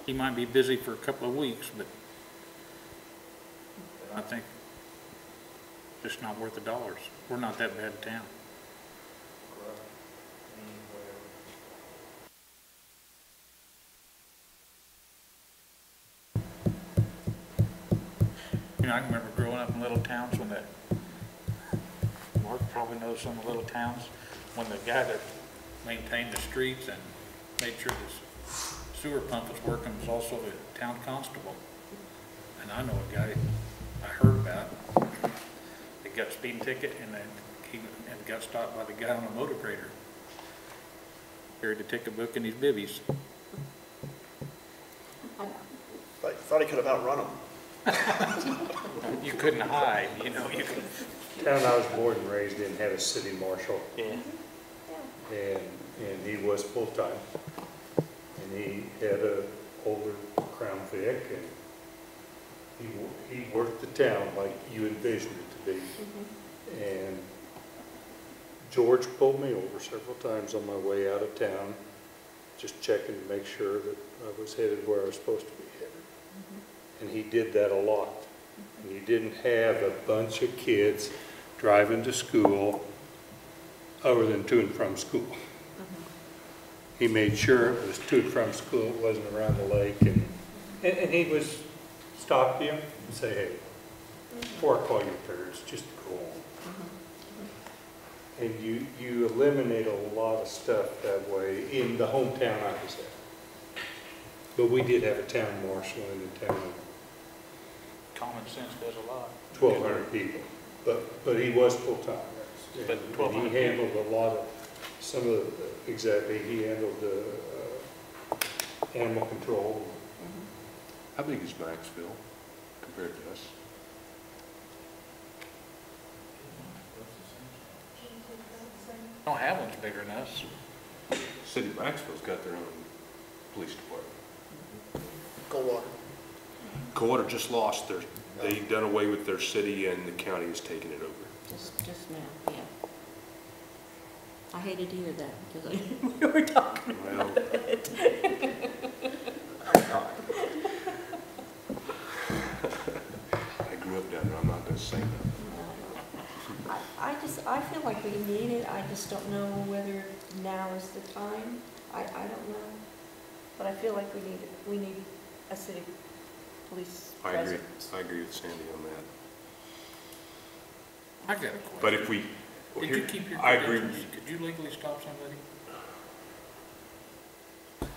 S8: He might be busy for a couple of weeks, but I think it's just not worth the dollars. We're not that bad a town. You know, I can remember growing up in little towns when Mark probably knows some of the little towns, when the guy that maintained the streets and made sure the sewer pump was working was also the town constable. And I know a guy I heard about that got a speeding ticket and then he got stopped by the guy on a motor grader. Carried the ticket book in his bibbies.
S7: But thought he could have outrun him.
S8: You couldn't hide, you know. You could.
S1: The town I was born and raised in had a city marshal.
S8: Yeah.
S1: And he was full-time. And he had a older Crown Vic, and he worked the town like you envisioned it to be. And George pulled me over several times on my way out of town, just checking to make sure that I was headed where I was supposed to be headed. And he did that a lot. And you didn't have a bunch of kids driving to school other than to and from school. He made sure it was to and from school, it wasn't around the lake. And he was stop you and say, hey, before I call you turds, just go on. And you eliminate a lot of stuff that way in the hometown I was at. But we did have a town marshal in the town.
S8: Common sense does a lot.
S1: 1,200 people, but he was full-time.
S8: But
S1: And
S8: 1,200
S1: he handled a lot of, some of the, exactly, he handled the animal control.
S2: How big is Maxville compared to us?
S8: No, Haviland's bigger than us.
S2: City of Maxville's got their own police department.
S7: Goldwater.
S2: Coldwater just lost their, they've done away with their city and the county has taken it over.
S4: Just now, yeah. I hated to hear that because we were talking about it.
S2: I grew up down there, I'm not gonna say nothing.
S4: I feel like we need it, I just don't know whether now is the time. I don't know. But I feel like we need a city police presence.
S2: I agree with Sandy on that.
S8: I got a question.
S2: But if we,
S8: Did you keep your
S2: I agree.
S8: credentials? Could you legally stop somebody?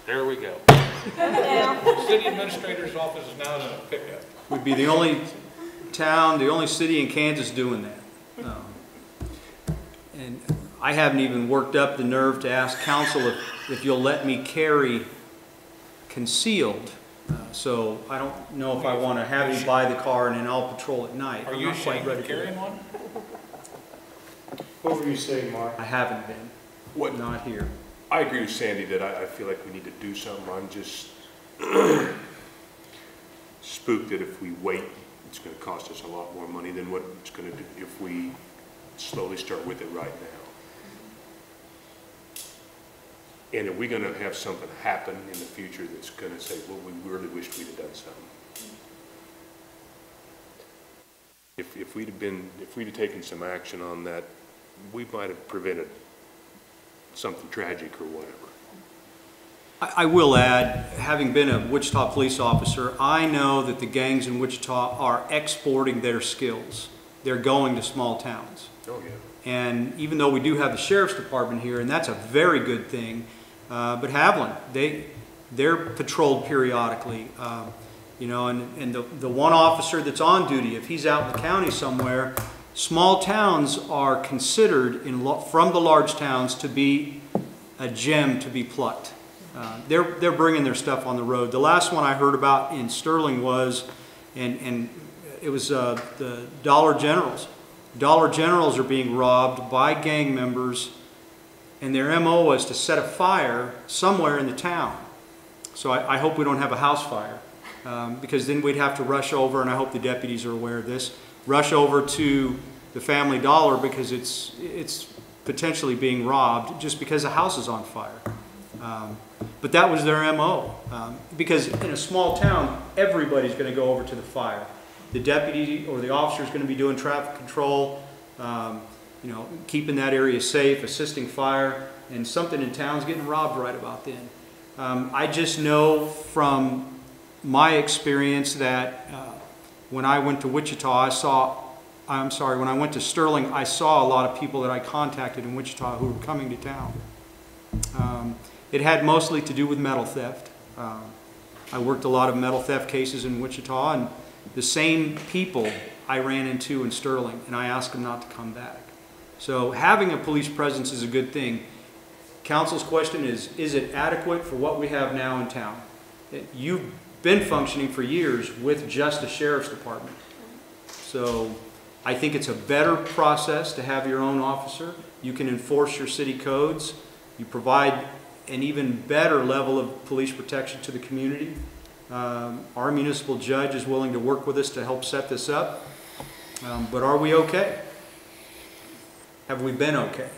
S8: There we go. City administrator's office is now in a pickup.
S3: We'd be the only town, the only city in Kansas doing that. And I haven't even worked up the nerve to ask council if you'll let me carry concealed. So I don't know if I want to have you buy the car and then I'll patrol at night.
S8: Are
S3: I'm
S8: you
S3: not quite
S8: ashamed
S3: ready
S8: of
S3: for that.
S8: carrying one?
S1: What were you saying, Mark?
S3: I haven't been.
S2: What?
S3: Not here.
S2: I agree with Sandy that I feel like we need to do something. I'm just spooked that if we wait, it's going to cost us a lot more money than what it's going to do if we slowly start with it right now. And are we going to have something happen in the future that's going to say, well, we really wished we'd have done something? If we'd have taken some action on that, we might have prevented something tragic or whatever.
S3: I will add, having been a Wichita police officer, I know that the gangs in Wichita are exporting their skills. They're going to small towns.
S2: Oh, yeah.
S3: And even though we do have the sheriff's department here, and that's a very good thing, but Haviland, they're patrolled periodically. You know, and the one officer that's on duty, if he's out in the county somewhere, small towns are considered from the large towns to be a gem to be plucked. They're bringing their stuff on the road. The last one I heard about in Sterling was, and it was the Dollar Generals. Dollar Generals are being robbed by gang members, and their MO was to set a fire somewhere in the town. So I hope we don't have a house fire, because then we'd have to rush over, and I hope the deputies are aware of this, rush over to the Family Dollar because it's potentially being robbed just because the house is on fire. But that was their MO, because in a small town, everybody's going to go over to the fire. The deputy or the officer is going to be doing traffic control, you know, keeping that area safe, assisting fire, and something in town's getting robbed right about then. I just know from my experience that when I went to Wichita, when I went to Sterling, I saw a lot of people that I contacted in Wichita who were coming to town. It had mostly to do with metal theft. I worked a lot of metal theft cases in Wichita, and the same people I ran into in Sterling, and I asked them not to come back. So having a police presence is a good thing. Council's question is it adequate for what we have now in town? You've been functioning for years with just the sheriff's department. So I think it's a better process to have your own officer. You can enforce your city codes. You provide an even better level of police protection to the community. Our municipal judge is willing to work with us to help set this up. But are we okay? Have we been okay?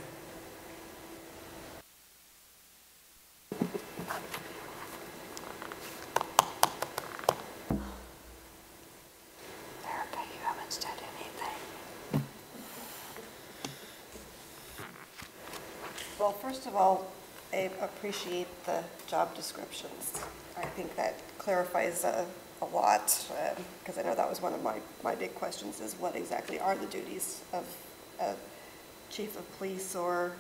S12: Well, first of all, I appreciate the job descriptions. I think that clarifies a lot, because I know that was one of my big questions, is what exactly are the duties of a chief of police, or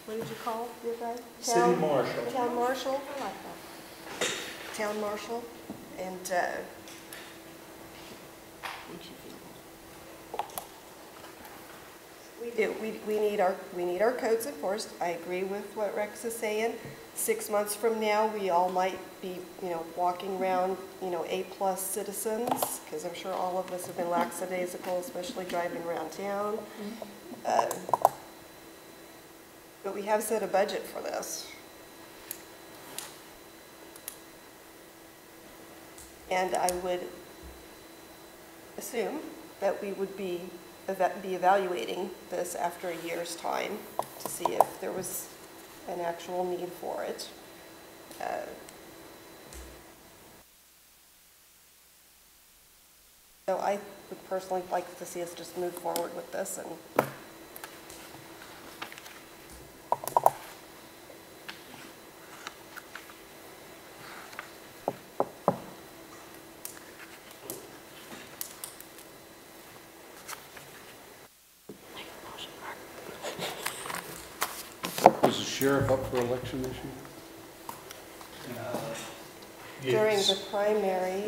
S12: what did you call your guy?
S1: City marshal.
S12: Town marshal? I like that. Town marshal. And we do. We need our codes enforced. I agree with what Rex is saying. 6 months from now, we all might be, walking around, A+ citizens, because I'm sure all of us have been lackadaisical, especially driving around town. But we have set a budget for this. And I would assume that we would be evaluating this after a year's time to see if there was an actual need for it. So I would personally like to see us just move forward with this. And
S10: Is the sheriff up for election this year?
S12: during the primary,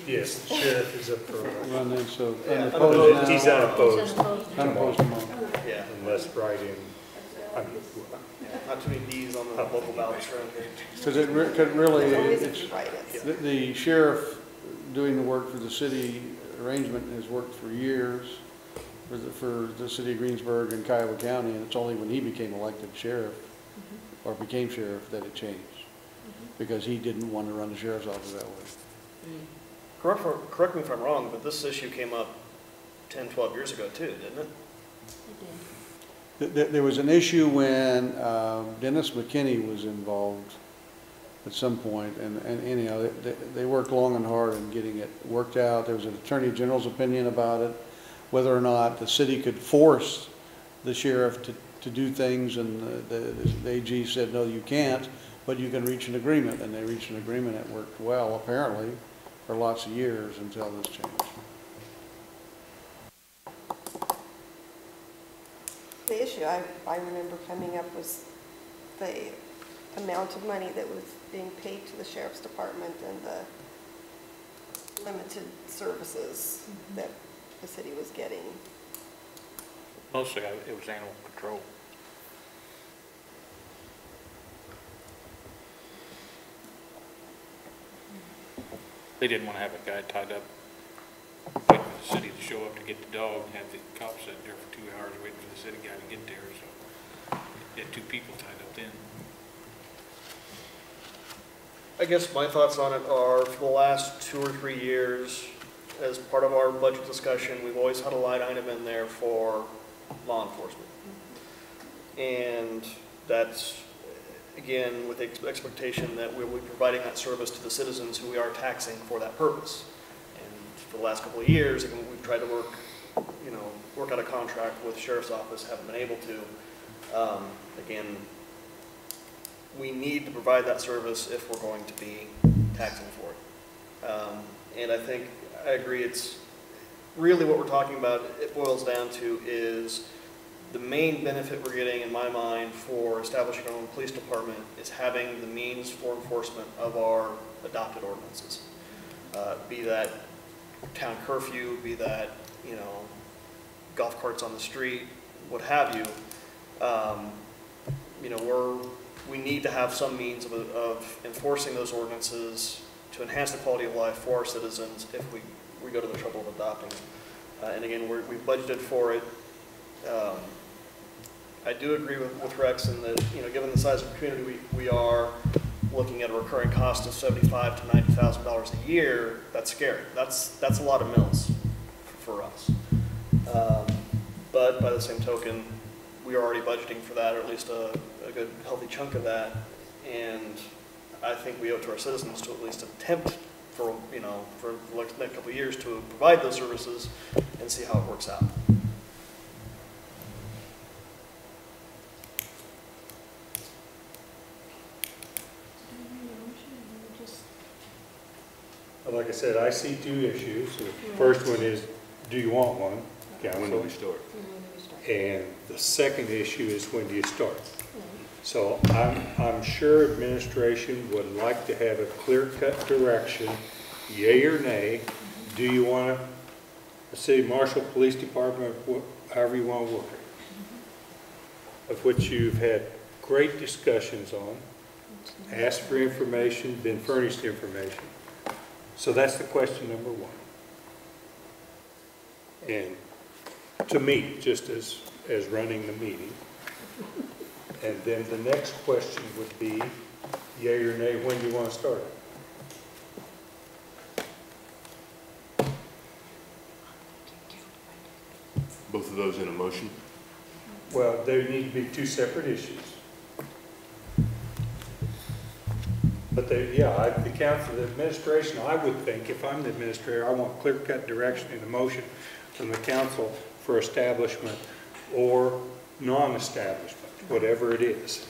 S1: Yes, the sheriff is up for election.
S10: Running, so
S7: Yeah,
S10: unopposed
S1: He's
S10: now?
S1: unopposed,
S10: Unopposed tomorrow.
S7: Yeah,
S1: unless write-in.
S7: not too many Ds on the local ballots around here.
S10: Because it could really,
S12: it's always
S10: it's,
S12: if you write it.
S10: the sheriff doing the work for the city arrangement has worked for years for the city of Greensburg and Kiowa County, and it's only when he became elected sheriff, or became sheriff, that it changed. Because he didn't want to run the sheriff's office that way.
S7: Correct me if I'm wrong, but this issue came up 10, 12 years ago too, didn't it?
S10: There was an issue when Dennis McKinney was involved at some point, and they worked long and hard in getting it worked out. There was an attorney general's opinion about it, whether or not the city could force the sheriff to do things, and the AG said, no, you can't, but you can reach an agreement, and they reached an agreement. It worked well, apparently, for lots of years until this changed.
S12: The issue I remember coming up was the amount of money that was being paid to the sheriff's department and the limited services that the city was getting.
S8: Mostly it was animal control. They didn't want to have a guy tied up waiting for the city to show show up to get the dog and have the cop sitting there for 2 hours waiting for the city guy to get there, so you had 2 people tied up then.
S7: I guess my thoughts on it are, for the last 2 or 3 years, as part of our budget discussion, we've always had a line item in there for law enforcement. And that's, again, with the expectation that we'll be providing that service to the citizens who we are taxing for that purpose. And for the last couple of years, again, we've tried to work out a contract with the Sheriff's Office, haven't been able to. Again, we need to provide that service if we're going to be taxing for it. And I agree, it's really what we're talking about, it boils down to is the main benefit we're getting, in my mind, for establishing our own police department is having the means for enforcement of our adopted ordinances. Be that town curfew, be that, golf carts on the street, what have you. We need to have some means of enforcing those ordinances to enhance the quality of life for our citizens if we go to the trouble of adopting them. And again, we've budgeted for it. I do agree with Rex in that, given the size of the community we are, looking at a recurring cost of $75,000 to $90,000 a year, that's scary. That's a lot of mills for us. But by the same token, we are already budgeting for that, or at least a good healthy chunk of that, and I think we owe it to our citizens to at least attempt for the next couple of years to provide those services and see how it works out.
S6: Like I said, I see 2 issues. The first one is, do you want one?
S2: When do we start?
S6: And the second issue is, when do you start? So I'm sure administration would like to have a clear-cut direction, yay or nay. Do you want a city marshal, police department, however you want to look at it, of which you've had great discussions on, asked for information, been furnished information. So that's the question number 1. And to me, just as running the meeting. And then the next question would be, yay or nay, when do you want to start it?
S2: Both of those in a motion?
S6: Well, there need to be 2 separate issues. But the council, the administration, I would think, if I'm the administrator, I want clear-cut direction in the motion from the council for establishment or non-establishment, whatever it is.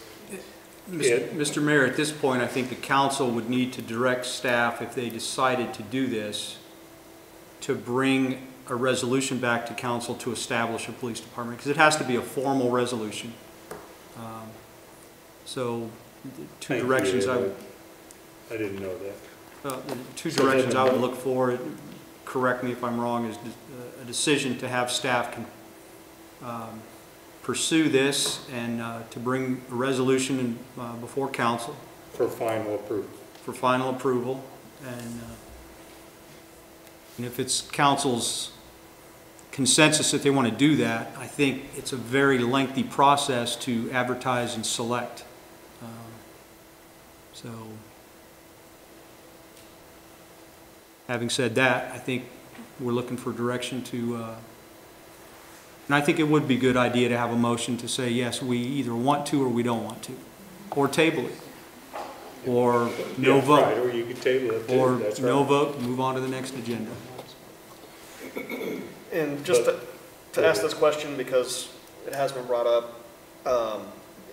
S3: Mr. Mayor, at this point, I think the council would need to direct staff, if they decided to do this, to bring a resolution back to council to establish a police department, because it has to be a formal resolution. So, the 2 directions
S6: I didn't know that.
S3: The 2 directions I would look for, correct me if I'm wrong, is a decision to have staff pursue this and to bring a resolution before council.
S6: For final approval.
S3: For final approval. And if it's council's consensus that they want to do that, I think it's a very lengthy process to advertise and select. So, having said that, I think we're looking for direction to, and I think it would be a good idea to have a motion to say, yes, we either want to or we don't want to, or table it, or no vote.
S6: Right, or you could table it too.
S3: Or
S6: That's
S3: no
S6: right.
S3: vote, move on to the next agenda.
S7: And just to ask this question, because it has been brought up,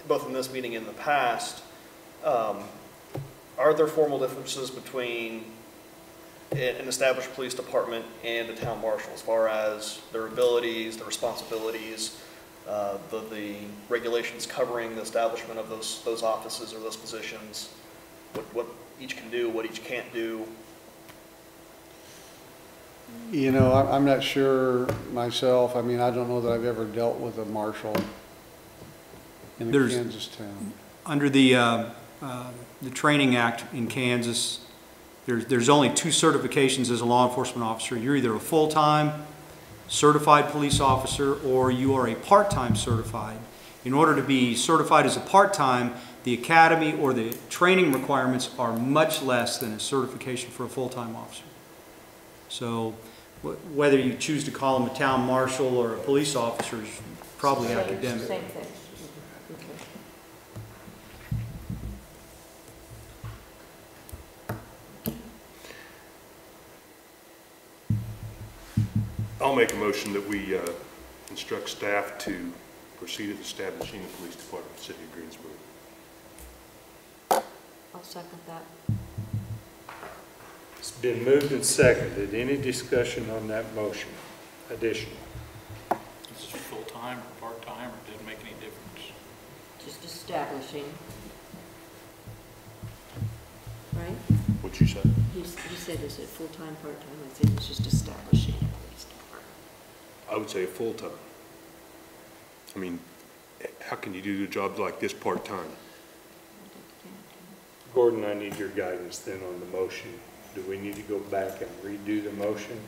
S7: both in this meeting and in the past, are there formal differences between an established police department and a town marshal as far as their abilities, their responsibilities, the regulations covering the establishment of those offices or those positions, what each can do, what each can't do?
S10: I'm not sure myself. I mean, I don't know that I've ever dealt with a marshal in a Kansas town.
S3: Under the Training Act in Kansas, there's only 2 certifications as a law enforcement officer. You're either a full-time certified police officer or you are a part-time certified. In order to be certified as a part-time, the academy or the training requirements are much less than a certification for a full-time officer. So whether you choose to call him a town marshal or a police officer is probably academic.
S4: Same thing.
S2: I'll make a motion that we instruct staff to proceed with establishing a police department in the city of Greensburg.
S4: I'll second that.
S6: It's been moved and seconded. Any discussion on that motion? Additional?
S8: Is this full-time or part-time, or does it make any difference?
S4: Just establishing. Right?
S2: What'd you say?
S4: He said, is it full-time, part-time? I said it's just establishing a police department.
S2: I would say full-time. I mean, how can you do jobs like this part-time?
S6: Gordon, I need your guidance then on the motion. Do we need to go back and redo the motion?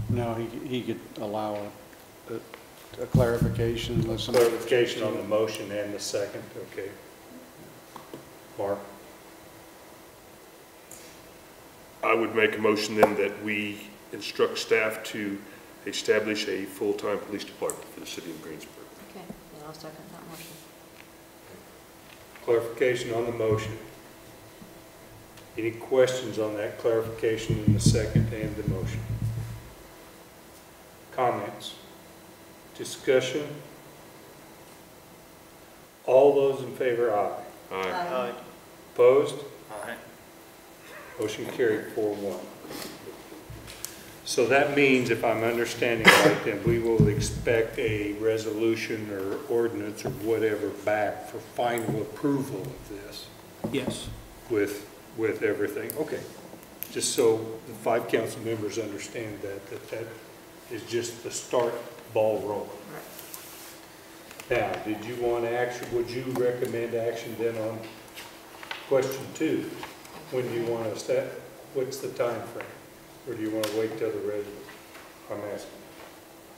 S10: No, he could allow a clarification unless somebody...
S6: Clarification on the motion and the second, okay. Mark?
S2: I would make a motion then that we instruct staff to establish a full-time police department for the city of Greensburg.
S4: Okay, then I'll second that motion.
S6: Clarification on the motion. Any questions on that clarification in the second and the motion? Comments? Discussion? All those in favor, aye.
S2: Aye.
S7: Aye.
S6: Opposed?
S8: Aye.
S6: Motion carried 4-1. So that means, if I'm understanding right, then we will expect a resolution or ordinance or whatever back for final approval of this
S3: Yes.
S6: with everything. Okay. Just so the 5 council members understand that is just the start ball rolling. Now, did you want action, would you recommend action then on question 2? When do you want to start, what's the time frame? Or do you want to wait till the resolution? I'm asking.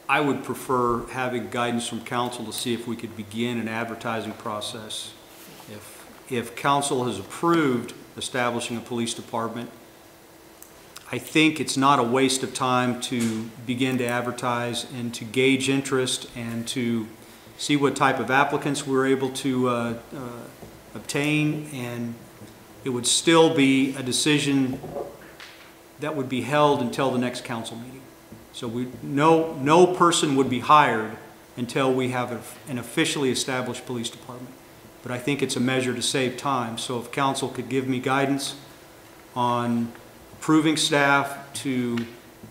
S3: I would prefer having guidance from council to see if we could begin an advertising process. If council has approved establishing a police department, I think it's not a waste of time to begin to advertise and to gauge interest and to see what type of applicants we're able to obtain, and it would still be a decision that would be held until the next council meeting. So no person would be hired until we have an officially established police department. But I think it's a measure to save time. So if council could give me guidance on approving staff to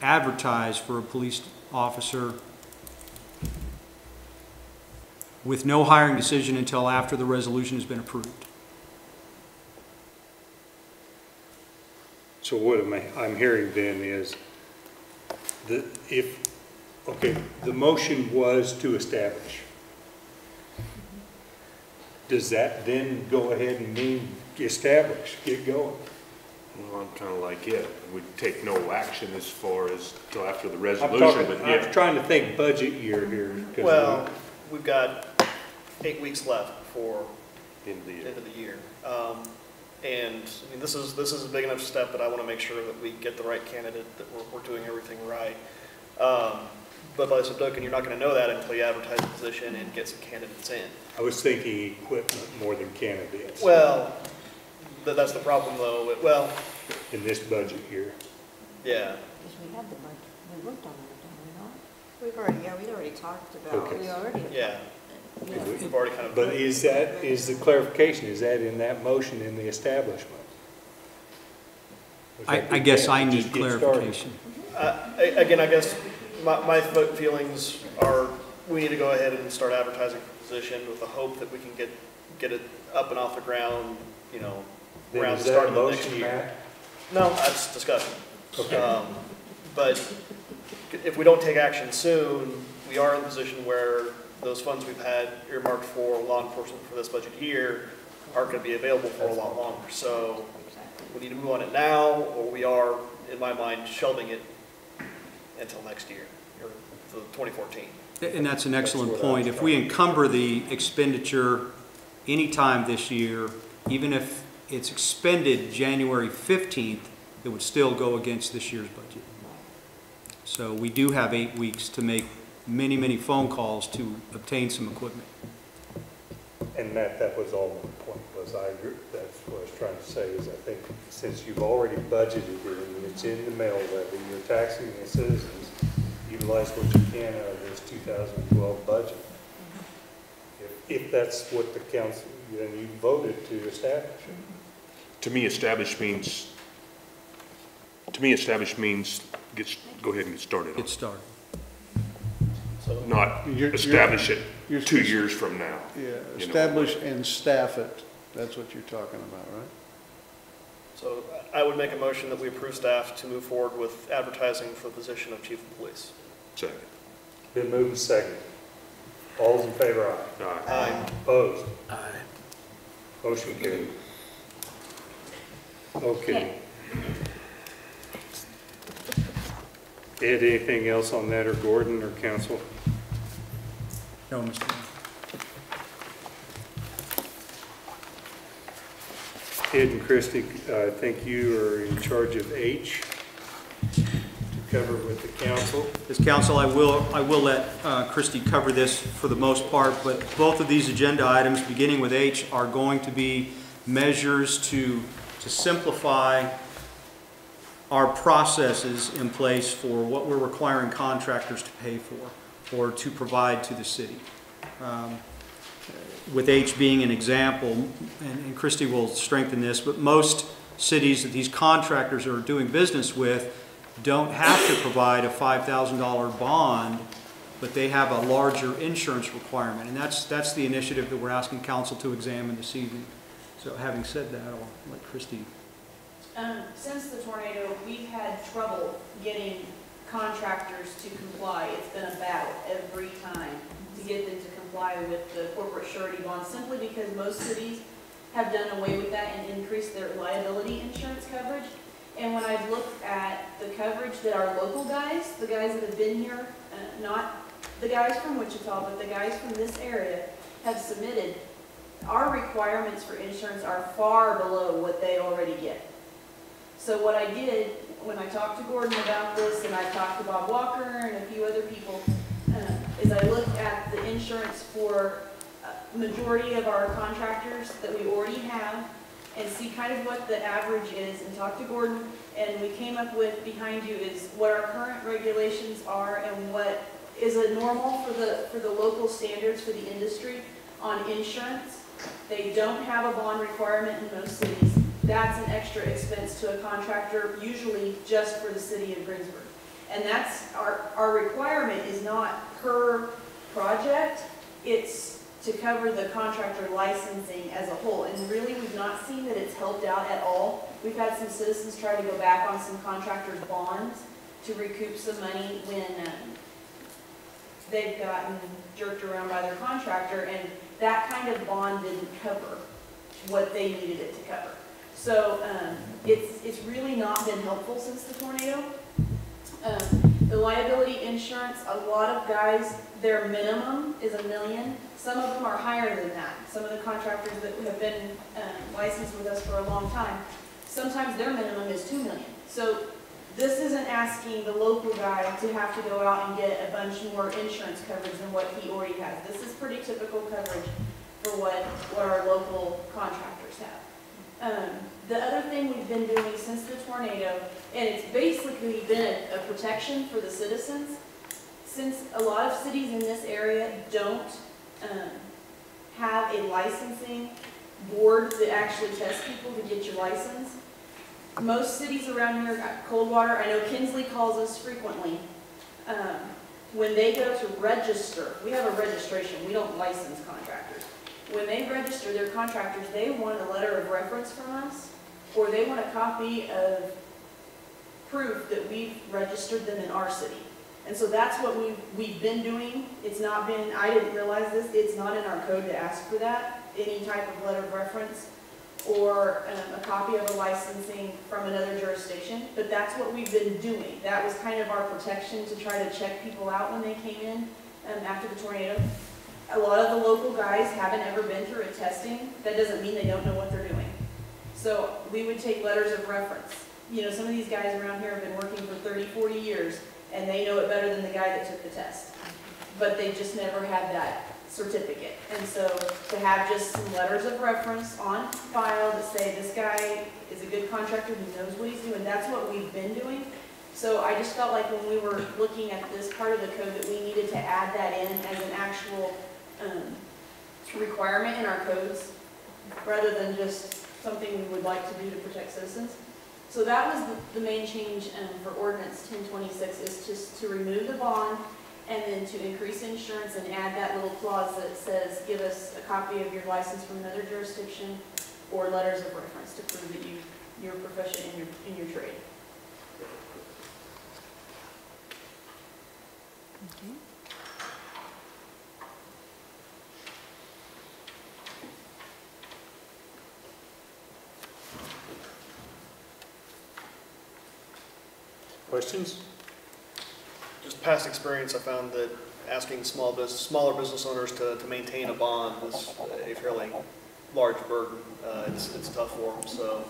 S3: advertise for a police officer with no hiring decision until after the resolution has been approved.
S6: So what I'm hearing then is that the motion was to establish. Does that then go ahead and mean establish, get going?
S2: Well, I'm kind of like it. We'd take no action as far as till after the resolution, but yeah.
S6: I'm trying to think budget year here.
S7: Well, we've got 8 weeks left before
S2: End
S7: of the year. And I mean, this is a big enough step that I want to make sure that we get the right candidate, that we're doing everything right. But by the same token, you're not going to know that until you advertise the position and get some candidates in.
S6: I was thinking equipment more than candidates.
S7: Well, that's the problem though. Well,
S6: in this budget year.
S7: Yeah.
S4: Because we had the budget, we worked on it,
S12: We'd already talked about.
S6: Okay.
S4: didn't we? We already.
S7: Yeah.
S4: Yeah.
S7: We've already kind of.
S6: But is the clarification, is that in that motion in the establishment?
S3: I guess I need clarification.
S7: Again, I guess my feelings are we need to go ahead and start advertising for the position with the hope that we can get it up and off the ground, around the start of the next year. No, that's discussion.
S6: Okay.
S7: But if we don't take action soon, we are in a position where those funds we've had earmarked for law enforcement for this budget year aren't going to be available for a lot longer. So we need to move on it now, or we are, in my mind, shelving it until next year, or the 2014.
S3: And that's an excellent
S1: That's what I
S3: point.
S1: was
S3: If we
S1: trying-
S3: encumber the expenditure anytime this year, even if it's expended January 15th, it would still go against this year's budget. So we do have 8 weeks to make many, many phone calls to obtain some equipment.
S1: And Matt, that was all my point, was I agree, that's what I was trying to say, is I think since you've already budgeted it and it's in the mail levy, you're taxing the citizens, utilize what you can out of this 2012 budget. If that's what the council, then you voted to establish it.
S2: To me, establish means, go ahead and get started on
S3: Get
S2: it.
S3: started.
S7: So,
S2: Not
S10: You're-
S2: establish it
S10: you're-
S2: 2 years from now.
S10: Yeah,
S2: You know.
S10: establish and staff it. That's what you're talking about, right?
S7: so I would make a motion that we approve staff to move forward with advertising for the position of chief of police.
S2: Second.
S1: Been moved and seconded. All those in favor, aye.
S2: All right.
S7: Aye.
S1: Opposed?
S8: Aye.
S1: Motion carried.
S6: Okay. Ed, anything else on that, or Gordon, or council?
S3: No, Mr. Mayor.
S6: Ed and Christie, I think you are in charge of H to cover with the council.
S3: As council, I will let Christie cover this for the most part, but both of these agenda items, beginning with H, are going to be measures to simplify our processes in place for what we're requiring contractors to pay for or to provide to the city. With H being an example, and Christie will strengthen this, but most cities that these contractors are doing business with don't have to provide a $5,000 bond, but they have a larger insurance requirement. And that's the initiative that we're asking council to examine this evening. So having said that, I'll let Christie.
S14: Since the tornado, we've had trouble getting contractors to comply. It's been a battle every time to get them to comply with the corporate surety bond, simply because most cities have done away with that and increased their liability insurance coverage. And when I've looked at the coverage that our local guys, the guys that have been here, not the guys from Wichita, but the guys from this area have submitted, our requirements for insurance are far below what they already get. So what I did when I talked to Gordon about this, and I talked to Bob Walker and a few other people, is I looked at the insurance for majority of our contractors that we already have and see kind of what the average is, and talk to Gordon, and we came up with, behind you, is what our current regulations are and what is a normal for the local standards for the industry on insurance. They don't have a bond requirement in most cities. That's an extra expense to a contractor, usually just for the city of Greensburg. And that's our requirement is not per project, it's to cover the contractor licensing as a whole. And really, we've not seen that it's helped out at all. We've had some citizens try to go back on some contractors' bonds to recoup some money when they've gotten jerked around by their contractor, and that kind of bond didn't cover what they needed it to cover. So it's really not been helpful since the tornado. The liability insurance, a lot of guys, their minimum is $1 million. Some of them are higher than that. Some of the contractors that have been licensed with us for a long time, sometimes their minimum is $2 million. So this isn't asking the local guy to have to go out and get a bunch more insurance coverage than what he already has. This is pretty typical coverage for what our local contractors have. The other thing we've been doing since the tornado, and it's basically been a protection for the citizens, since a lot of cities in this area don't have a licensing board that actually tests people to get your license. Most cities around here got Coldwater. I know Kinsley calls us frequently. When they go to register, we have a registration. We don't license contractors. When they register their contractors, they want a letter of reference from us, or they want a copy of proof that we've registered them in our city. And so that's what we've been doing. It's not been, I didn't realize this, it's not in our code to ask for that, any type of letter of reference or a copy of a licensing from another jurisdiction, but that's what we've been doing. That was kind of our protection to try to check people out when they came in after the tornado. A lot of the local guys haven't ever been through a testing. That doesn't mean they don't know what they're doing. So we would take letters of reference. You know, some of these guys around here have been working for 30, 40 years, and they know it better than the guy that took the test. But they just never had that certificate. And so to have just some letters of reference on file that say this guy is a good contractor who knows what he's doing, that's what we've been doing. So I just felt like when we were looking at this part of the code that we needed to add that in as an actual requirement in our codes, rather than just something we would like to do to protect citizens. So that was the main change for ordinance 1026, is just to remove the bond and then to increase insurance and add that little clause that says, give us a copy of your license from another jurisdiction or letters of reference to prove that you're proficient in your trade.
S4: Okay.
S1: Questions?
S7: Just past experience, I found that asking smaller business owners to maintain a bond was a fairly large burden. It's tough for them, so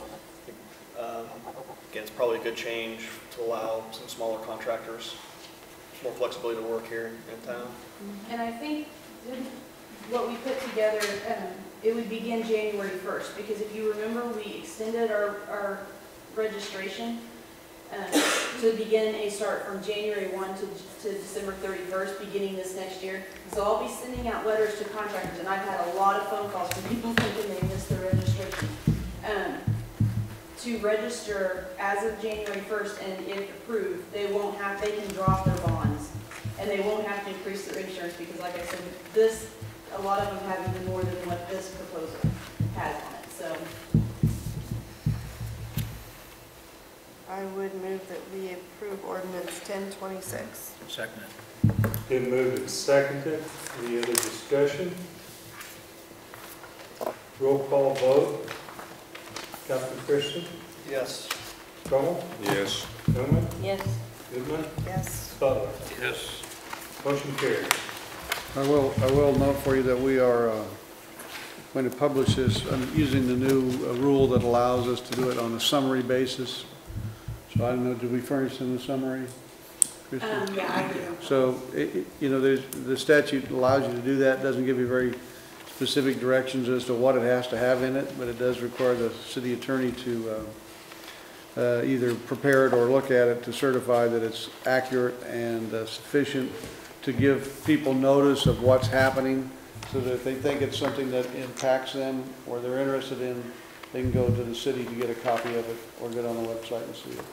S7: again, it's probably a good change to allow some smaller contractors more flexibility to work here in town.
S14: And I think what we put together, it would begin January 1st, because if you remember, we extended our registration to begin a start from January 1 to December 31st, beginning this next year. So I'll be sending out letters to contractors, and I've had a lot of phone calls from people thinking they missed their registration. To register as of January 1st, and if approved, they can drop their bonds, and they won't have to increase their insurance, because like I said, a lot of them have even more than what this proposal has on it, so.
S12: I would move that we approve ordinance 1026.
S8: Second.
S1: Been moved and seconded. Any other discussion? Roll call vote. Councilman Christian?
S7: Yes.
S1: Cole?
S2: Yes.
S1: Newman?
S4: Yes.
S1: Goodman?
S12: Yes.
S1: Butler?
S8: Yes.
S1: Motion carried.
S10: I will note for you that we are going to publish this, using the new rule that allows us to do it on a summary basis. So I don't know, did we furnish in the summary, Christian?
S14: Yeah, I do.
S10: So, the statute allows you to do that, doesn't give you very specific directions as to what it has to have in it, but it does require the city attorney to either prepare it or look at it to certify that it's accurate and sufficient to give people notice of what's happening, so that if they think it's something that impacts them or they're interested in, they can go to the city to get a copy of it or get on the website and see it.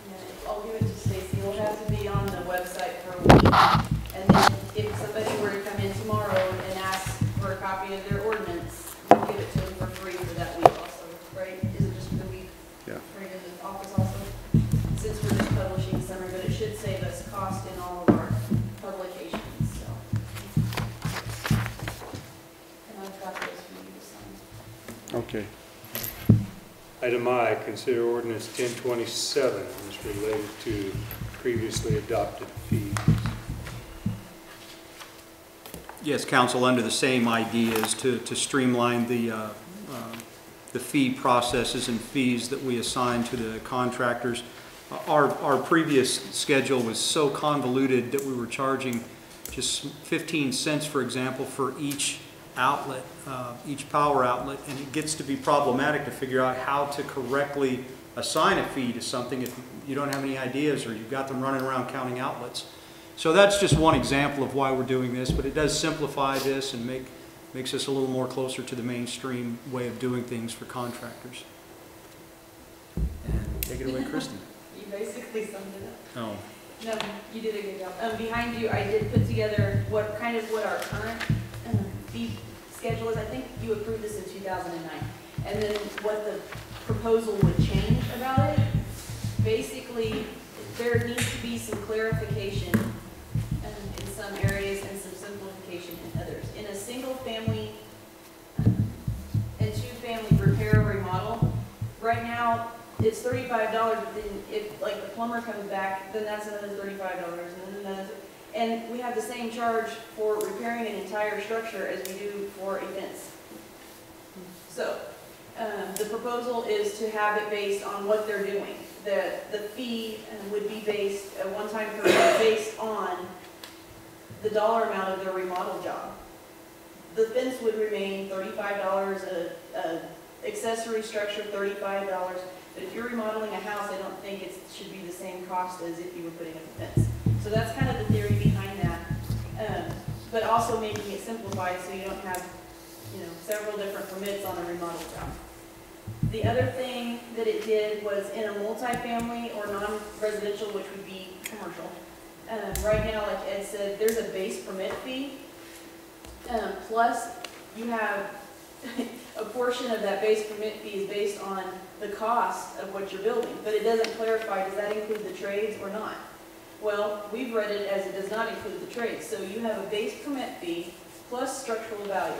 S14: Yeah, I'll give it to Stacy. It'll have to be on the website for a week. And then if somebody were to come in tomorrow and ask for a copy of their ordinance, we'll give it to them for free for that week also, right? Is it just for the week?
S10: Yeah.
S14: Right in the office also? Since we're just publishing summary, but it should save us cost in all of our publications, so. And I've got those for you to sign.
S10: Okay.
S6: Item I, consider ordinance 1027, is related to previously adopted fees.
S3: Yes, council, under the same ideas to streamline the fee processes and fees that we assign to the contractors. Our previous schedule was so convoluted that we were charging just 15 cents, for example, for each outlet, each power outlet, and it gets to be problematic to figure out how to correctly assign a fee to something if you don't have any ideas or you've got them running around counting outlets. So that's just one example of why we're doing this, but it does simplify this and makes us a little more closer to the mainstream way of doing things for contractors. And take it away, Kristen.
S14: You basically summed it up.
S3: Oh.
S14: No, you did a good job. Behind you, I did put together what our current fee schedule is. I think you approved this in 2009. And then what the proposal would change about it. Basically, there needs to be some clarification in some areas and some simplification in others. In a single family and two family repair or it's $35, but then if, like, the plumber comes back, then that's another $35, and then another, and we have the same charge for repairing an entire structure as we do for a fence. So, the proposal is to have it based on what they're doing. The fee would be based, a one-time permit based on the dollar amount of their remodel job. The fence would remain $35, a accessory structure $35, but if you're remodeling a house, I don't think it should be the same cost as if you were putting up a fence. So that's kind of the theory behind that, but also making it simplified so you don't have, several different permits on a remodel job. The other thing that it did was in a multifamily or non-residential, which would be commercial. Right now, like Ed said, there's a base permit fee, plus you have a portion of that base permit fee is based on the cost of what you're building, but it doesn't clarify, does that include the trades or not? Well, we've read it as it does not include the trades, so you have a base permit fee plus structural value.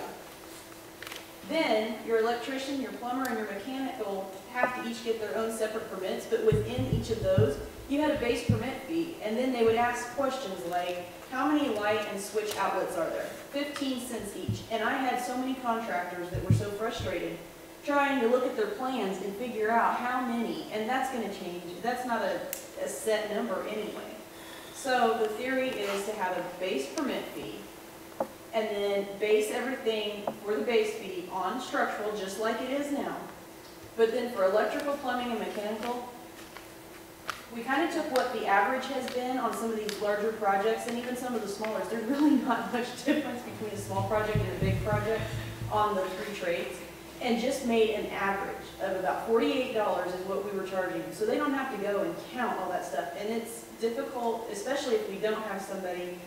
S14: Then your electrician, your plumber, and your mechanic will have to each get their own separate permits, but within each of those, you had a base permit fee, and then they would ask questions like, how many light and switch outlets are there? 15 cents each. And I had so many contractors that were so frustrated trying to look at their plans and figure out how many, and that's going to change. That's not a set number anyway. So the theory is to have a base permit fee, and then base everything for the base fee on structural, just like it is now. But then for electrical, plumbing, and mechanical, we kind of took what the average has been on some of these larger projects, and even some of the smaller. There's really not much difference between a small project and a big project on the three trades, and just made an average of about $48 is what we were charging. So they don't have to go and count all that stuff, and it's difficult, especially if we don't have somebody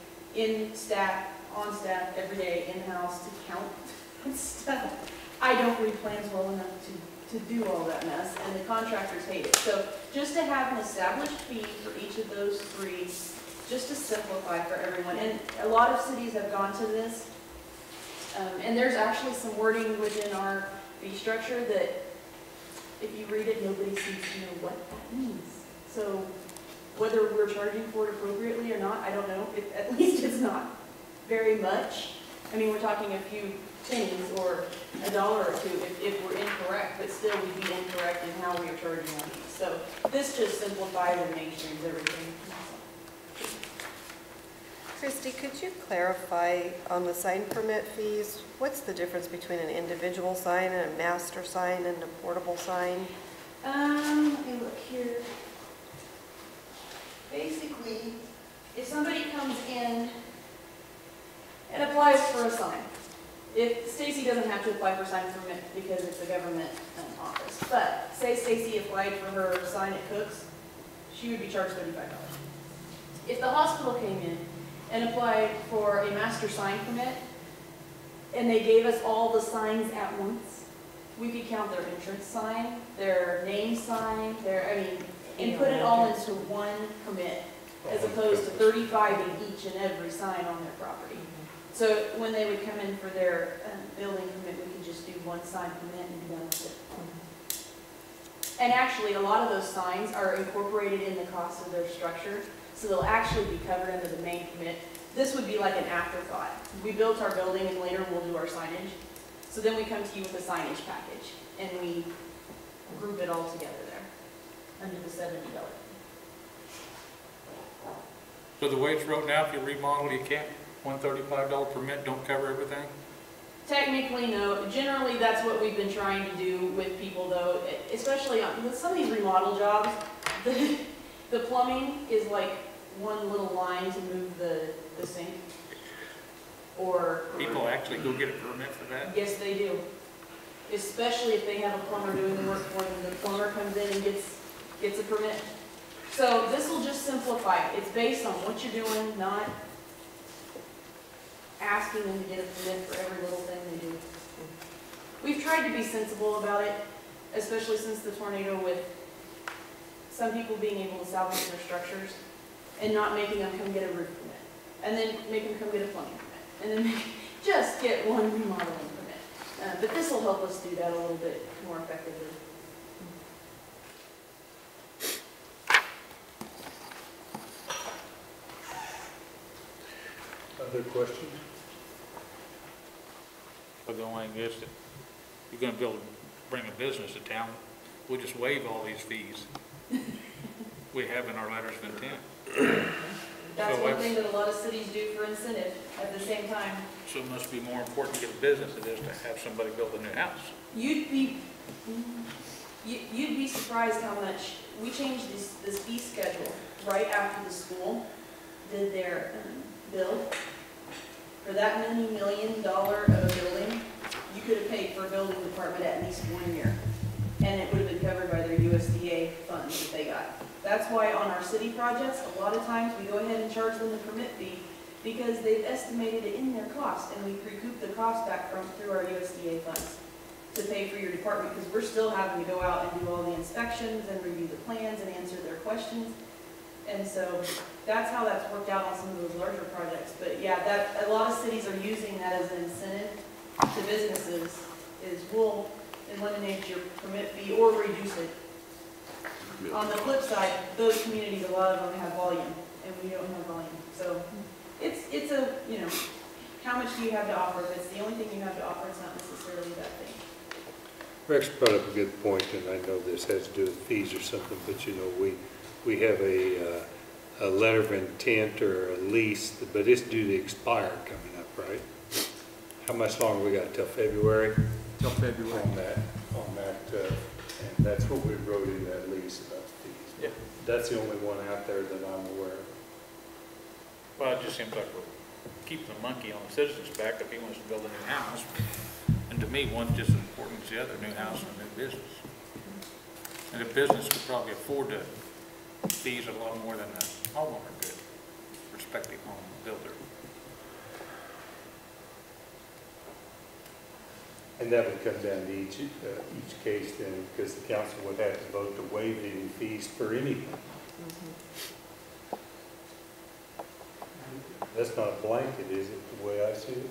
S14: on staff every day in-house to count stuff. I don't read plans well enough to do all that mess, and the contractors hate it. So just to have an established fee for each of those three, just to simplify for everyone. And a lot of cities have gone to this, and there's actually some wording within our fee structure that if you read it, nobody seems to know what that means. So whether we're charging for it appropriately or not, I don't know. At least it's not very much. I mean, we're talking a few pennies or $1 or $2 if we're incorrect, but still we'd be incorrect in how we are charging on these. So this just simplifies and mainstreams everything.
S12: Christy, could you clarify on the sign permit fees, what's the difference between an individual sign and a master sign and a portable sign?
S14: Let me look here. Basically, if somebody comes in and applies for a sign, if Stacy doesn't have to apply for sign permit because it's a government office, but say Stacy applied for her sign at Cook's, she would be charged $35. If the hospital came in and applied for a master sign permit, and they gave us all the signs at once, we could count their entrance sign, their name sign, and put it all into one permit, as opposed to 35 in each and every sign on their property. So when they would come in for their building permit, we could just do one sign permit and be done with it. And actually, a lot of those signs are incorporated in the cost of their structure, so they'll actually be covered under the main permit. This would be like an afterthought. We built our building and later we'll do our signage. So then we come to you with a signage package and we group it all together there under the $70.
S8: So the way it's wrote now, if you remodel, you can't, $135 permit don't cover everything?
S14: Technically, no. Generally, that's what we've been trying to do with people, though, especially on some of these remodel jobs. The plumbing is like one little line to move the sink. Or
S8: People actually go get a permit for that?
S14: yes, they do. Especially if they have a plumber doing the work for them. The plumber comes in and gets a permit. So this will just simplify it. It's based on what you're doing, not asking them to get a permit for every little thing they do. We've tried to be sensible about it, especially since the tornado, with some people being able to salvage their structures and not making them come get a roof permit, and then make them come get a plumbing permit, and then just get one remodeling permit. But this will help us do that a little bit more effectively.
S2: Other questions?
S8: But the only thing is that you're gonna be able to bring a business to town, we'll just waive all these fees we have in our letters of intent.
S14: That's
S8: So
S14: one
S8: that's-
S14: thing that a lot of cities do for incentive at the same time.
S8: So it must be more important to get a business than it is to have somebody build a new house.
S14: You'd be surprised how much, we changed this fee schedule right after the school did their bill. For that many $1 million of a building, you could have paid for a building department at least 1 year. And it would have been covered by their USDA funds that they got. That's why on our city projects, a lot of times we go ahead and charge them the permit fee because they've estimated it in their cost, and we recoup the cost back through our USDA funds to pay for your department, because we're still having to go out and do all the inspections and review the plans and answer their questions. And so that's how that's worked out on some of those larger projects. But yeah, that a lot of cities are using that as an incentive to businesses, is we'll eliminate your permit fee or reduce it. On the flip side, those communities, a lot of them have volume, and we don't have volume. So it's a, you know, how much do you have to offer? If it's the only thing you have to offer, it's not necessarily that thing.
S2: Rex brought up a good point, and I know this has to do with fees or something, but you know, we have a letter of intent or a lease, but it's due to expire coming up, right? How much longer we got till February?
S3: Till February.
S2: On that, and that's what we wrote in that lease about the fees.
S8: Yeah.
S2: That's the only one out there that I'm aware of.
S8: Well, it just seems like we're keeping the monkey on the citizen's back if he wants to build a new house. And to me, one's just as important as the other, new house and a new business. And a business could probably afford to fees a lot more than a homeowner could, prospective home builder.
S2: And that would come down to each case then, because the council would have to vote to waive any fees for anything. That's not a blanket, is it, the way I see it?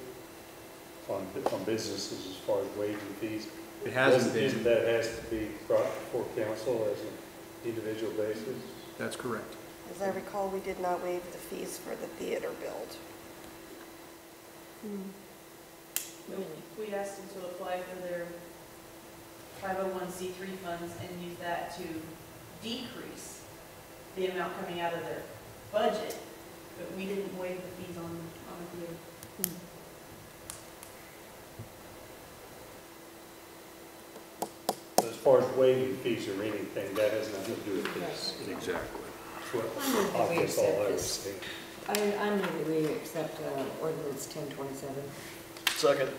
S2: On businesses as far as waiving fees?
S3: It hasn't been.
S2: Isn't that has to be brought before council as an individual basis?
S3: That's correct.
S12: As I recall, we did not waive the fees for the theater build.
S14: We asked them to apply for their 501c3 funds and use that to decrease the amount coming out of their budget, but we didn't waive the fees on the theater.
S2: As far as waiving fees or anything, that has nothing to do with this.
S5: Exactly.
S2: That's what
S4: I move that we
S2: I guess all
S4: accept
S2: I was
S4: this.
S2: saying.
S4: I move that we accept ordinance 1027.
S7: Second.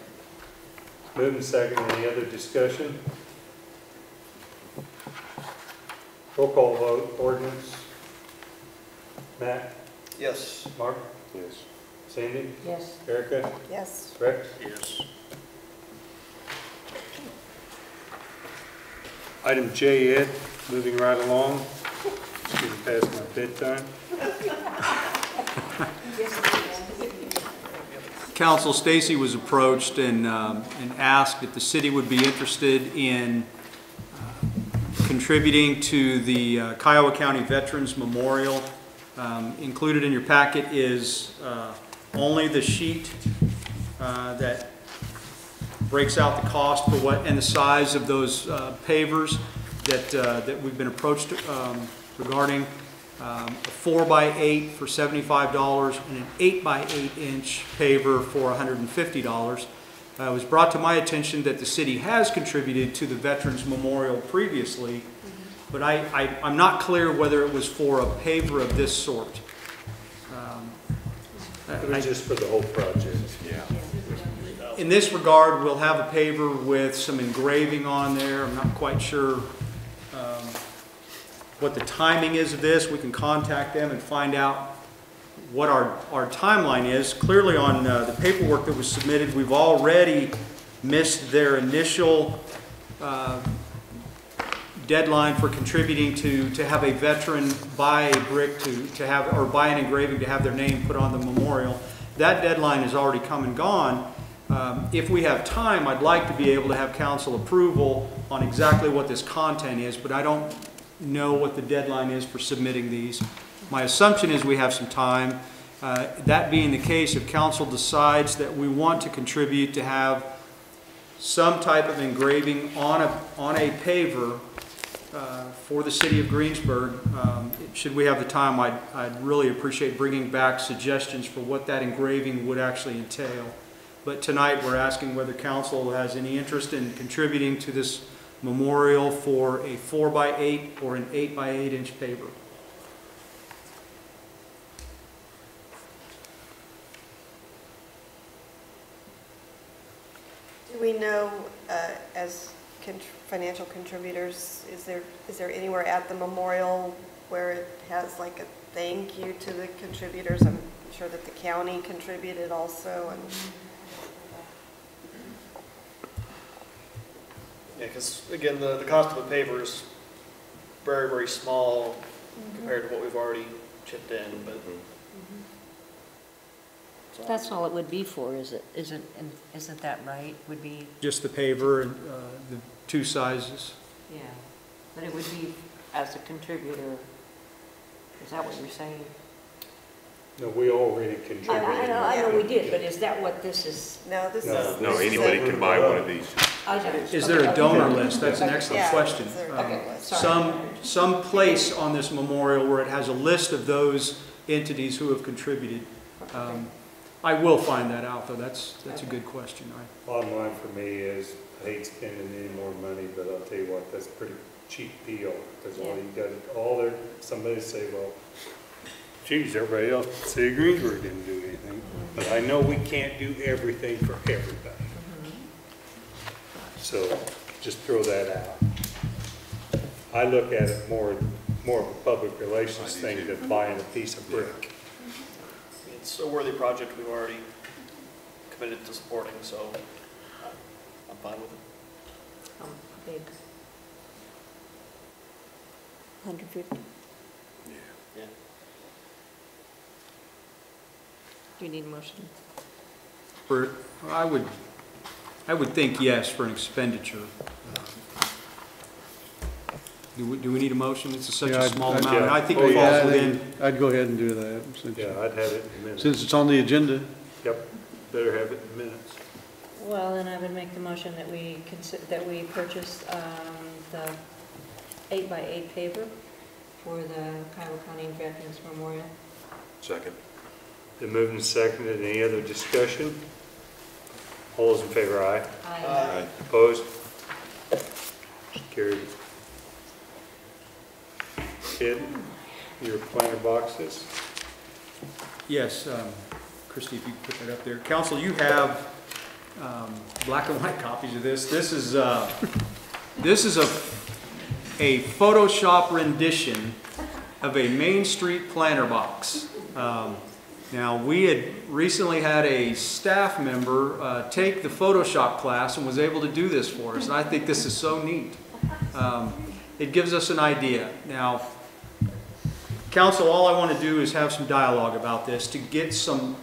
S2: Moving second, any other discussion? Roll call vote, ordinance. Matt?
S7: Yes.
S2: Mark?
S5: Yes.
S2: Sandy?
S4: Yes.
S2: Erica?
S12: Yes.
S2: Rex?
S8: Yes.
S2: Item J, Ed, moving right along. It's getting past my bedtime.
S3: Council, Stacy was approached and asked if the city would be interested in contributing to the Kiowa County Veterans Memorial. Included in your packet is only the sheet that breaks out the cost for what and the size of those pavers that we've been approached regarding. A 4x8 for $75 and an 8x8 inch paver for $150. It was brought to my attention that the city has contributed to the Veterans Memorial previously, but I'm not clear whether it was for a paver of this sort.
S2: It was just for the whole project.
S5: Yeah.
S3: In this regard, we'll have a paver with some engraving on there. I'm not quite sure what the timing is of this. We can contact them and find out what our timeline is. Clearly on the paperwork that was submitted, we've already missed their initial deadline for contributing to have a veteran buy a brick to have, or buy an engraving to have their name put on the memorial. That deadline has already come and gone. If we have time, I'd like to be able to have council approval on exactly what this content is, but I don't know what the deadline is for submitting these. My assumption is we have some time, That being the case, if council decides that we want to contribute to have some type of engraving on a paver for the city of Greensburg, should we have the time, I'd really appreciate bringing back suggestions for what that engraving would actually entail. But tonight we're asking whether council has any interest in contributing to this memorial for a 4x8 or an 8x8 inch paver.
S12: Do we know, as financial contributors, is there anywhere at the memorial where it has like a thank you to the contributors? I'm sure that the county contributed also. And
S7: Yeah, because again, the cost of the paver is very, very small compared to what we've already chipped in, but.
S4: That's all it would be for, isn't that right? Would be,
S3: Just the paver and the two sizes.
S4: yeah, but it would be as a contributor. Is that what you're saying?
S2: No, we already contributed.
S4: I know we did, but is that what this is?
S12: no, this
S2: No.
S12: is.
S2: No,
S12: this is
S2: anybody
S12: a-
S2: can buy one of these.
S3: Is there a donor list? That's an excellent
S12: Yeah,
S3: question.
S12: is there a donor list?
S3: Some place on this memorial where it has a list of those entities who have contributed. I will find that out, though. That's a good question.
S2: Bottom line for me is, I hate spending any more money, but I'll tell you what, that's a pretty cheap deal. Because somebody say, well, geez, everybody else at City of Greensburg didn't do anything. But I know we can't do everything for everybody. So just throw that out. I look at it more of a public relations thing than buying a piece of brick.
S7: It's a worthy project we've already committed to supporting, so I'm fine with it.
S4: Big. 150?
S7: Yeah.
S4: Do you need a motion?
S3: I would think yes for an expenditure. Do we need a motion? It's such a small amount. And I think it falls within.
S10: I'd go ahead and do that.
S2: Yeah, I'd have it in minutes.
S10: Since it's on the agenda.
S2: Yep, better have it in minutes.
S4: Well, then I would make the motion that we purchase the 8x8 paver for the Kiowa County Veterans Memorial.
S2: Second. Been moved and seconded. Any other discussion? All those in favor, aye.
S4: Aye.
S2: Opposed? Carried. Kid, your planter boxes?
S3: Yes, Christie, if you could put that up there. Council, you have black and white copies of this. This is a Photoshop rendition of a Main Street planter box. Now, we had recently had a staff member take the Photoshop class and was able to do this for us, and I think this is so neat. It gives us an idea. Now, Council, all I want to do is have some dialogue about this to get some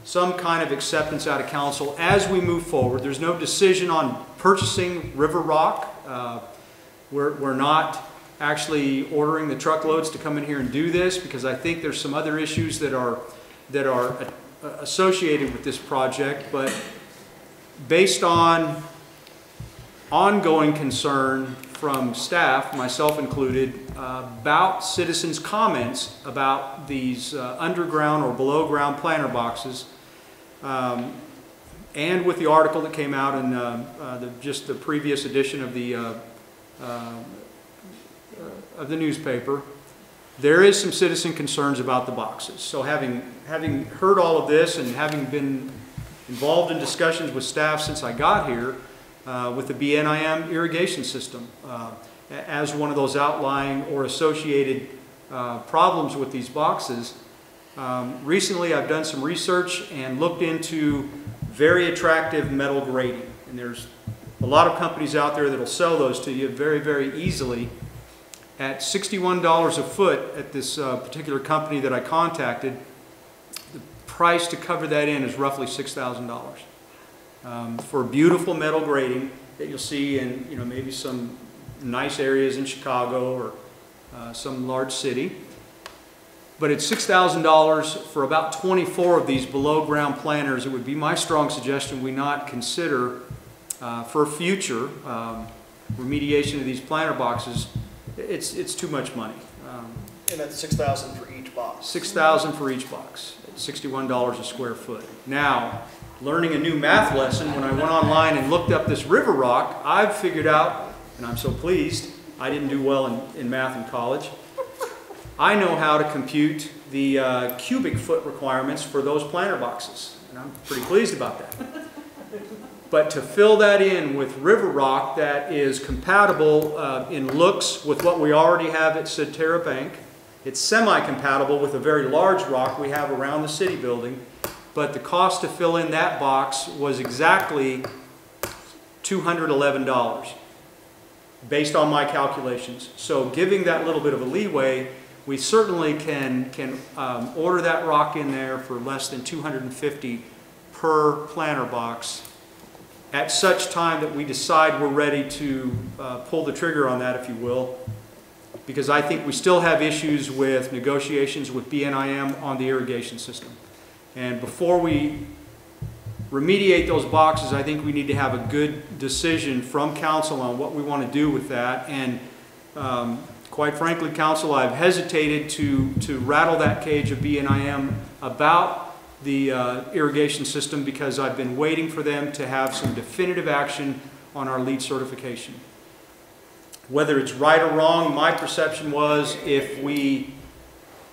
S3: kind of acceptance out of Council as we move forward. There's no decision on purchasing River Rock. We're not actually ordering the truckloads to come in here and do this, because I think there's some other issues that are associated with this project. But based on ongoing concern from staff, myself included, about citizens' comments about these underground or below ground planter boxes, and with the article that came out in just the previous edition of the newspaper, there is some citizen concerns about the boxes. So having heard all of this and having been involved in discussions with staff since I got here, with the BNIM irrigation system as one of those outlying or associated problems with these boxes. Recently I've done some research and looked into very attractive metal grading. And there's a lot of companies out there that will sell those to you very, very easily. At $61 a foot at this particular company that I contacted, the price to cover that in is roughly $6,000. For beautiful metal grading that you'll see in maybe some nice areas in Chicago or some large city. But at $6,000 for about 24 of these below-ground planters, it would be my strong suggestion we not consider for future remediation of these planter boxes. It's too much money.
S7: And that's $6,000 for each box.
S3: $6,000 for each box, at $61 a square foot. Now, learning a new math lesson, when I went online and looked up this river rock, I've figured out, and I'm so pleased, I didn't do well in math in college. I know how to compute the cubic foot requirements for those planter boxes, and I'm pretty pleased about that. But to fill that in with river rock that is compatible in looks with what we already have at Cetera Bank, it's semi-compatible with a very large rock we have around the city building, but the cost to fill in that box was exactly $211 based on my calculations. So giving that little bit of a leeway, we certainly can order that rock in there for less than $250 per planter box at such time that we decide we're ready to pull the trigger on that, if you will, because I think we still have issues with negotiations with BNIM on the irrigation system. And before we remediate those boxes, I think we need to have a good decision from council on what we want to do with that. And quite frankly, council, I've hesitated to rattle that cage of BNIM about the irrigation system because I've been waiting for them to have some definitive action on our LEED certification. Whether it's right or wrong, my perception was if we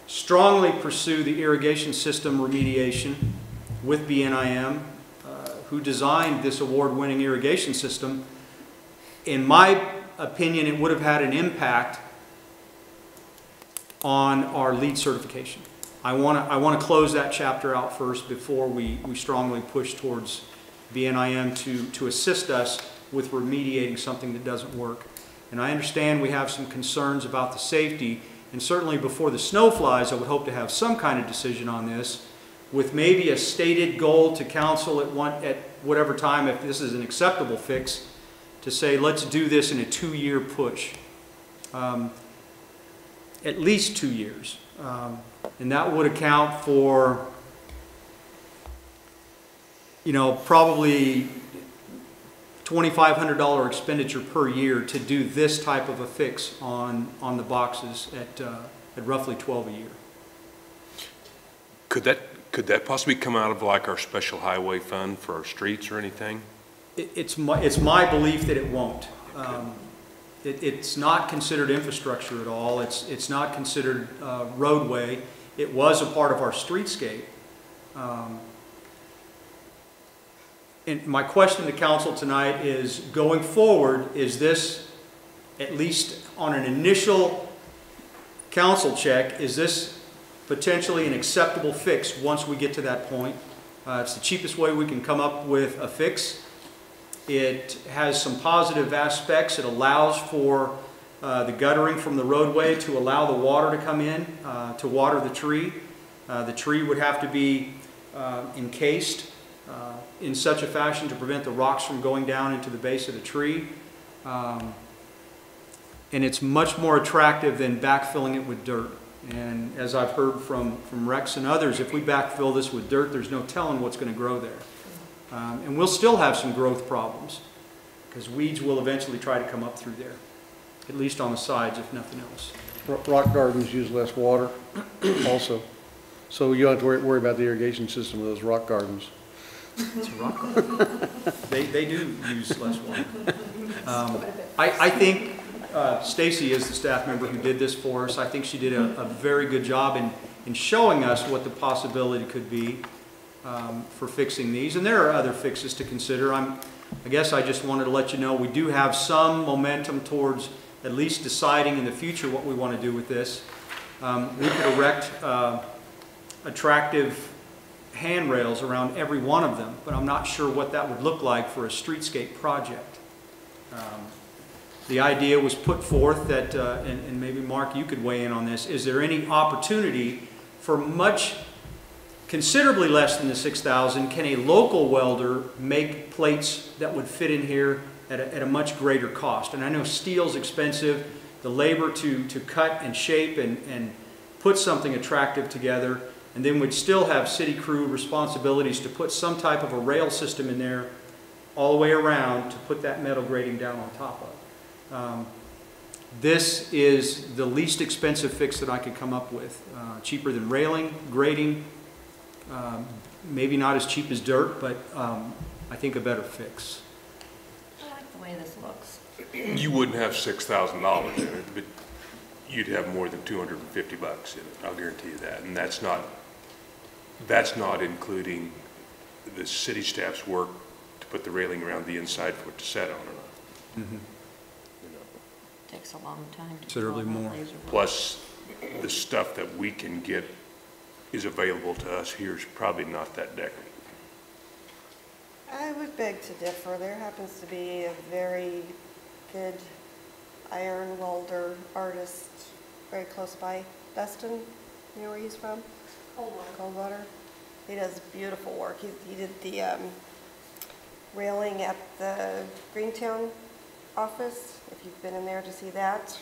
S3: strongly pursue the irrigation system remediation with BNIM, who designed this award-winning irrigation system, in my opinion, it would have had an impact on our LEED certification. I want to close that chapter out first before we strongly push towards BNIM to assist us with remediating something that doesn't work. And I understand we have some concerns about the safety, and certainly before the snow flies, I would hope to have some kind of decision on this, with maybe a stated goal to council at whatever time, if this is an acceptable fix, to say let's do this in a 2-year push. At least 2 years. And that would account for, you know, probably $2,500 expenditure per year to do this type of a fix on the boxes at roughly 12 a year.
S2: Could that possibly come out of like our special highway fund for our streets or anything?
S3: It's my belief that it won't. It's not considered infrastructure at all. It's not considered roadway. It was a part of our streetscape. And my question to council tonight is, going forward, is this, at least on an initial council check, is this potentially an acceptable fix once we get to that point? It's the cheapest way we can come up with a fix. It has some positive aspects. It allows for the guttering from the roadway to allow the water to come in to water the tree. The tree would have to be encased in such a fashion to prevent the rocks from going down into the base of the tree. And it's much more attractive than backfilling it with dirt. And as I've heard from Rex and others, if we backfill this with dirt, there's no telling what's going to grow there. And we'll still have some growth problems because weeds will eventually try to come up through there, at least on the sides, if nothing else.
S10: Rock gardens use less water also. So you don't have to worry about the irrigation system of those rock gardens.
S3: It's a rock garden. They do use less water. I think Stacy is the staff member who did this for us. I think she did a very good job in showing us what the possibility could be for fixing these. And there are other fixes to consider. I guess I just wanted to let you know we do have some momentum towards at least deciding in the future what we want to do with this. We could erect attractive handrails around every one of them, but I'm not sure what that would look like for a streetscape project. The idea was put forth that, and maybe Mark, you could weigh in on this, is there any opportunity for considerably less than the $6,000, can a local welder make plates that would fit in here at a much greater cost? And I know steel's expensive, the labor to cut and shape and put something attractive together, and then we'd still have city crew responsibilities to put some type of a rail system in there all the way around to put that metal grating down on top of. This is the least expensive fix that I could come up with. Cheaper than railing, grading, maybe not as cheap as dirt, but I think a better fix.
S4: I like the way this looks.
S2: You wouldn't have $6,000 in it, but you'd have more than $250 in it. I'll guarantee you that. And that's not including the city staff's work to put the railing around the inside for it to set on or not.
S3: Mm-hmm.
S2: You know.
S4: Takes a long time to.
S3: Considerably
S4: do all that
S3: more.
S4: laser work.
S2: Plus, the stuff that we can get is available to us here is probably not that decorative.
S12: I would beg to differ. There happens to be a very good iron welder artist very close by. Dustin, you know where he's from? Coldwater. He does beautiful work. He did the railing at the Greentown office, if you've been in there to see that.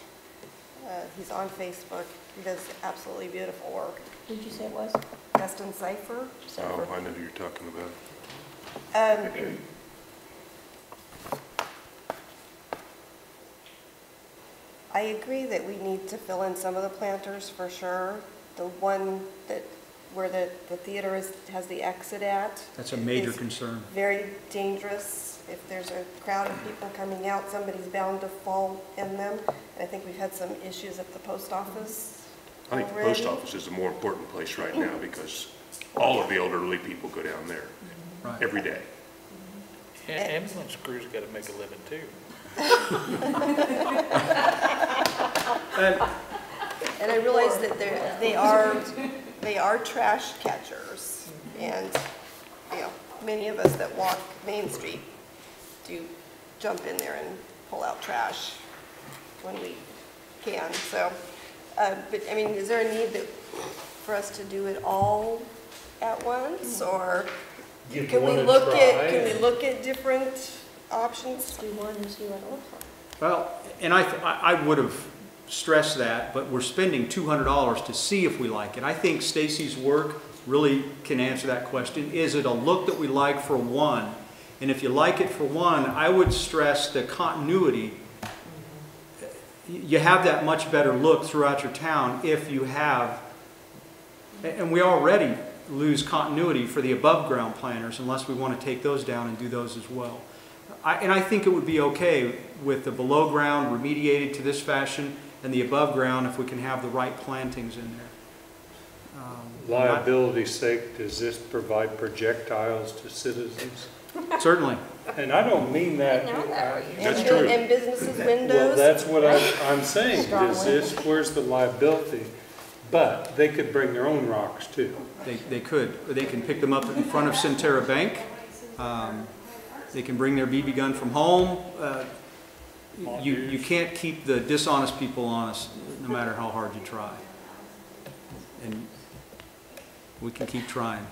S12: He's on Facebook. He does absolutely beautiful work.
S4: Who did you say it was?
S12: Dustin Cipher.
S2: Oh, I know who you're talking about.
S12: I agree that we need to fill in some of the planters for sure. The one that where the theater has the exit at.
S3: That's a major
S12: is
S3: concern.
S12: Very dangerous. If there's a crowd of people coming out, somebody's bound to fall in them. And I think we've had some issues at the post office.
S2: I think the post office is a more important place right now because all of the elderly people go down there
S3: Right.
S2: every day.
S8: Ambulance crews gotta make a living too.
S12: And I realize that they are trash catchers, and you know, many of us that walk Main Street do jump in there and pull out trash when we can. So, but I mean, is there a need for us to do it all at once, or can we look at different options?
S4: Do one and see what it looks like.
S3: Well, and I would have stressed that, but we're spending $200 to see if we like it. I think Stacy's work really can answer that question. Is it a look that we like for one? And if you like it for one, I would stress the continuity. You have that much better look throughout your town if you have, and we already lose continuity for the above ground planters unless we want to take those down and do those as well. And I think it would be okay with the below ground remediated to this fashion and the above ground if we can have the right plantings in there.
S6: Liability's sake, does this provide projectiles to citizens?
S3: Certainly.
S6: And I don't mean that.
S2: That's true.
S12: And businesses'
S6: Well,
S12: windows?
S6: that's what I'm saying. Does this, where's the liability? But they could bring their own rocks too.
S3: They could. They can pick them up in front of Centera Bank. They can bring their BB gun from home. You can't keep the dishonest people honest no matter how hard you try. And we can keep trying.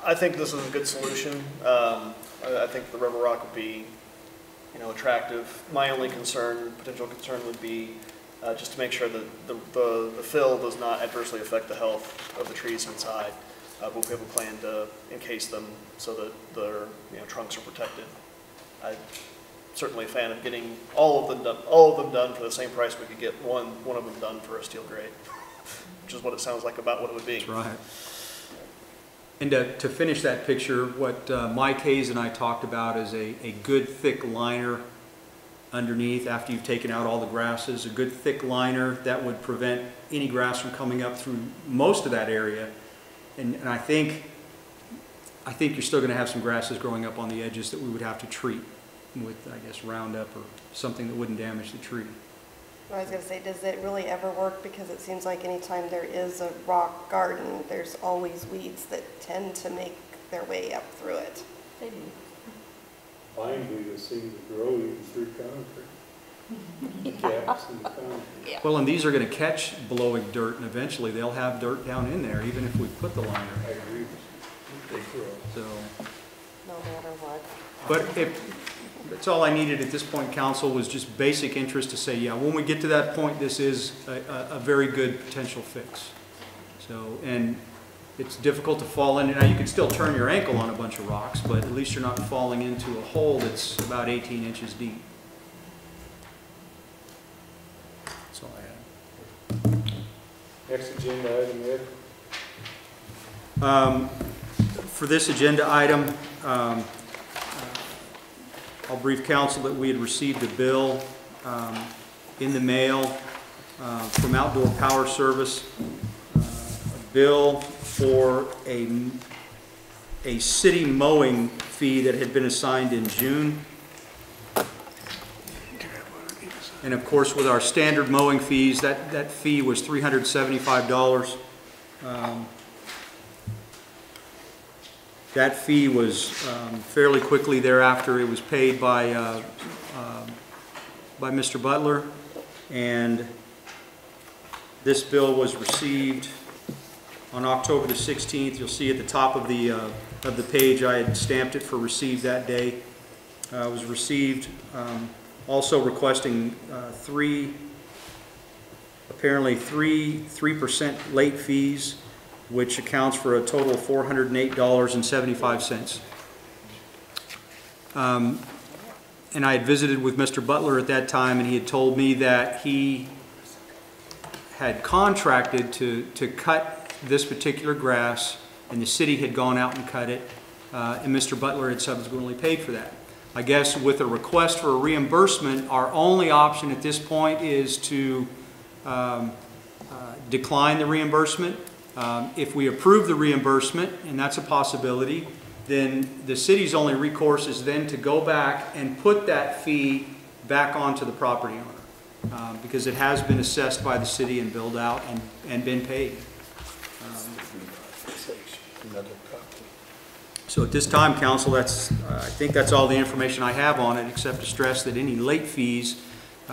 S7: I think this is a good solution. I think the rubber rock would be, attractive. My only potential concern would be just to make sure that the fill does not adversely affect the health of the trees inside. But we have a plan to encase them so that their trunks are protected. I'm certainly a fan of getting all of them done for the same price we could get one of them done for a steel grade, which is what it sounds like about what it would be.
S3: That's right. And to finish that picture, what Mike Hayes and I talked about is a good thick liner underneath after you've taken out all the grasses, a good thick liner that would prevent any grass from coming up through most of that area. And I think you're still going to have some grasses growing up on the edges that we would have to treat with, I guess, Roundup or something that wouldn't damage the tree.
S12: I was going to say, does it really ever work? Because it seems like anytime there is a rock garden, there's always weeds that tend to make their way up through it.
S4: They do.
S6: Bindweed seem to grow even through concrete. Gaps in the concrete.
S4: Yeah.
S3: Well, and these are going to catch blowing dirt, and eventually they'll have dirt down in there, even if we put the liner.
S6: I agree with you. They grow.
S3: So,
S12: No matter what.
S3: but That's all I needed at this point, council, was just basic interest to say, yeah, when we get to that point, this is a very good potential fix. So, and it's difficult to fall in. Now, you can still turn your ankle on a bunch of rocks, but at least you're not falling into a hole that's about 18 inches deep. That's all I had.
S1: Next agenda item, Ed.
S3: For this agenda item, I'll brief council that we had received a bill in the mail from Outdoor Power Service, a bill for a city mowing fee that had been assigned in June. And of course, with our standard mowing fees, that fee was $375. That fee was fairly quickly thereafter. It was paid by Mr. Butler, and this bill was received on October the 16th. You'll see at the top of the page I had stamped it for received that day. It was received, also requesting apparently 3% late fees, which accounts for a total of $408.75. And I had visited with Mr. Butler at that time, and he had told me that he had contracted to cut this particular grass, and the city had gone out and cut it, and Mr. Butler had subsequently paid for that. I guess with a request for a reimbursement, our only option at this point is to decline the reimbursement. If we approve the reimbursement, and that's a possibility, then the city's only recourse is then to go back and put that fee back onto the property owner, because it has been assessed by the city and billed out and been paid. So at this time, council, I think that's all the information I have on it, except to stress that any late fees,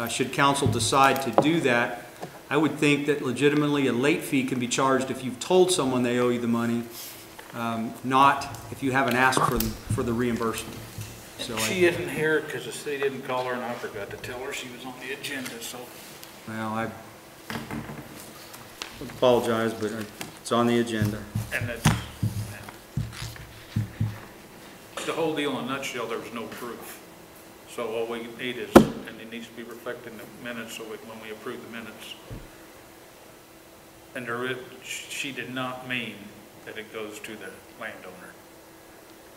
S3: should council decide to do that, I would think that legitimately a late fee can be charged if you've told someone they owe you the money, not if you haven't asked for the reimbursement. So
S8: She isn't here because the city didn't call her, and I forgot to tell her she was on the agenda, so.
S3: Well, I apologize, but it's on the agenda.
S8: And that's, the whole deal in a nutshell, there was no proof. So all we need is, and it needs to be reflected in the minutes, so when we approve the minutes. And she did not mean that it goes to the landowner.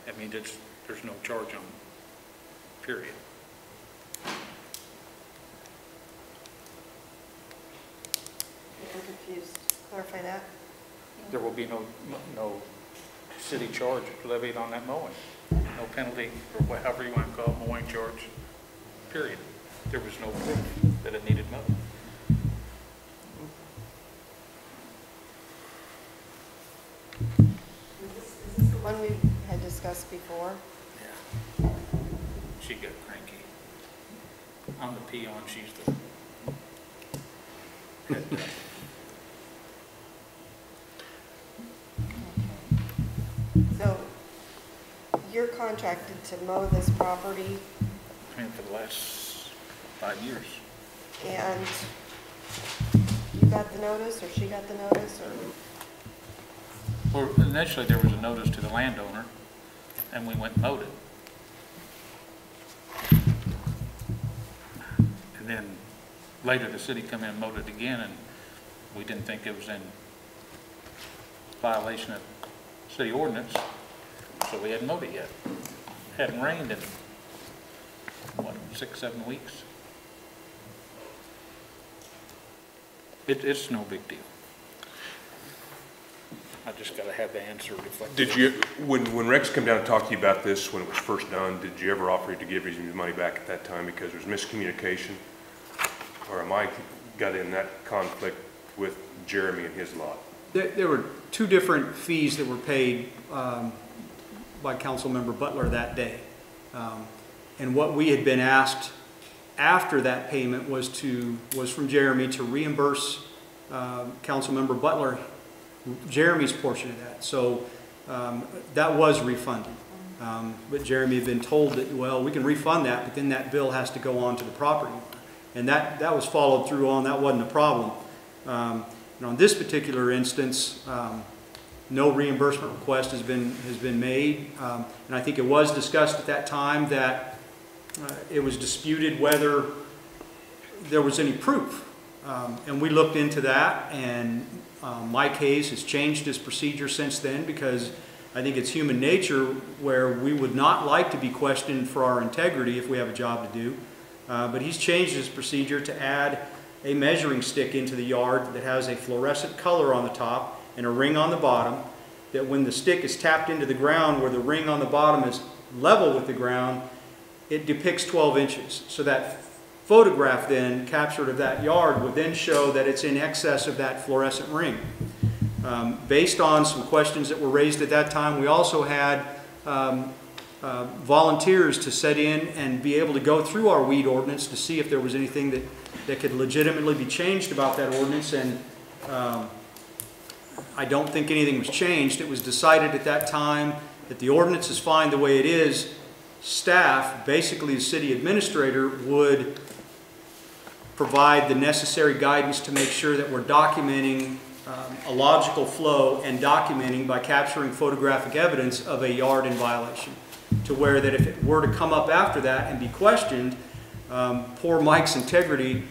S8: I mean, there's no charge on it, period.
S12: I'm confused. Clarify that.
S8: There will be no city charge levied on that mowing. No penalty, or however you want to call it, mowing charge, period. There was no proof that it needed mowed.
S12: Is this the one we had discussed before?
S8: Yeah. She got cranky. I'm the peon, she's the head guy.
S12: So you're contracted to mow this property,
S8: I mean, for the last 5 years.
S12: and you got the notice, or she got the notice, or?
S8: Well, initially there was a notice to the landowner, and we went and mowed it. And then later the city come in and mowed it again, and we didn't think it was in violation of city ordinance, so we hadn't mowed it yet. Hadn't rained in, what, 6, 7 weeks? It's no big deal. I just gotta have the answer reflected.
S2: Did you, when Rex came down to talk to you about this, when it was first done, did you ever offer to give him the money back at that time because there was miscommunication? Or am I got in that conflict with Jeremy and his lot?
S3: There were two different fees that were paid by Councilmember Butler that day. And what we had been asked after that payment was from Jeremy to reimburse Councilmember Butler Jeremy's portion of that. So that was refunded. But Jeremy had been told that, well, we can refund that, but then that bill has to go on to the property owner. And that was followed through on, that wasn't a problem. And on this particular instance, no reimbursement request has been made. And I think it was discussed at that time that it was disputed whether there was any proof. And we looked into that, and Mike Hayes has changed his procedure since then, because I think it's human nature where we would not like to be questioned for our integrity if we have a job to do. But he's changed his procedure to add a measuring stick into the yard that has a fluorescent color on the top and a ring on the bottom, that when the stick is tapped into the ground where the ring on the bottom is level with the ground, it depicts 12 inches. So that photograph then captured of that yard would then show that it's in excess of that fluorescent ring. Based on some questions that were raised at that time, we also had volunteers to set in and be able to go through our weed ordinance to see if there was anything that could legitimately be changed about that ordinance. And I don't think anything was changed. It was decided at that time that the ordinance is fine the way it is. Staff, basically the city administrator, would provide the necessary guidance to make sure that we're documenting a logical flow and documenting by capturing photographic evidence of a yard in violation, to where that if it were to come up after that and be questioned, poor Mike's integrity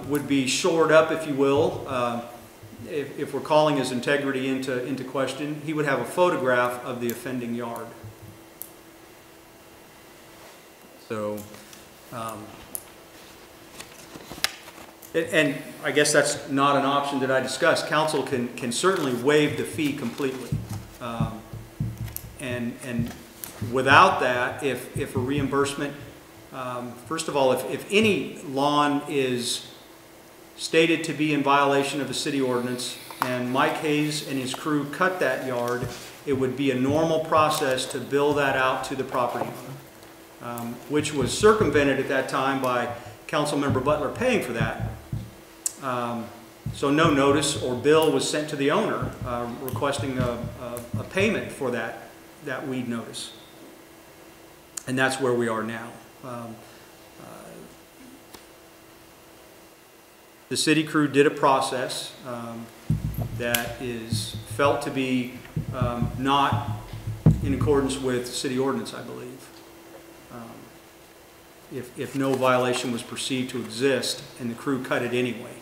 S3: would be shored up, if you will. If we're calling his integrity into question, he would have a photograph of the offending yard. So, and I guess that's not an option that I discussed. Council can certainly waive the fee completely. And without that, if a reimbursement, first of all, if any lawn is stated to be in violation of a city ordinance and Mike Hayes and his crew cut that yard, it would be a normal process to bill that out to the property owner, which was circumvented at that time by Councilmember Butler paying for that. So no notice or bill was sent to the owner requesting a payment for that weed notice. And that's where we are now. The city crew did a process that is felt to be not in accordance with city ordinance, I believe. If no violation was perceived to exist and the crew cut it anyway.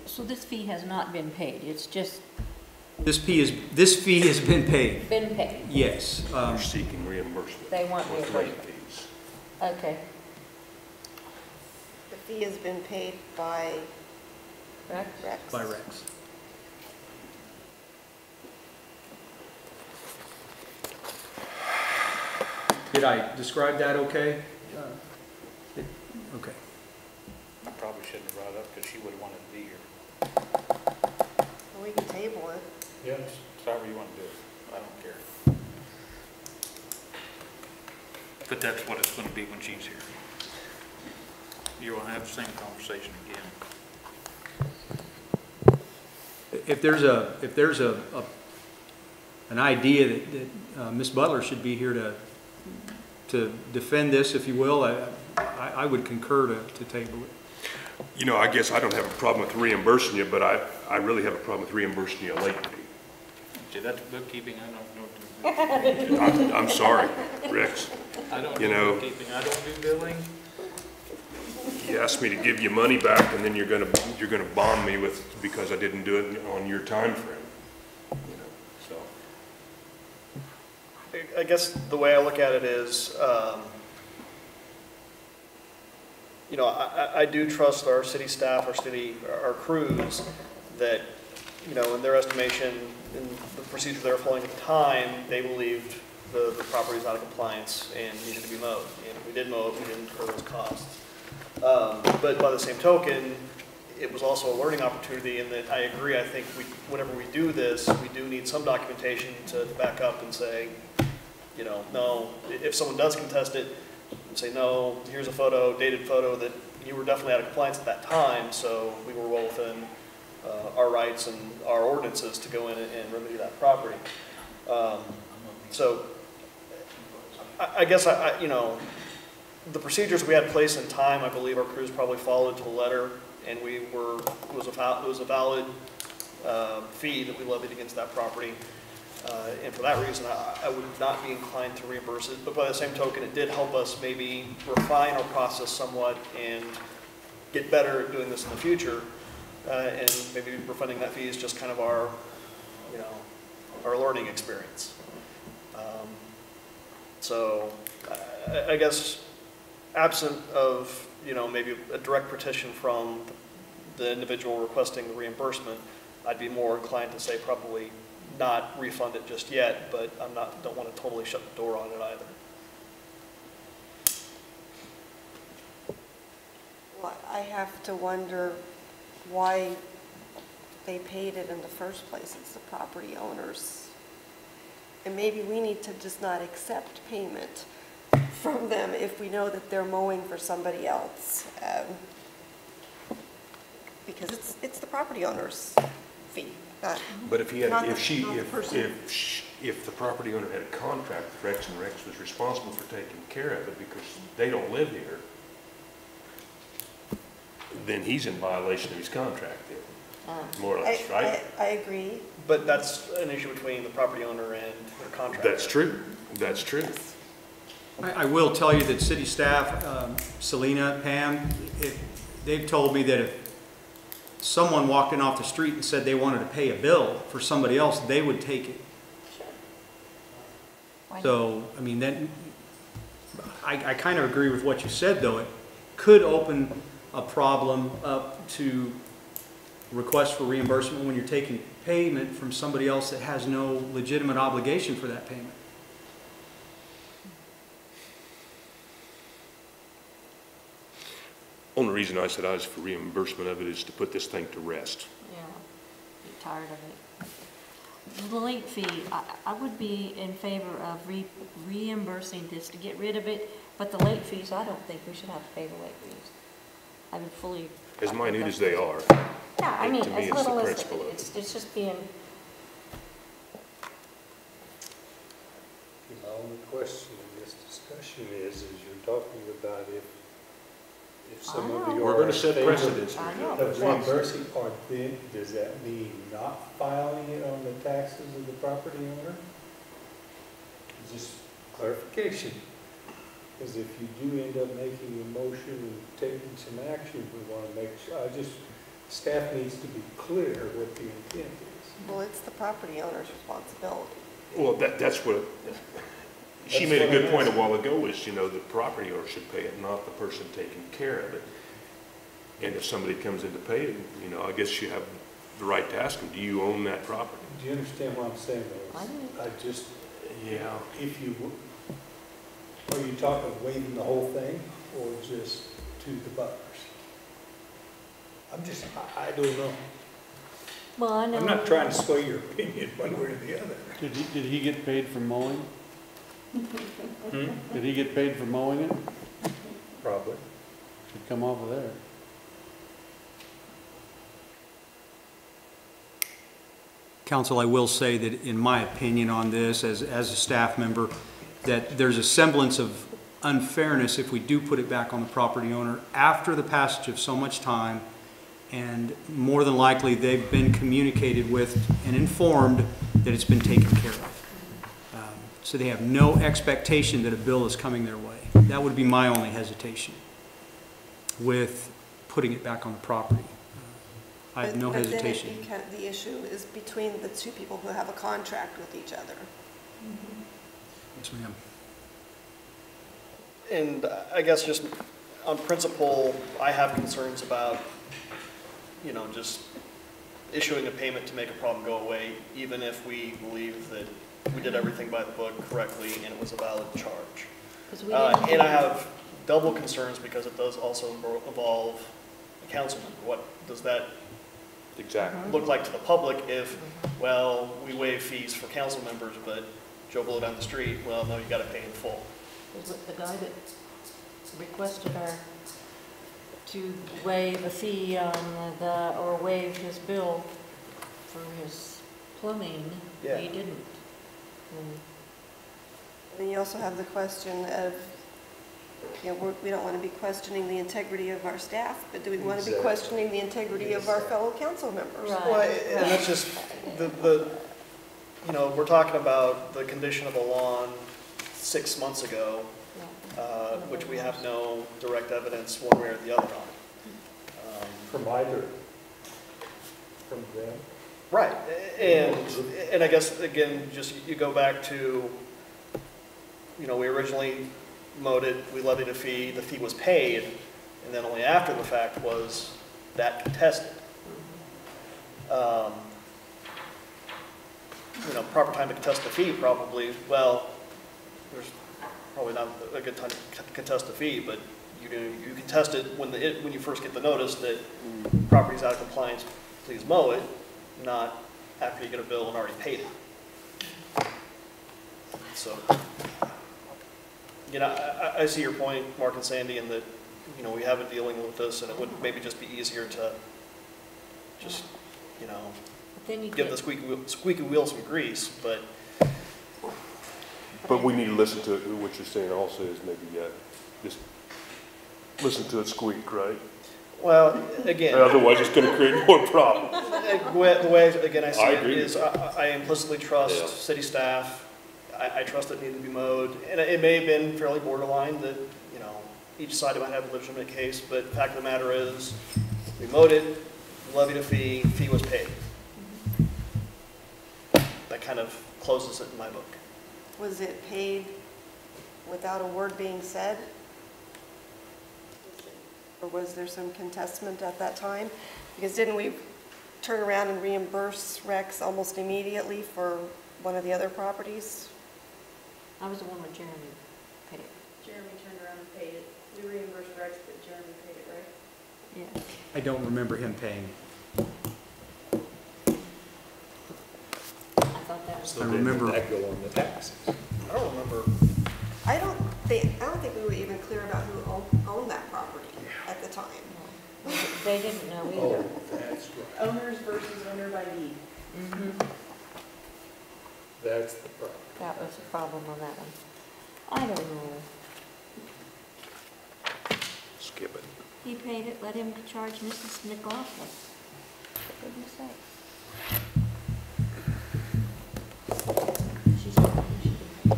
S4: So this fee has not been paid, it's just
S3: This fee has been paid.
S4: been paid?
S3: Yes.
S2: They're seeking reimbursement.
S4: They want
S2: with late fees.
S4: Okay.
S12: The fee has been paid by
S4: Rex?
S3: By Rex. Did I describe that okay? Okay.
S8: I probably shouldn't have brought it up because she would have wanted to be here.
S12: Well, we can table it.
S8: Yes. However you want to do it. I don't care. But that's what it's going to be when she's here. You will have the same conversation again.
S3: If there's an idea that Ms. Butler should be here to defend this, if you will, I would concur to table it.
S2: You know, I guess I don't have a problem with reimbursing you, but I really have a problem with reimbursing you a late fee.
S8: See, that's bookkeeping. I don't know.
S2: I'm sorry, Rex.
S8: I don't
S2: You
S8: do
S2: know,
S8: bookkeeping. I don't do billing.
S2: You asked me to give you money back, and then you're gonna bond me with because I didn't do it on your time frame. You know, so.
S7: I guess the way I look at it is, you know, I do trust our city staff, our crews, that, you know, in their estimation, in the procedure they were following at the time, they believed the property was out of compliance and needed to be mowed. And if we did mow it, we didn't incur those costs. But by the same token, it was also a learning opportunity in that I agree, I think whenever we do this, we do need some documentation to back up and say, you know, no, if someone does contest it, say, no, here's a photo, dated photo that you were definitely out of compliance at that time, so we were well within our rights and our ordinances to go in and remedy that property. So I guess, you know, the procedures we had in place in time, I believe our crews probably followed to the letter, and it was a valid fee that we levied against that property. And for that reason, I would not be inclined to reimburse it. But by the same token, it did help us maybe refine our process somewhat and get better at doing this in the future. And maybe refunding that fee is just kind of our, you know, our learning experience. So I guess absent of, you know, maybe a direct petition from the individual requesting the reimbursement, I'd be more inclined to say probably not refund it just yet, but don't want to totally shut the door on it either.
S12: Well, I have to wonder why they paid it in the first place. It's the property owners. And maybe we need to just not accept payment from them if we know that they're mowing for somebody else. Because it's the property owner's fee.
S2: But if he had,
S12: Not the-
S2: if
S12: not the person.
S2: the property owner had a contract with Rex and Rex was responsible for taking care of it because they don't live here, then he's in violation of his contract then, more or less, right?
S12: I agree.
S7: But that's an issue between the property owner and their contractor.
S2: That's true. That's true.
S3: I will tell you that city staff, Selena, Pam, they've told me that if someone walked in off the street and said they wanted to pay a bill for somebody else, they would take it. So, I mean, I kind of agree with what you said, though. It could open a problem up to request for reimbursement when you're taking payment from somebody else that has no legitimate obligation for that payment.
S2: Only reason I said I was for reimbursement of it is to put this thing to rest.
S4: Yeah, get tired of it. The late fee, I would be in favor of reimbursing this to get rid of it, but the late fees, I don't think we should have to pay the late fees. I would fully.
S2: As minute as they are.
S4: Yeah, I mean,
S2: To me,
S4: as
S2: it's the
S4: little as,
S2: principle of it.
S4: it's just being,
S6: My only question in this discussion is you're talking about if some of you
S2: We're
S6: are
S2: going to
S6: in
S2: set
S6: favor
S2: precedents.
S4: I know.
S6: of reimbursing, or then, does that mean not filing it on the taxes of the property owner? Just clarification. Because if you do end up making a motion and taking some action, we want to make sure, staff needs to be clear what the intent is.
S12: Well, it's the property owner's responsibility.
S2: Well, that's what, she made a good point a while ago is, you know, the property owner should pay it, not the person taking care of it. And if somebody comes in to pay it, you know, I guess you have the right to ask them, do you own that property?
S6: Do you understand what I'm saying, though?
S4: I do.
S2: Yeah.
S6: If you, are you talking waiving the whole thing, or just to the butters? I don't know.
S4: well, I know.
S6: I'm not trying to sway your opinion one way or the other.
S10: Did he get paid for mowing? Did he get paid for mowing it?
S6: Probably.
S10: Should come off of there.
S3: Council, I will say that in my opinion on this, as a staff member, that there's a semblance of unfairness if we do put it back on the property owner after the passage of so much time, and more than likely they've been communicated with and informed that it's been taken care of. So they have no expectation that a bill is coming their way. That would be my only hesitation with putting it back on the property. I have no hesitation.
S12: But then the issue is between the two people who have a contract with each other.
S3: Yes, ma'am.
S7: And I guess just on principle, I have concerns about, you know, just issuing a payment to make a problem go away, even if we believe that we did everything by the book correctly and it was a valid charge.
S4: 'Cause we didn't-
S7: And I have double concerns because it does also involve a council member. What does that
S2: Exactly.
S7: look like to the public if, well, we waive fees for council members, but Joe Blow down the street, well, no, you got to pay in full.
S4: Was it the guy that requested our to waive a fee on or waive his bill for his plumbing.
S7: Yeah.
S4: He didn't.
S12: Then you also have the question of, we don't want to be questioning the integrity of our staff, but do we want to be questioning the integrity of our fellow council members?
S4: Right.
S7: Well, and that's just, we're talking about the condition of the lawn 6 months ago, which we have no direct evidence one way or the other on.
S1: From either, from them.
S7: Right, and I guess, again, just you go back to, we originally mowed it, we levied a fee, the fee was paid, and then only after the fact was that contested. Proper time to contest the fee, probably, well, there's probably not a good time to contest the fee, but you contest it when you first get the notice that property's out of compliance, please mow it, not after you get a bill and already paid it. So, I see your point, Mark and Sandy, in that, we have been dealing with this, and it would maybe just be easier to just, give the squeaky wheel some grease, but.
S2: But we need to listen to what you're saying also is maybe just listen to it squeak, right?
S7: Well, again.
S2: Otherwise, it's going to create more problems.
S7: The way again, I see
S2: I
S7: it
S2: agree
S7: is I implicitly trust city staff. I trust it needed to be mowed. And it may have been fairly borderline that, each side might have a legitimate case, but the fact of the matter is, we mowed it, levied a fee, fee was paid. That kind of closes it in my book.
S12: Was it paid without a word being said? Or was there some contestment at that time? Because didn't we turn around and reimburse Rex almost immediately for one of the other properties?
S4: I was the one with Jeremy paid it.
S11: Jeremy turned around and paid it. We reimbursed Rex, but Jeremy paid it, right?
S4: Yes.
S3: I don't remember him paying.
S4: I thought that was.
S3: I remember.
S6: That go on the taxes.
S7: I don't remember.
S12: I don't think we were even clear about who owned that property at the time.
S4: They didn't know either.
S6: Oh, that's right.
S11: Owners versus owner by deed.
S4: Mm-hmm.
S6: That's the problem.
S4: That was a problem on that one. I don't know.
S2: Skip it.
S4: He paid it, let him charge Mrs. McLaughlin. For goodness sake. She's not, she didn't pay.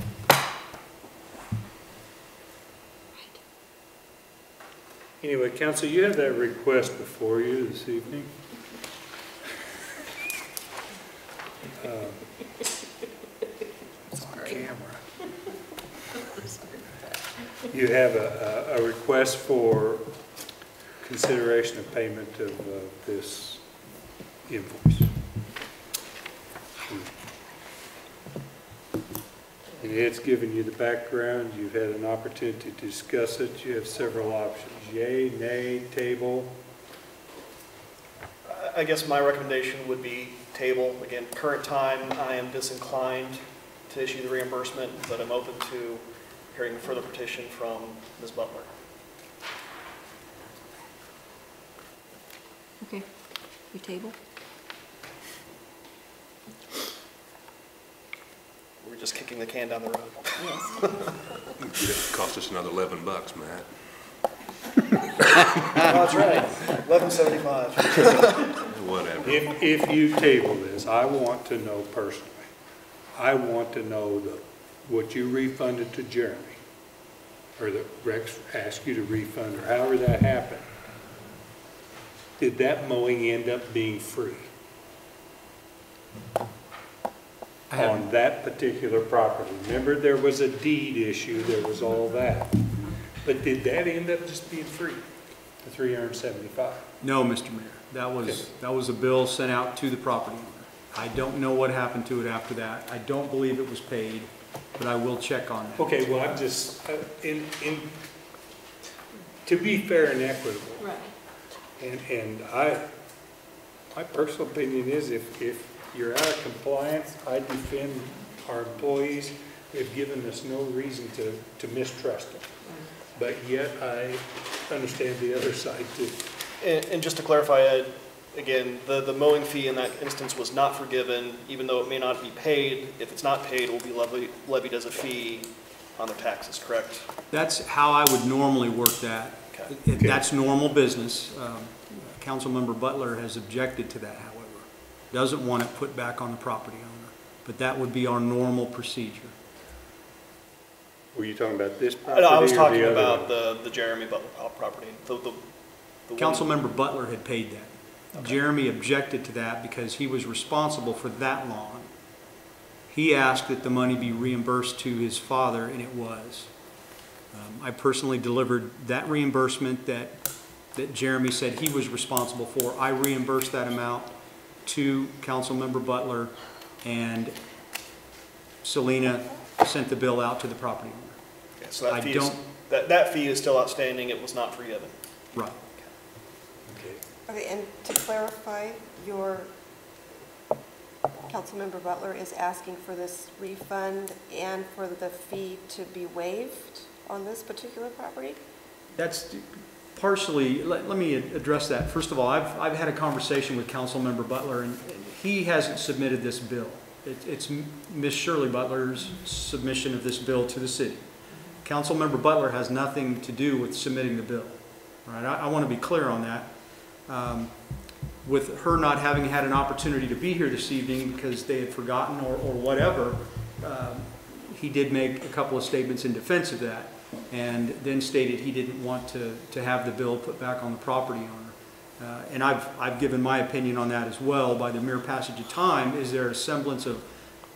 S4: Right.
S6: Anyway, council, you have that request before you this evening. It's on camera. You have a request for consideration of payment of this invoice. And it's given you the background, you've had an opportunity to discuss it, you have several options, yay, nay, table.
S7: I guess my recommendation would be table. Again, current time, I am disinclined to issue the reimbursement, but I'm open to hearing further petition from Ms. Butler.
S4: Okay, you table?
S7: We're just kicking the can down the road.
S4: Yes.
S2: It cost us another $11, Matt.
S7: That's right, $11.75.
S2: Whatever.
S6: If you table this, I want to know personally, I want to know what you refunded to Jeremy, or that Rex asked you to refund, or however that happened. Did that mowing end up being free on that particular property? Remember, there was a deed issue, there was all that. But did that end up just being free, the $375?
S3: No, Mr. Mayor. That was a bill sent out to the property owner. I don't know what happened to it after that. I don't believe it was paid, but I will check on that.
S6: Okay, well, I'm just, to be fair and equitable.
S4: Right.
S6: And my personal opinion is if you're out of compliance, I defend our employees. They've given us no reason to mistrust them. but yet I understand the other side too.
S7: And just to clarify, Ed, again, the mowing fee in that instance was not forgiven, even though it may not be paid. If it's not paid, it will be levied as a fee on their taxes, correct?
S3: That's how I would normally work that.
S7: Okay.
S3: That's normal business. Councilmember Butler has objected to that, however. Doesn't want it put back on the property owner. But that would be our normal procedure.
S6: Were you talking about this property?
S7: No, I was
S6: or
S7: talking
S6: the other
S7: about
S6: one?
S7: the Jeremy Butler property. The one-
S3: Councilmember Butler had paid that.
S7: Okay.
S3: Jeremy objected to that because he was responsible for that lawn. He asked that the money be reimbursed to his father, and it was. I personally delivered that reimbursement that Jeremy said he was responsible for. I reimbursed that amount to Councilmember Butler, and Selena sent the bill out to the property owner.
S7: Okay, so that fee is still outstanding. It was not forgiven.
S3: Right.
S12: Okay, and to clarify, your Councilmember Butler is asking for this refund and for the fee to be waived on this particular property?
S3: That's partially, let me address that. First of all, I've had a conversation with Councilmember Butler, and he hasn't submitted this bill. It's Ms. Shirley Butler's submission of this bill to the city. Councilmember Butler has nothing to do with submitting the bill. All right, I want to be clear on that. With her not having had an opportunity to be here this evening because they had forgotten or whatever, he did make a couple of statements in defense of that, and then stated he didn't want to have the bill put back on the property owner. And I've given my opinion on that as well. By the mere passage of time, is there a semblance of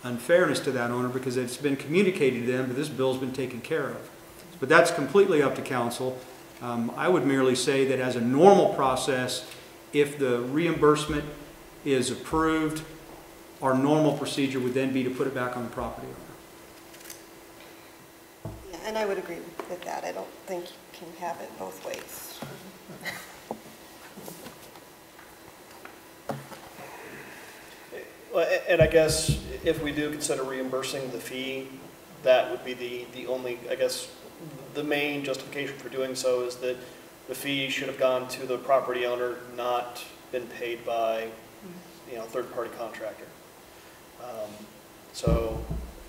S3: unfairness to that owner because it's been communicated to them that this bill's been taken care of. But that's completely up to council. I would merely say that as a normal process, if the reimbursement is approved, our normal procedure would then be to put it back on the property owner.
S12: Yeah, and I would agree with that. I don't think you can have it both ways.
S7: And I guess if we do consider reimbursing the fee, that would be the only, I guess, the main justification for doing so is that the fee should have gone to the property owner, not been paid by, third-party contractor. So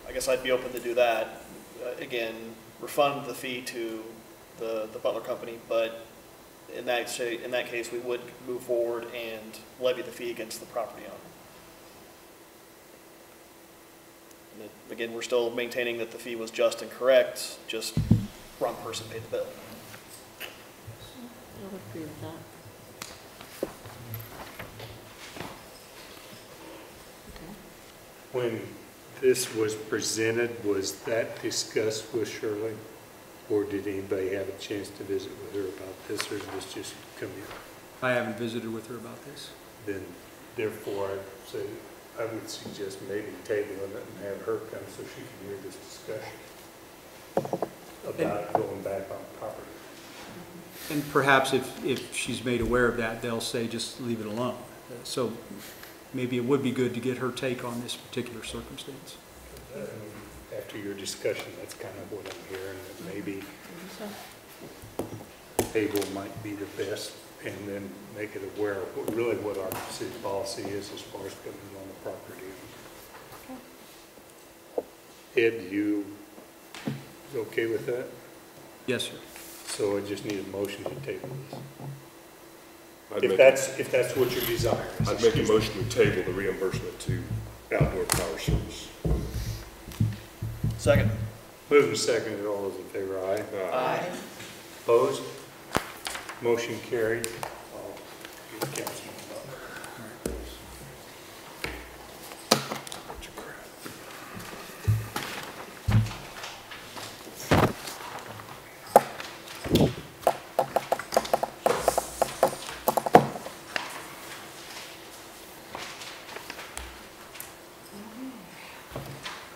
S7: I guess I'd be open to do that. Again, refund the fee to the Butler Company, but in that case, we would move forward and levy the fee against the property owner. And again, we're still maintaining that the fee was just and correct, just wrong person paid the bill.
S4: I would agree with that.
S6: When this was presented, was that discussed with Shirley? Or did anybody have a chance to visit with her about this, or did this just come in?
S3: I haven't visited with her about this.
S6: Then, therefore, I would suggest maybe tabling it and have her come so she can hear this discussion about going back on property.
S3: And perhaps if she's made aware of that, they'll say just leave it alone. So maybe it would be good to get her take on this particular circumstance.
S6: After your discussion, that's kind of what I'm hearing, that maybe table might be the best, and then make it aware of really what our city policy is as far as putting it on the property. Ed, you okay with that?
S3: Yes, sir.
S6: So I just need a motion to table this.
S2: I'd
S6: If that's what your desire is.
S2: I'd make a motion to table the reimbursement to Outdoor Power Service.
S7: Second.
S6: Moving second, all those in favor, aye?
S12: Aye.
S6: Opposed? Motion carried. I'll give Councilman Butler.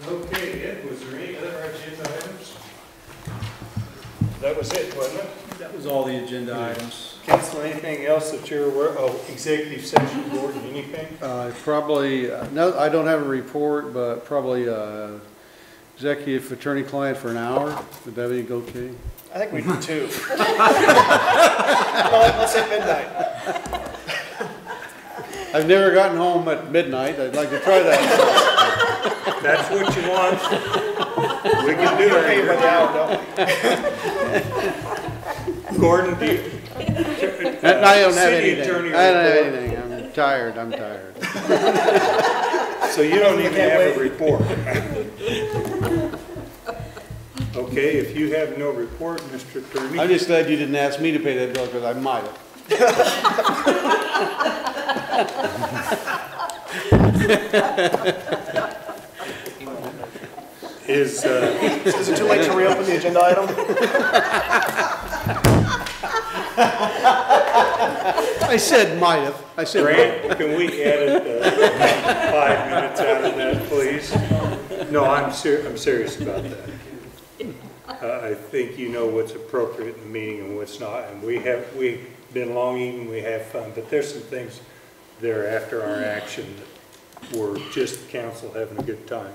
S6: Okay, Ed, was there any other agenda items? That was it, wasn't it?
S3: That was all the agenda items.
S6: Council, anything else that you're aware of? Executive session, Gordon, anything?
S10: Probably, no, I don't have a report, but probably executive attorney-client for an hour. Would that be okay?
S7: I think we do 2. Let's say midnight.
S10: I've never gotten home at midnight. I'd like to try that.
S1: That's what you want. We can do
S7: Pay by the hour, don't we?
S1: Gordon, do you?
S10: I don't have
S1: City
S10: anything.
S1: attorney
S10: I don't have
S1: report.
S10: anything. I'm tired.
S1: So you don't even have a report. Okay, if you have no report, Mr. Attorney.
S10: I'm just glad you didn't ask me to pay that bill because I might have.
S1: Is
S7: it too late to reopen the agenda item?
S10: I said might have. I said might have.
S1: Grant, can we edit 5 minutes out of that, please? No, I'm serious about that. I think you know what's appropriate in the meeting and what's not, and we've been long eating, we have fun, but there's some things there after our action that were just council having a good time.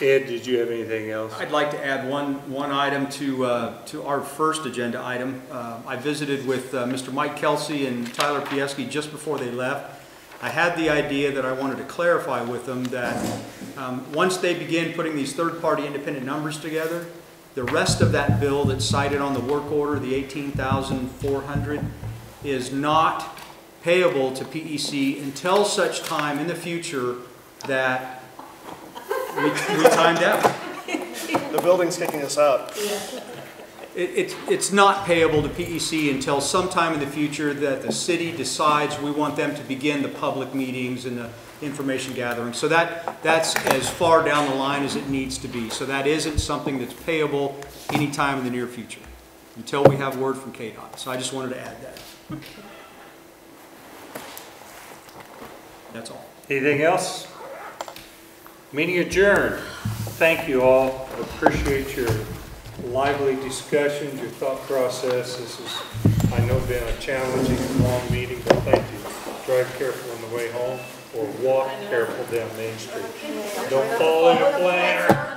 S1: Ed, did you have anything else?
S3: I'd like to add one item to our first agenda item. I visited with Mr. Mike Kelsey and Tyler Piesky just before they left. I had the idea that I wanted to clarify with them that once they begin putting these third-party independent numbers together, the rest of that bill that's cited on the work order, the $18,400, is not payable to PEC until such time in the future that we timed out.
S7: The building's kicking us out.
S3: It's not payable to PEC until sometime in the future that the city decides we want them to begin the public meetings and the information gathering. So that's as far down the line as it needs to be. So that isn't something that's payable anytime in the near future until we have word from KDOT. So I just wanted to add that. That's all.
S1: Anything else? Meeting adjourned. Thank you all. I appreciate your lively discussions, your thought process. This has, I know, been a challenging and long meeting, but thank you. Drive careful on the way home or walk careful down Main Street. Don't fall in a planter.